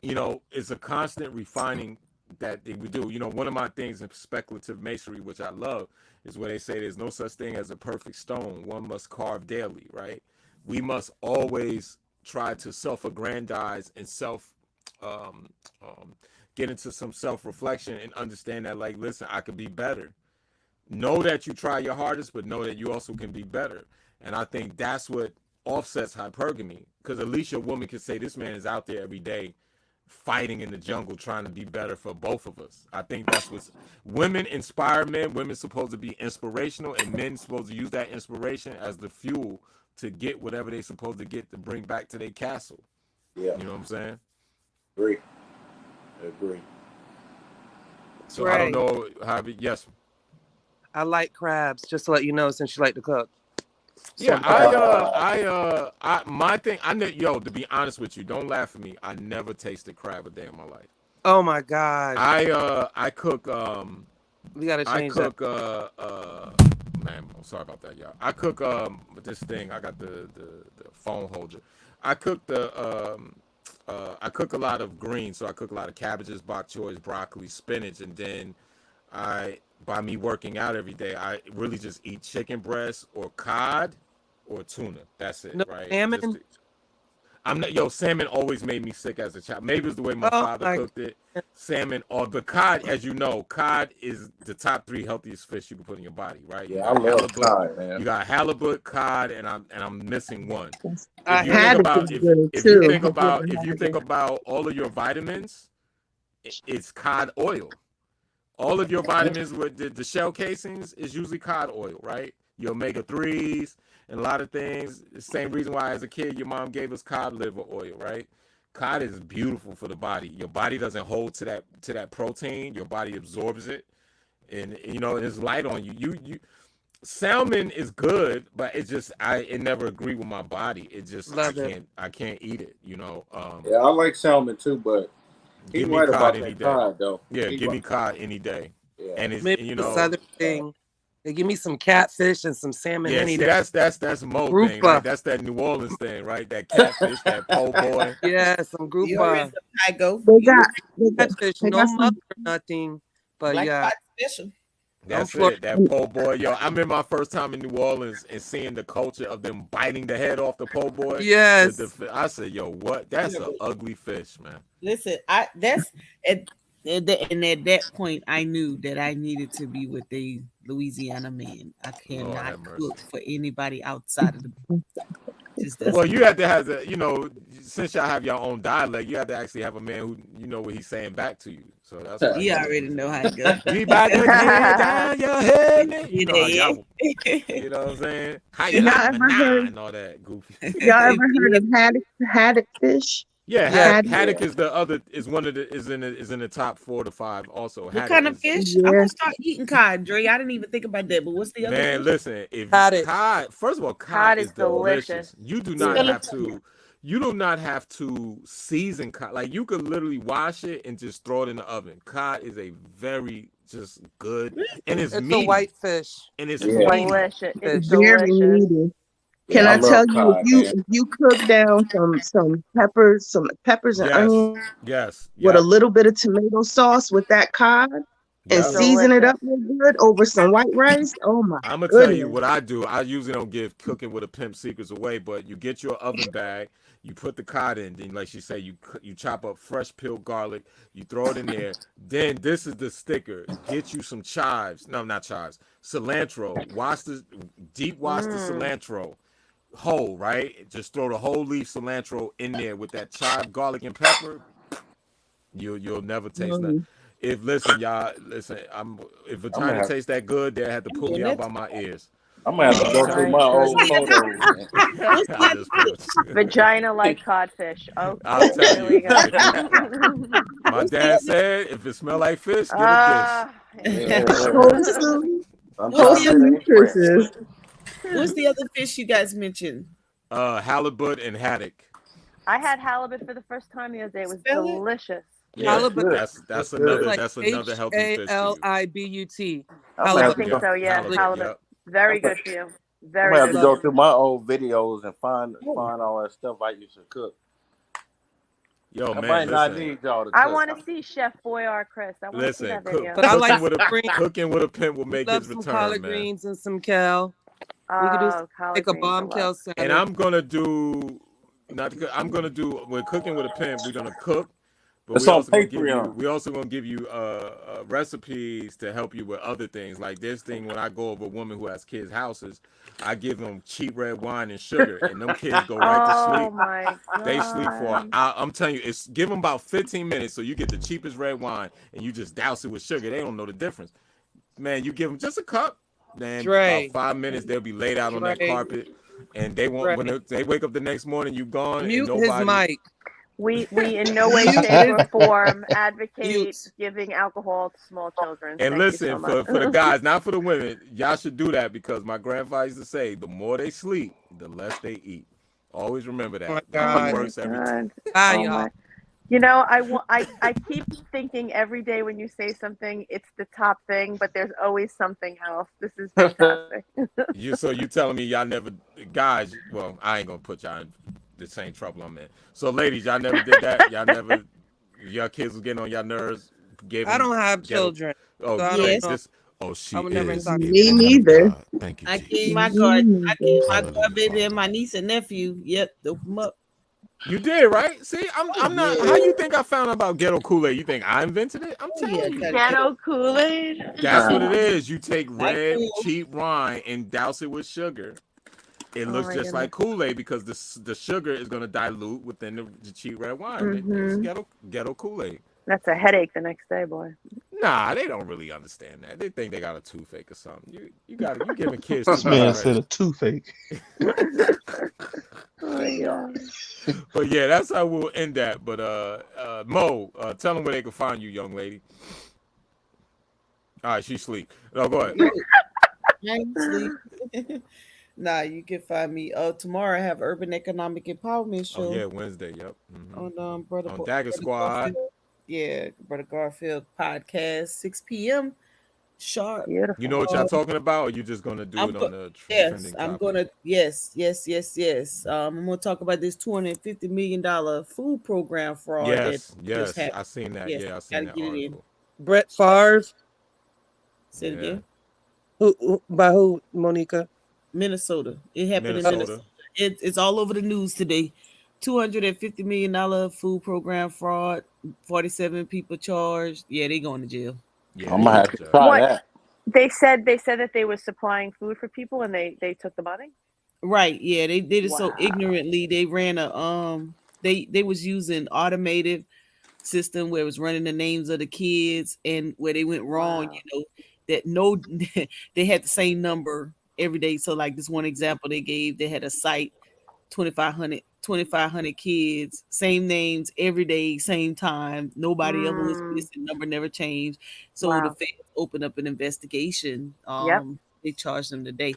[SPEAKER 1] you know, it's a constant refining that we do. You know, one of my things in speculative masonry, which I love, is where they say there's no such thing as a perfect stone. One must carve daily, right? We must always try to self-aggrandize and get into some self-reflection and understand that, like, listen, I could be better. Know that you try your hardest, but know that you also can be better. And I think that's what offsets hypergamy, because at least your woman can say, this man is out there every day fighting in the jungle trying to be better for both of us. I think that's what women inspire men. Women supposed to be inspirational, and men supposed to use that inspiration as the fuel to get whatever they supposed to get to bring back to their castle.
[SPEAKER 7] Yeah.
[SPEAKER 1] You know what I'm saying?
[SPEAKER 7] Agree.
[SPEAKER 1] So right. I don't know how. Yes.
[SPEAKER 5] I like crabs, just to let you know, since you like to cook.
[SPEAKER 1] Yeah, my thing, to be honest with you, don't laugh at me. I never tasted crab a day in my life.
[SPEAKER 5] Oh my God.
[SPEAKER 1] I cook,
[SPEAKER 5] we gotta change
[SPEAKER 1] that. Man, I'm sorry about that, y'all. I cook, this thing, I got the phone holder. I cook I cook a lot of greens, so I cook a lot of cabbages, bok choys, broccoli, spinach, and then by me working out every day, I really just eat chicken breast or cod or tuna. That's it,
[SPEAKER 5] no,
[SPEAKER 1] right?
[SPEAKER 5] Salmon?
[SPEAKER 1] Salmon always made me sick as a child. Maybe it's the way my father cooked it. Salmon but cod, as you know, cod is the top 3 healthiest fish you can put in your body, right?
[SPEAKER 7] Yeah, I love cod, man.
[SPEAKER 1] You got halibut, cod, and I'm missing one.
[SPEAKER 4] If you
[SPEAKER 1] think about all of your vitamins, it's cod oil. All of your vitamins with the shell casings is usually cod oil, right? Your omega-3s and a lot of things. The same reason why as a kid your mom gave us cod liver oil, right? Cod is beautiful for the body. Your body doesn't hold to that protein. Your body absorbs it, and you know it's light on you. You salmon is good, but it never agreed with my body. It just I can't eat it. You know.
[SPEAKER 7] Yeah, I like salmon too, but
[SPEAKER 1] give me cod any day. Though. Yeah, give me cod any day. Yeah. And it's
[SPEAKER 5] maybe this other thing. They give me some catfish and some salmon.
[SPEAKER 1] Yeah, that's Mo thing. Right? That's that New Orleans thing, right? That catfish, that po' boy.
[SPEAKER 5] Yeah, some grouper.
[SPEAKER 4] They got
[SPEAKER 5] catfish, no mother or nothing. But
[SPEAKER 2] like
[SPEAKER 5] yeah.
[SPEAKER 1] That's it, that po' boy. Yo, I remember my first time in New Orleans and seeing the culture of them biting the head off the po' boy.
[SPEAKER 5] Yes.
[SPEAKER 1] I said, yo, what? That's an ugly fish, man.
[SPEAKER 2] Listen, and at that point, I knew that I needed to be with a Louisiana man. I cannot cook for anybody outside of the.
[SPEAKER 1] Well, you have to have since y'all have your own dialect, you have to actually have a man who what he's saying back to you. So that's what
[SPEAKER 2] you already know how it goes.
[SPEAKER 1] We about to get down your head. You know what I'm saying? How you like and all that goofy.
[SPEAKER 3] Y'all ever heard of haddock fish?
[SPEAKER 1] Yeah,
[SPEAKER 5] Yeah.
[SPEAKER 1] haddock is the other is one of the is in the top 4 to 5. Also,
[SPEAKER 2] What
[SPEAKER 1] haddock
[SPEAKER 2] kind of
[SPEAKER 1] is
[SPEAKER 2] fish? I'm
[SPEAKER 3] Yeah.
[SPEAKER 2] gonna start eating cod, Dre. I didn't even think about that. But what's the other
[SPEAKER 1] man.
[SPEAKER 2] fish?
[SPEAKER 1] Listen, if
[SPEAKER 5] Haddock.
[SPEAKER 1] cod, first of all, cod
[SPEAKER 8] Cod is
[SPEAKER 1] is
[SPEAKER 8] delicious.
[SPEAKER 1] delicious. You do not
[SPEAKER 2] Spell
[SPEAKER 3] Yeah.
[SPEAKER 2] it
[SPEAKER 1] have
[SPEAKER 2] to me.
[SPEAKER 1] to. You do not have to season cod. Like you could literally wash it and just throw it in the oven. Cod is a very just good and it's
[SPEAKER 5] It's a
[SPEAKER 1] meaty
[SPEAKER 5] white fish.
[SPEAKER 1] and it's
[SPEAKER 5] It's a
[SPEAKER 7] Yeah,
[SPEAKER 5] white
[SPEAKER 1] meaty.
[SPEAKER 8] Delicious. It's
[SPEAKER 5] fish.
[SPEAKER 3] Very
[SPEAKER 8] delicious.
[SPEAKER 3] meaty. Can
[SPEAKER 7] yeah, I
[SPEAKER 3] I
[SPEAKER 7] love
[SPEAKER 3] tell you
[SPEAKER 7] cod, man.
[SPEAKER 3] if you cook down some peppers and
[SPEAKER 1] Yes,
[SPEAKER 3] onions
[SPEAKER 1] yes,
[SPEAKER 3] with a
[SPEAKER 1] yep,
[SPEAKER 3] little bit of tomato sauce with that cod and
[SPEAKER 1] yep.
[SPEAKER 3] season it
[SPEAKER 8] Delicious.
[SPEAKER 3] up real good over some white rice? Oh my
[SPEAKER 1] I'm gonna tell you
[SPEAKER 3] goodness.
[SPEAKER 1] what I do. I usually don't give cooking with a pimp secrets away, but you get your oven bag, you put the cod in, then like she said, you chop up fresh peeled garlic, you throw it in there. Then this is the sticker. Get you some chives. No, not chives. Cilantro. Wash the
[SPEAKER 8] Mm.
[SPEAKER 1] cilantro whole, right? Just throw the whole leaf cilantro in there with that chive, garlic, and pepper. You'll never taste nothing.
[SPEAKER 3] Mm.
[SPEAKER 1] If listen, y'all, listen, if
[SPEAKER 7] I'm gonna
[SPEAKER 1] vagina
[SPEAKER 7] have
[SPEAKER 1] tastes that good, they had to
[SPEAKER 2] I'm
[SPEAKER 1] pull
[SPEAKER 2] doing
[SPEAKER 1] me out
[SPEAKER 2] that.
[SPEAKER 1] by my ears.
[SPEAKER 7] I'm gonna have to
[SPEAKER 8] Oh
[SPEAKER 7] go through
[SPEAKER 8] my
[SPEAKER 7] my
[SPEAKER 2] What's
[SPEAKER 7] old
[SPEAKER 2] the
[SPEAKER 8] goodness.
[SPEAKER 2] other?
[SPEAKER 7] photos. And,
[SPEAKER 2] What's the
[SPEAKER 1] I
[SPEAKER 2] other
[SPEAKER 1] just put
[SPEAKER 2] fish?
[SPEAKER 8] Vagina like codfish.
[SPEAKER 1] I'll
[SPEAKER 8] Okay,
[SPEAKER 1] tell
[SPEAKER 8] here we
[SPEAKER 1] you.
[SPEAKER 8] go.
[SPEAKER 1] If you my
[SPEAKER 2] What's the
[SPEAKER 1] dad
[SPEAKER 2] other?
[SPEAKER 1] said if it smell like fish, get a dish.
[SPEAKER 8] Ah,
[SPEAKER 7] yeah,
[SPEAKER 3] Wholesome,
[SPEAKER 2] What's
[SPEAKER 7] sometimes
[SPEAKER 2] the
[SPEAKER 7] it
[SPEAKER 3] wholesome
[SPEAKER 7] ain't fresh.
[SPEAKER 3] nutritious.
[SPEAKER 2] what's the other fish you guys mentioned?
[SPEAKER 1] Halibut and haddock.
[SPEAKER 8] I had halibut for the first time the other day. It was
[SPEAKER 2] Spell it.
[SPEAKER 8] delicious.
[SPEAKER 7] Yeah, it's
[SPEAKER 5] Halibut.
[SPEAKER 7] good.
[SPEAKER 1] That's
[SPEAKER 7] It's
[SPEAKER 1] that's
[SPEAKER 5] It's
[SPEAKER 7] good.
[SPEAKER 1] another
[SPEAKER 5] like
[SPEAKER 1] that's another
[SPEAKER 5] H
[SPEAKER 1] healthy
[SPEAKER 5] A
[SPEAKER 1] fish for
[SPEAKER 5] L
[SPEAKER 1] you.
[SPEAKER 5] I B U T.
[SPEAKER 7] I'm gonna
[SPEAKER 8] I
[SPEAKER 7] have to
[SPEAKER 5] Halibut.
[SPEAKER 8] think
[SPEAKER 7] go.
[SPEAKER 1] Yeah,
[SPEAKER 8] so, yeah.
[SPEAKER 5] Really
[SPEAKER 1] halibut.
[SPEAKER 8] Halibut.
[SPEAKER 1] Yep.
[SPEAKER 8] Very
[SPEAKER 7] I'm gonna,
[SPEAKER 8] good for you.
[SPEAKER 7] I'm
[SPEAKER 8] Very
[SPEAKER 7] gonna have
[SPEAKER 8] good
[SPEAKER 7] to
[SPEAKER 8] for
[SPEAKER 5] love
[SPEAKER 7] go
[SPEAKER 5] it.
[SPEAKER 8] you.
[SPEAKER 7] through my old videos and find
[SPEAKER 2] Oh,
[SPEAKER 7] find all that stuff I used to cook.
[SPEAKER 1] Yo,
[SPEAKER 7] I
[SPEAKER 1] man,
[SPEAKER 7] might not
[SPEAKER 1] listen,
[SPEAKER 7] need y'all to
[SPEAKER 8] I
[SPEAKER 7] cook.
[SPEAKER 8] want to see Chef Boyar Chris. I want to see
[SPEAKER 1] listen.
[SPEAKER 8] that video.
[SPEAKER 5] But I like spring.
[SPEAKER 1] Cooking with a pimp will
[SPEAKER 5] We
[SPEAKER 1] make
[SPEAKER 5] love
[SPEAKER 1] his
[SPEAKER 5] some
[SPEAKER 1] return,
[SPEAKER 5] collard
[SPEAKER 1] man.
[SPEAKER 5] greens and some kale. We could do
[SPEAKER 8] Oh, collard
[SPEAKER 5] make a
[SPEAKER 8] greens, I
[SPEAKER 5] bomb
[SPEAKER 8] love.
[SPEAKER 5] kale
[SPEAKER 1] And
[SPEAKER 5] salad.
[SPEAKER 1] I'm gonna do not. I'm gonna do when cooking with a pimp. We're gonna cook, but
[SPEAKER 7] It's on
[SPEAKER 1] you.
[SPEAKER 7] Patreon.
[SPEAKER 1] We also gonna give you recipes to help you with other things. Like this thing when I go over a woman who has kids' houses, I give them cheap red wine and sugar, and them kids go right to
[SPEAKER 8] Oh
[SPEAKER 1] sleep.
[SPEAKER 8] my
[SPEAKER 1] They sleep for.
[SPEAKER 8] God.
[SPEAKER 1] I'm telling you, it's give them about 15 minutes, so you get the cheapest red wine, and you just douse it with sugar. They don't know the difference, man. You give them just a cup, then about
[SPEAKER 5] Dre.
[SPEAKER 1] 5 minutes they'll be laid out on that
[SPEAKER 5] Dre.
[SPEAKER 1] carpet, and they won't. When
[SPEAKER 5] Dre.
[SPEAKER 1] they wake up the next morning, you gone, and
[SPEAKER 5] Mute his
[SPEAKER 1] nobody.
[SPEAKER 5] mic.
[SPEAKER 8] We in no way,
[SPEAKER 5] Mute
[SPEAKER 8] shape,
[SPEAKER 5] his
[SPEAKER 8] or form advocate
[SPEAKER 5] mute.
[SPEAKER 8] giving alcohol to small children.
[SPEAKER 1] And
[SPEAKER 8] Thank you so
[SPEAKER 1] listen,
[SPEAKER 8] much.
[SPEAKER 1] for the guys, not for the women, y'all should do that because my grandfather used to say, the more they sleep, the less they eat. Always remember
[SPEAKER 5] Oh my
[SPEAKER 1] that. It
[SPEAKER 8] Oh
[SPEAKER 5] God.
[SPEAKER 8] my
[SPEAKER 1] works every time.
[SPEAKER 8] God.
[SPEAKER 5] Bye,
[SPEAKER 8] Oh
[SPEAKER 5] y'all.
[SPEAKER 8] my. You know, I keep thinking every day when you say something, it's the top thing, but there's always something else. This is fantastic.
[SPEAKER 1] So you telling me y'all never guys? Well, I ain't gonna put y'all in the same trouble I'm in. So ladies, y'all never did that. Y'all never. Your kids was getting on your nerves. Gave
[SPEAKER 5] I
[SPEAKER 1] them
[SPEAKER 5] don't have
[SPEAKER 1] ghetto.
[SPEAKER 5] children,
[SPEAKER 1] Oh,
[SPEAKER 5] so I don't
[SPEAKER 2] yes.
[SPEAKER 1] thank
[SPEAKER 5] know.
[SPEAKER 1] this. Oh, she
[SPEAKER 5] I would never
[SPEAKER 1] is a
[SPEAKER 3] Me
[SPEAKER 5] intoxicate
[SPEAKER 1] woman
[SPEAKER 5] them.
[SPEAKER 1] of
[SPEAKER 3] neither.
[SPEAKER 1] God. Thank you,
[SPEAKER 2] I gave
[SPEAKER 1] Jesus.
[SPEAKER 2] my
[SPEAKER 3] Me
[SPEAKER 2] guard. I
[SPEAKER 3] neither.
[SPEAKER 2] gave my
[SPEAKER 1] Hallelujah,
[SPEAKER 2] grandbaby and
[SPEAKER 1] Father.
[SPEAKER 2] my niece and nephew. Yep, dope them up.
[SPEAKER 1] You did right. See,
[SPEAKER 2] Oh
[SPEAKER 1] I'm not.
[SPEAKER 2] yeah.
[SPEAKER 1] How you think I found out about ghetto Kool Aid? You think I invented it? I'm
[SPEAKER 2] Oh yeah.
[SPEAKER 1] telling you.
[SPEAKER 2] Gotta get up.
[SPEAKER 8] Ghetto Kool-Aid.
[SPEAKER 1] That's what it is. You take
[SPEAKER 2] I
[SPEAKER 1] red
[SPEAKER 2] will.
[SPEAKER 1] cheap wine and douse it with sugar. It
[SPEAKER 8] Oh
[SPEAKER 1] looks
[SPEAKER 8] my
[SPEAKER 1] just like
[SPEAKER 8] goodness.
[SPEAKER 1] Kool-Aid because the sugar is going to dilute within the cheap red wine. It's
[SPEAKER 8] Hmm.
[SPEAKER 1] ghetto Kool-Aid.
[SPEAKER 8] That's a headache the next day, boy.
[SPEAKER 1] Nah, they don't really understand that. They think they got a toothache or something. You giving kids too
[SPEAKER 6] This
[SPEAKER 1] much
[SPEAKER 6] man
[SPEAKER 1] credit.
[SPEAKER 6] said a toothache.
[SPEAKER 8] Oh my God.
[SPEAKER 1] But yeah, that's how we'll end that. But Mo, tell them where they can find you, young lady. All right, she's asleep. No, go ahead.
[SPEAKER 2] Yo, I ain't sleep. Nah, you can find me. Tomorrow I have Urban Economic Empowerment
[SPEAKER 1] Oh
[SPEAKER 2] show
[SPEAKER 1] yeah, Wednesday. Yep.
[SPEAKER 2] on
[SPEAKER 1] On Dagger
[SPEAKER 2] Brother
[SPEAKER 1] Squad.
[SPEAKER 2] Garfield. Yeah, Brother Garfield podcast, 6 p.m. sharp.
[SPEAKER 1] You know
[SPEAKER 8] Beautiful.
[SPEAKER 1] what y'all talking about, or you just gonna do
[SPEAKER 2] I'm
[SPEAKER 1] it
[SPEAKER 2] go-
[SPEAKER 1] on the
[SPEAKER 2] yes,
[SPEAKER 1] trending
[SPEAKER 2] I'm
[SPEAKER 1] topic?
[SPEAKER 2] gonna yes. I'm gonna talk about this $250 million food program fraud that just
[SPEAKER 1] Yes,
[SPEAKER 2] happened.
[SPEAKER 1] I seen that.
[SPEAKER 2] Yes,
[SPEAKER 1] Yeah, I seen
[SPEAKER 2] gotta
[SPEAKER 1] that
[SPEAKER 2] get it in.
[SPEAKER 1] article.
[SPEAKER 5] Brett Favre.
[SPEAKER 2] Say it
[SPEAKER 1] Yeah,
[SPEAKER 2] again.
[SPEAKER 5] By who? Monica.
[SPEAKER 2] Minnesota. It happened in
[SPEAKER 1] Minnesota.
[SPEAKER 2] Minnesota. It's all over the news today. $250 million food program fraud. 47 people charged. Yeah, they going to jail.
[SPEAKER 1] Yeah,
[SPEAKER 7] I'm
[SPEAKER 1] they
[SPEAKER 7] gonna
[SPEAKER 1] going
[SPEAKER 7] have
[SPEAKER 1] to
[SPEAKER 7] to
[SPEAKER 1] jail.
[SPEAKER 7] try
[SPEAKER 8] What
[SPEAKER 7] that.
[SPEAKER 8] they said that they was supplying food for people and they took the money.
[SPEAKER 2] Right. Yeah, they did it so
[SPEAKER 8] Wow.
[SPEAKER 2] ignorantly. They ran a they was using automated system where it was running the names of the kids, and where they went wrong,
[SPEAKER 8] Wow.
[SPEAKER 2] that no they had the same number every day. So like this one example they gave, they had a site 2,500 2,500 kids, same names every day, same time. Nobody ever was
[SPEAKER 8] Mm,
[SPEAKER 2] missing. Number never changed. So the
[SPEAKER 8] wow.
[SPEAKER 2] feds opened up an investigation.
[SPEAKER 8] Yep.
[SPEAKER 2] They charged them today.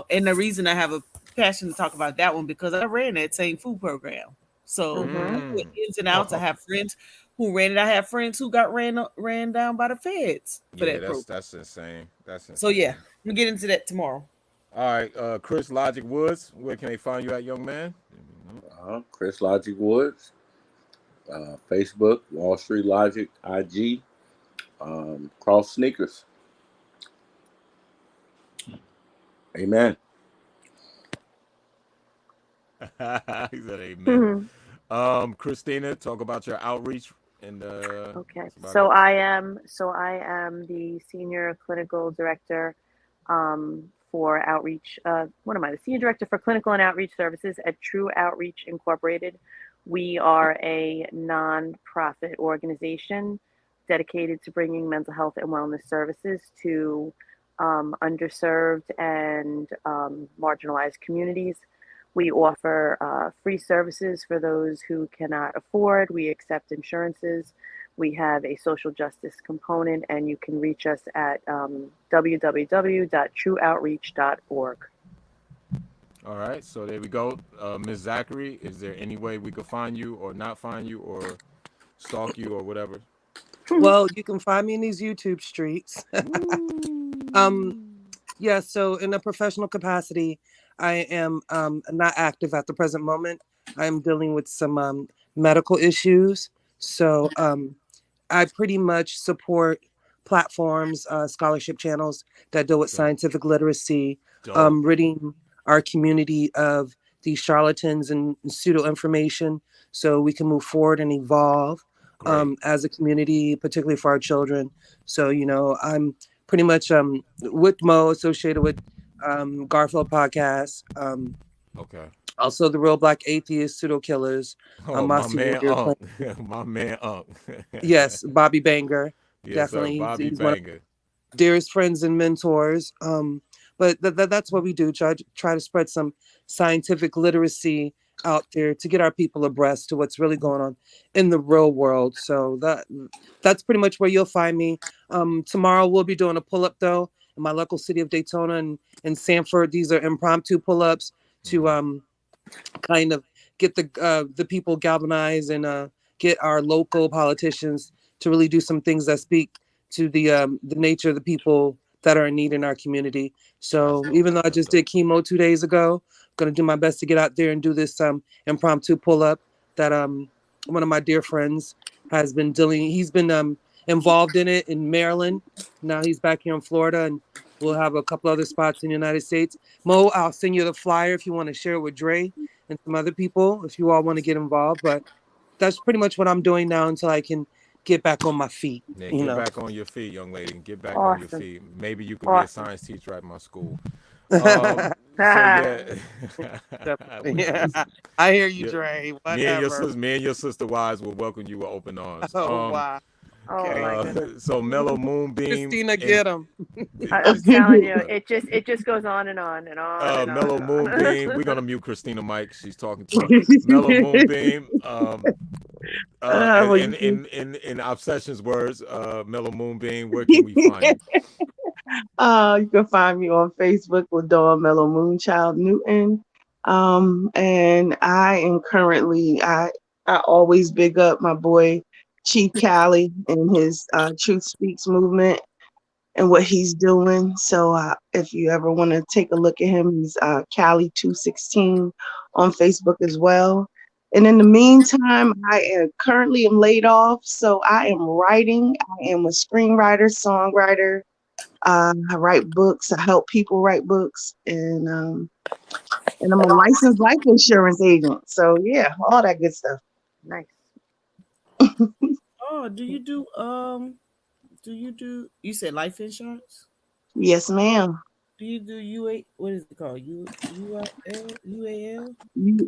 [SPEAKER 2] And the reason I have a passion to talk about that one because I ran that same food program. So I
[SPEAKER 8] Mhm.
[SPEAKER 2] know the
[SPEAKER 1] Mm.
[SPEAKER 2] ins and outs. I have friends who ran it. I have friends who got ran down by the feds for
[SPEAKER 1] Yeah,
[SPEAKER 2] that
[SPEAKER 1] that's
[SPEAKER 2] program.
[SPEAKER 1] that's insane. That's
[SPEAKER 2] So yeah,
[SPEAKER 1] insane.
[SPEAKER 2] we'll get into that tomorrow.
[SPEAKER 1] All right, Chris Logic Woods, where can they find you at, young man?
[SPEAKER 7] Chris Logic Woods, Facebook, Wall Street Logic, IG, Cross Sneakers. Amen.
[SPEAKER 1] He said amen. Christina, talk about your outreach and
[SPEAKER 8] Okay.
[SPEAKER 1] that's about it.
[SPEAKER 8] So I am the senior clinical director for outreach. What am I? The senior director for clinical and outreach services at True Outreach Incorporated. We are a nonprofit organization dedicated to bringing mental health and wellness services to underserved and marginalized communities. We offer free services for those who cannot afford. We accept insurances. We have a social justice component, and you can reach us at www.trueoutreach.org.
[SPEAKER 1] All right, so there we go. Ms. Zachary, is there any way we could find you or not find you or stalk you or whatever?
[SPEAKER 9] Well, you can find me in these YouTube streets. um,
[SPEAKER 1] Woo.
[SPEAKER 9] yeah, so in a professional capacity, I am not active at the present moment. I am dealing with some medical issues. So I pretty much support platforms, scholarship channels that deal with
[SPEAKER 1] Dope.
[SPEAKER 9] scientific literacy,
[SPEAKER 1] Dope.
[SPEAKER 9] ridding our community of these charlatans and pseudo information so we can move forward and evolve
[SPEAKER 1] Great.
[SPEAKER 9] as a community, particularly for our children. So, I'm pretty much with Mo associated with Garfield Podcast.
[SPEAKER 1] Okay.
[SPEAKER 9] Also, the Real Black Atheist Pseudo Killers,
[SPEAKER 1] Oh, my
[SPEAKER 9] Mossy
[SPEAKER 1] man
[SPEAKER 9] Warrior
[SPEAKER 1] Unc.
[SPEAKER 9] Clan.
[SPEAKER 1] My man Unc.
[SPEAKER 9] Yes, Bobby Banger.
[SPEAKER 1] Yes, sir.
[SPEAKER 9] Definitely.
[SPEAKER 1] Bobby
[SPEAKER 9] He's one of
[SPEAKER 1] Banger.
[SPEAKER 9] my dearest friends and mentors. But that's what we do. Try to spread some scientific literacy out there to get our people abreast to what's really going on in the real world. So that's pretty much where you'll find me. Tomorrow we'll be doing a pull-up though in my local city of Daytona and Sanford. These are impromptu pull-ups to
[SPEAKER 1] Hmm.
[SPEAKER 9] kind of get the people galvanized and get our local politicians to really do some things that speak to the nature of the people that are in need in our community.
[SPEAKER 1] That's
[SPEAKER 9] So
[SPEAKER 1] dope.
[SPEAKER 9] even though I
[SPEAKER 1] That's
[SPEAKER 9] just
[SPEAKER 1] dope.
[SPEAKER 9] did chemo 2 days ago, I'm gonna do my best to get out there and do this impromptu pull up that one of my dear friends has been dealing. He's been involved in it in Maryland. Now he's back here in Florida, and we'll have a couple other spots in the United States. Mo, I'll send you the flyer if you want to share it with Dre and some other people if you all want to get involved. But that's pretty much what I'm doing now until I can get back on my feet.
[SPEAKER 1] Yeah,
[SPEAKER 9] You
[SPEAKER 1] get
[SPEAKER 9] know.
[SPEAKER 1] back on your feet, young lady. Get back on your
[SPEAKER 8] Awesome.
[SPEAKER 1] feet. Maybe you could be a
[SPEAKER 8] Awesome.
[SPEAKER 1] science teacher at my school. So yeah,
[SPEAKER 9] Yeah, I hear you,
[SPEAKER 1] yeah,
[SPEAKER 9] Dre. Whatever.
[SPEAKER 1] me and your sister wives will welcome you with open arms.
[SPEAKER 9] Oh wow.
[SPEAKER 8] Oh
[SPEAKER 9] Okay.
[SPEAKER 8] my goodness.
[SPEAKER 1] So Mellow Moonbeam
[SPEAKER 9] Christina,
[SPEAKER 1] and
[SPEAKER 9] get him.
[SPEAKER 8] I'm telling you, it just goes on and on and on and on
[SPEAKER 1] Mellow
[SPEAKER 8] and on.
[SPEAKER 1] Moonbeam. We're gonna mute Christina Mike. She's talking too much. Mellow Moonbeam.
[SPEAKER 3] Well,
[SPEAKER 1] In Obsession's words, Mellow Moonbeam. Where can we find you?
[SPEAKER 3] you can find me on Facebook with Dawn Mellow Moonchild Newton. And I am currently I always big up my boy Chief Cali and his Truth Speaks movement and what he's doing. So if you ever want to take a look at him, he's Cali 216 on Facebook as well. And in the meantime, I am currently am laid off, so I am writing. I am a screenwriter, songwriter. I write books. I help people write books, and I'm a licensed life insurance agent. So yeah, all that good stuff.
[SPEAKER 8] Nice.
[SPEAKER 2] Oh, you said life insurance?
[SPEAKER 3] Yes, ma'am.
[SPEAKER 2] Do you do UA what is it called? UAL?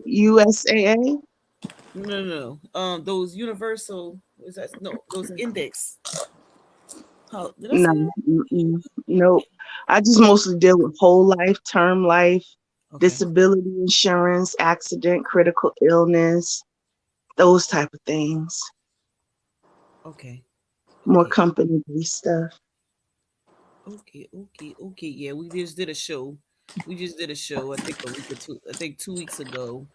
[SPEAKER 3] USAA.
[SPEAKER 2] Those universal is that no those index. How did I
[SPEAKER 3] No,
[SPEAKER 2] say that?
[SPEAKER 3] nope. I just mostly deal with whole life, term life,
[SPEAKER 2] Okay.
[SPEAKER 3] disability insurance, accident, critical illness, those type of things.
[SPEAKER 2] Okay.
[SPEAKER 3] More
[SPEAKER 2] Okay.
[SPEAKER 3] company-based stuff.
[SPEAKER 2] Okay. Yeah, we just did a show. We just did a show. I think a week or two. I think 2 weeks ago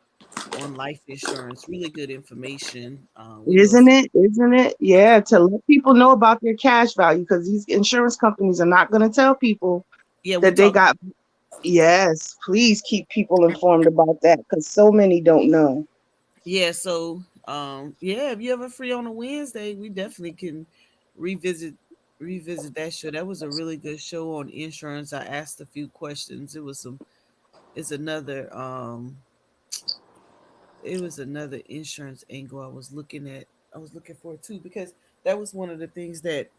[SPEAKER 2] on life insurance. Really good information. We know.
[SPEAKER 3] Isn't it? Isn't it? Yeah, to let people know about their cash value, because these insurance companies are not going to tell people
[SPEAKER 2] Yeah, we
[SPEAKER 3] that they
[SPEAKER 2] talked.
[SPEAKER 3] got. Yes, please keep people informed about that, because so many don't know.
[SPEAKER 2] Yeah. So, yeah. If you ever free on a Wednesday, we definitely can revisit revisit that show. That was a really good show on insurance. I asked a few questions. It was some. It's another. It was another insurance angle I was looking at. I was looking for too because that was one of the things that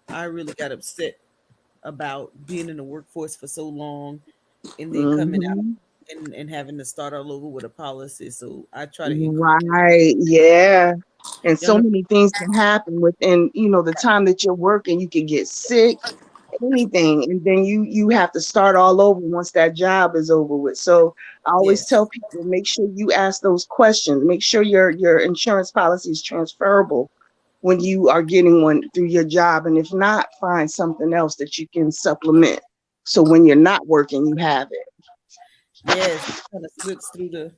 [SPEAKER 2] I really got upset about being in the workforce for so long and then coming out
[SPEAKER 3] Hmm.
[SPEAKER 2] and having to start all over with a policy. So I try to encourage
[SPEAKER 3] Right. Yeah. And so
[SPEAKER 2] younger.
[SPEAKER 3] many things can happen within, the time that you're working. You can get sick, anything, and then you have to start all over once that job is over with. So I always
[SPEAKER 2] Yes,
[SPEAKER 3] tell people, make sure you ask those questions. Make sure your insurance policy is transferable when you are getting one through your job, and if not, find something else that you can supplement, so when you're not working you have it.
[SPEAKER 2] yes, kind of slips through the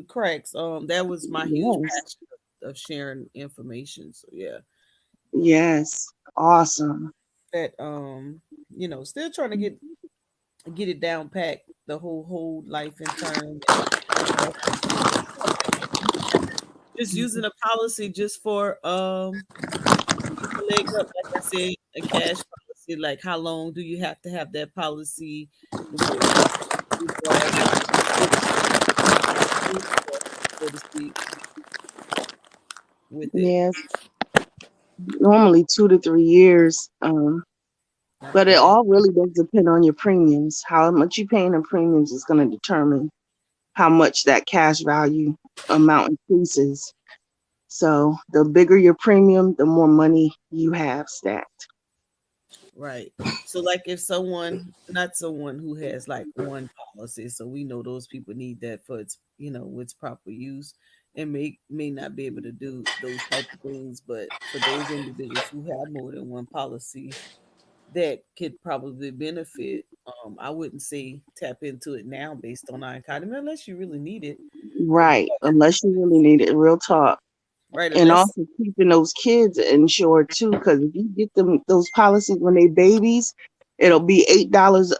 [SPEAKER 2] cracks. That was my huge
[SPEAKER 3] Yes.
[SPEAKER 2] passion of sharing information. So yeah,
[SPEAKER 3] Yes. Awesome.
[SPEAKER 2] that still trying to get it down packed, the whole life and term and just using a policy just for keep a leg up, like I said, a cash policy. Like how long do you have to have that policy before before actually so to speak, with it?
[SPEAKER 3] Yes. Normally 2 to 3 years.
[SPEAKER 2] Not
[SPEAKER 3] But it
[SPEAKER 2] bad.
[SPEAKER 3] all really does depend on your premiums. How much you paying in premiums is going to determine how much that cash value amount increases. So the bigger your premium, the more money you have stacked.
[SPEAKER 2] Right. So like if someone, not someone who has like one policy, so we know those people need that for its, its proper use and may not be able to do those type of things, but for those individuals who have more than one policy that could probably benefit, I wouldn't say tap into it now based on our economy unless you really need it. But
[SPEAKER 3] Right. Unless you really need it. Real talk.
[SPEAKER 2] right,
[SPEAKER 3] And
[SPEAKER 2] unless
[SPEAKER 3] also keeping those kids insured too, because if you get them those policies when they babies, it'll be $8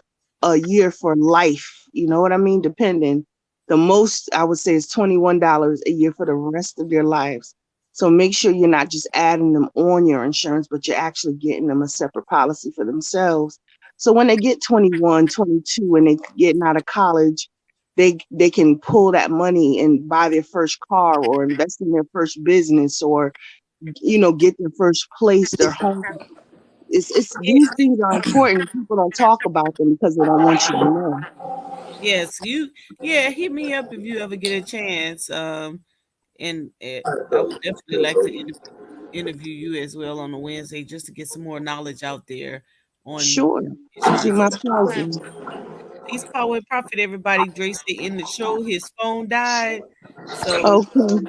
[SPEAKER 3] a year for life. You know what I mean? Depending. The most I would say is $21 a year for the rest of their lives. So make sure you're not just adding them on your insurance, but you're actually getting them a separate policy for themselves. So when they get 21, 22, and they getting out of college, they can pull that money and buy their first car or invest in their first business or get their first place, their home. It's these things are important. People don't talk about them because they don't want you to know.
[SPEAKER 2] yes, yeah, hit me up if you ever get a chance. And I would definitely like to interview you as well on a Wednesday just to get some more knowledge out there on
[SPEAKER 3] Sure. It'd be
[SPEAKER 2] insurance.
[SPEAKER 3] my pleasure.
[SPEAKER 2] Peace, power, and profit, everybody. Dre said in the show his phone died. So
[SPEAKER 3] Okay.
[SPEAKER 2] I'm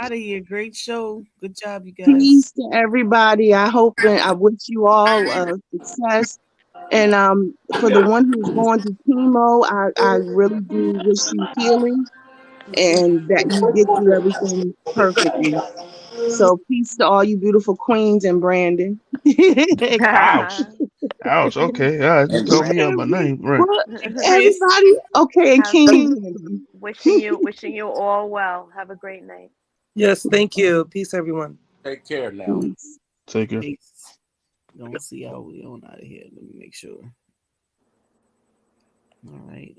[SPEAKER 2] out of here. Great show. Good job, you guys.
[SPEAKER 3] Peace to everybody. I hope and I wish you all success. And for the one who's going through chemo, I really do wish you healing and that you get through everything perfectly. So peace to all you beautiful queens and Brandon.
[SPEAKER 6] Ouch. Ouch. Okay. Yeah, you
[SPEAKER 7] And
[SPEAKER 6] called me out by name. Right.
[SPEAKER 3] Well,
[SPEAKER 2] Hey, Chris.
[SPEAKER 3] everybody, okay, and
[SPEAKER 8] Have
[SPEAKER 3] King Brandon.
[SPEAKER 8] wishing you all well. Have a great night.
[SPEAKER 9] Yes, thank you. Peace, everyone.
[SPEAKER 7] take care now.
[SPEAKER 3] Peace.
[SPEAKER 6] Take care.
[SPEAKER 2] Peace. Gonna see how we on out of here. Let me make sure. All right.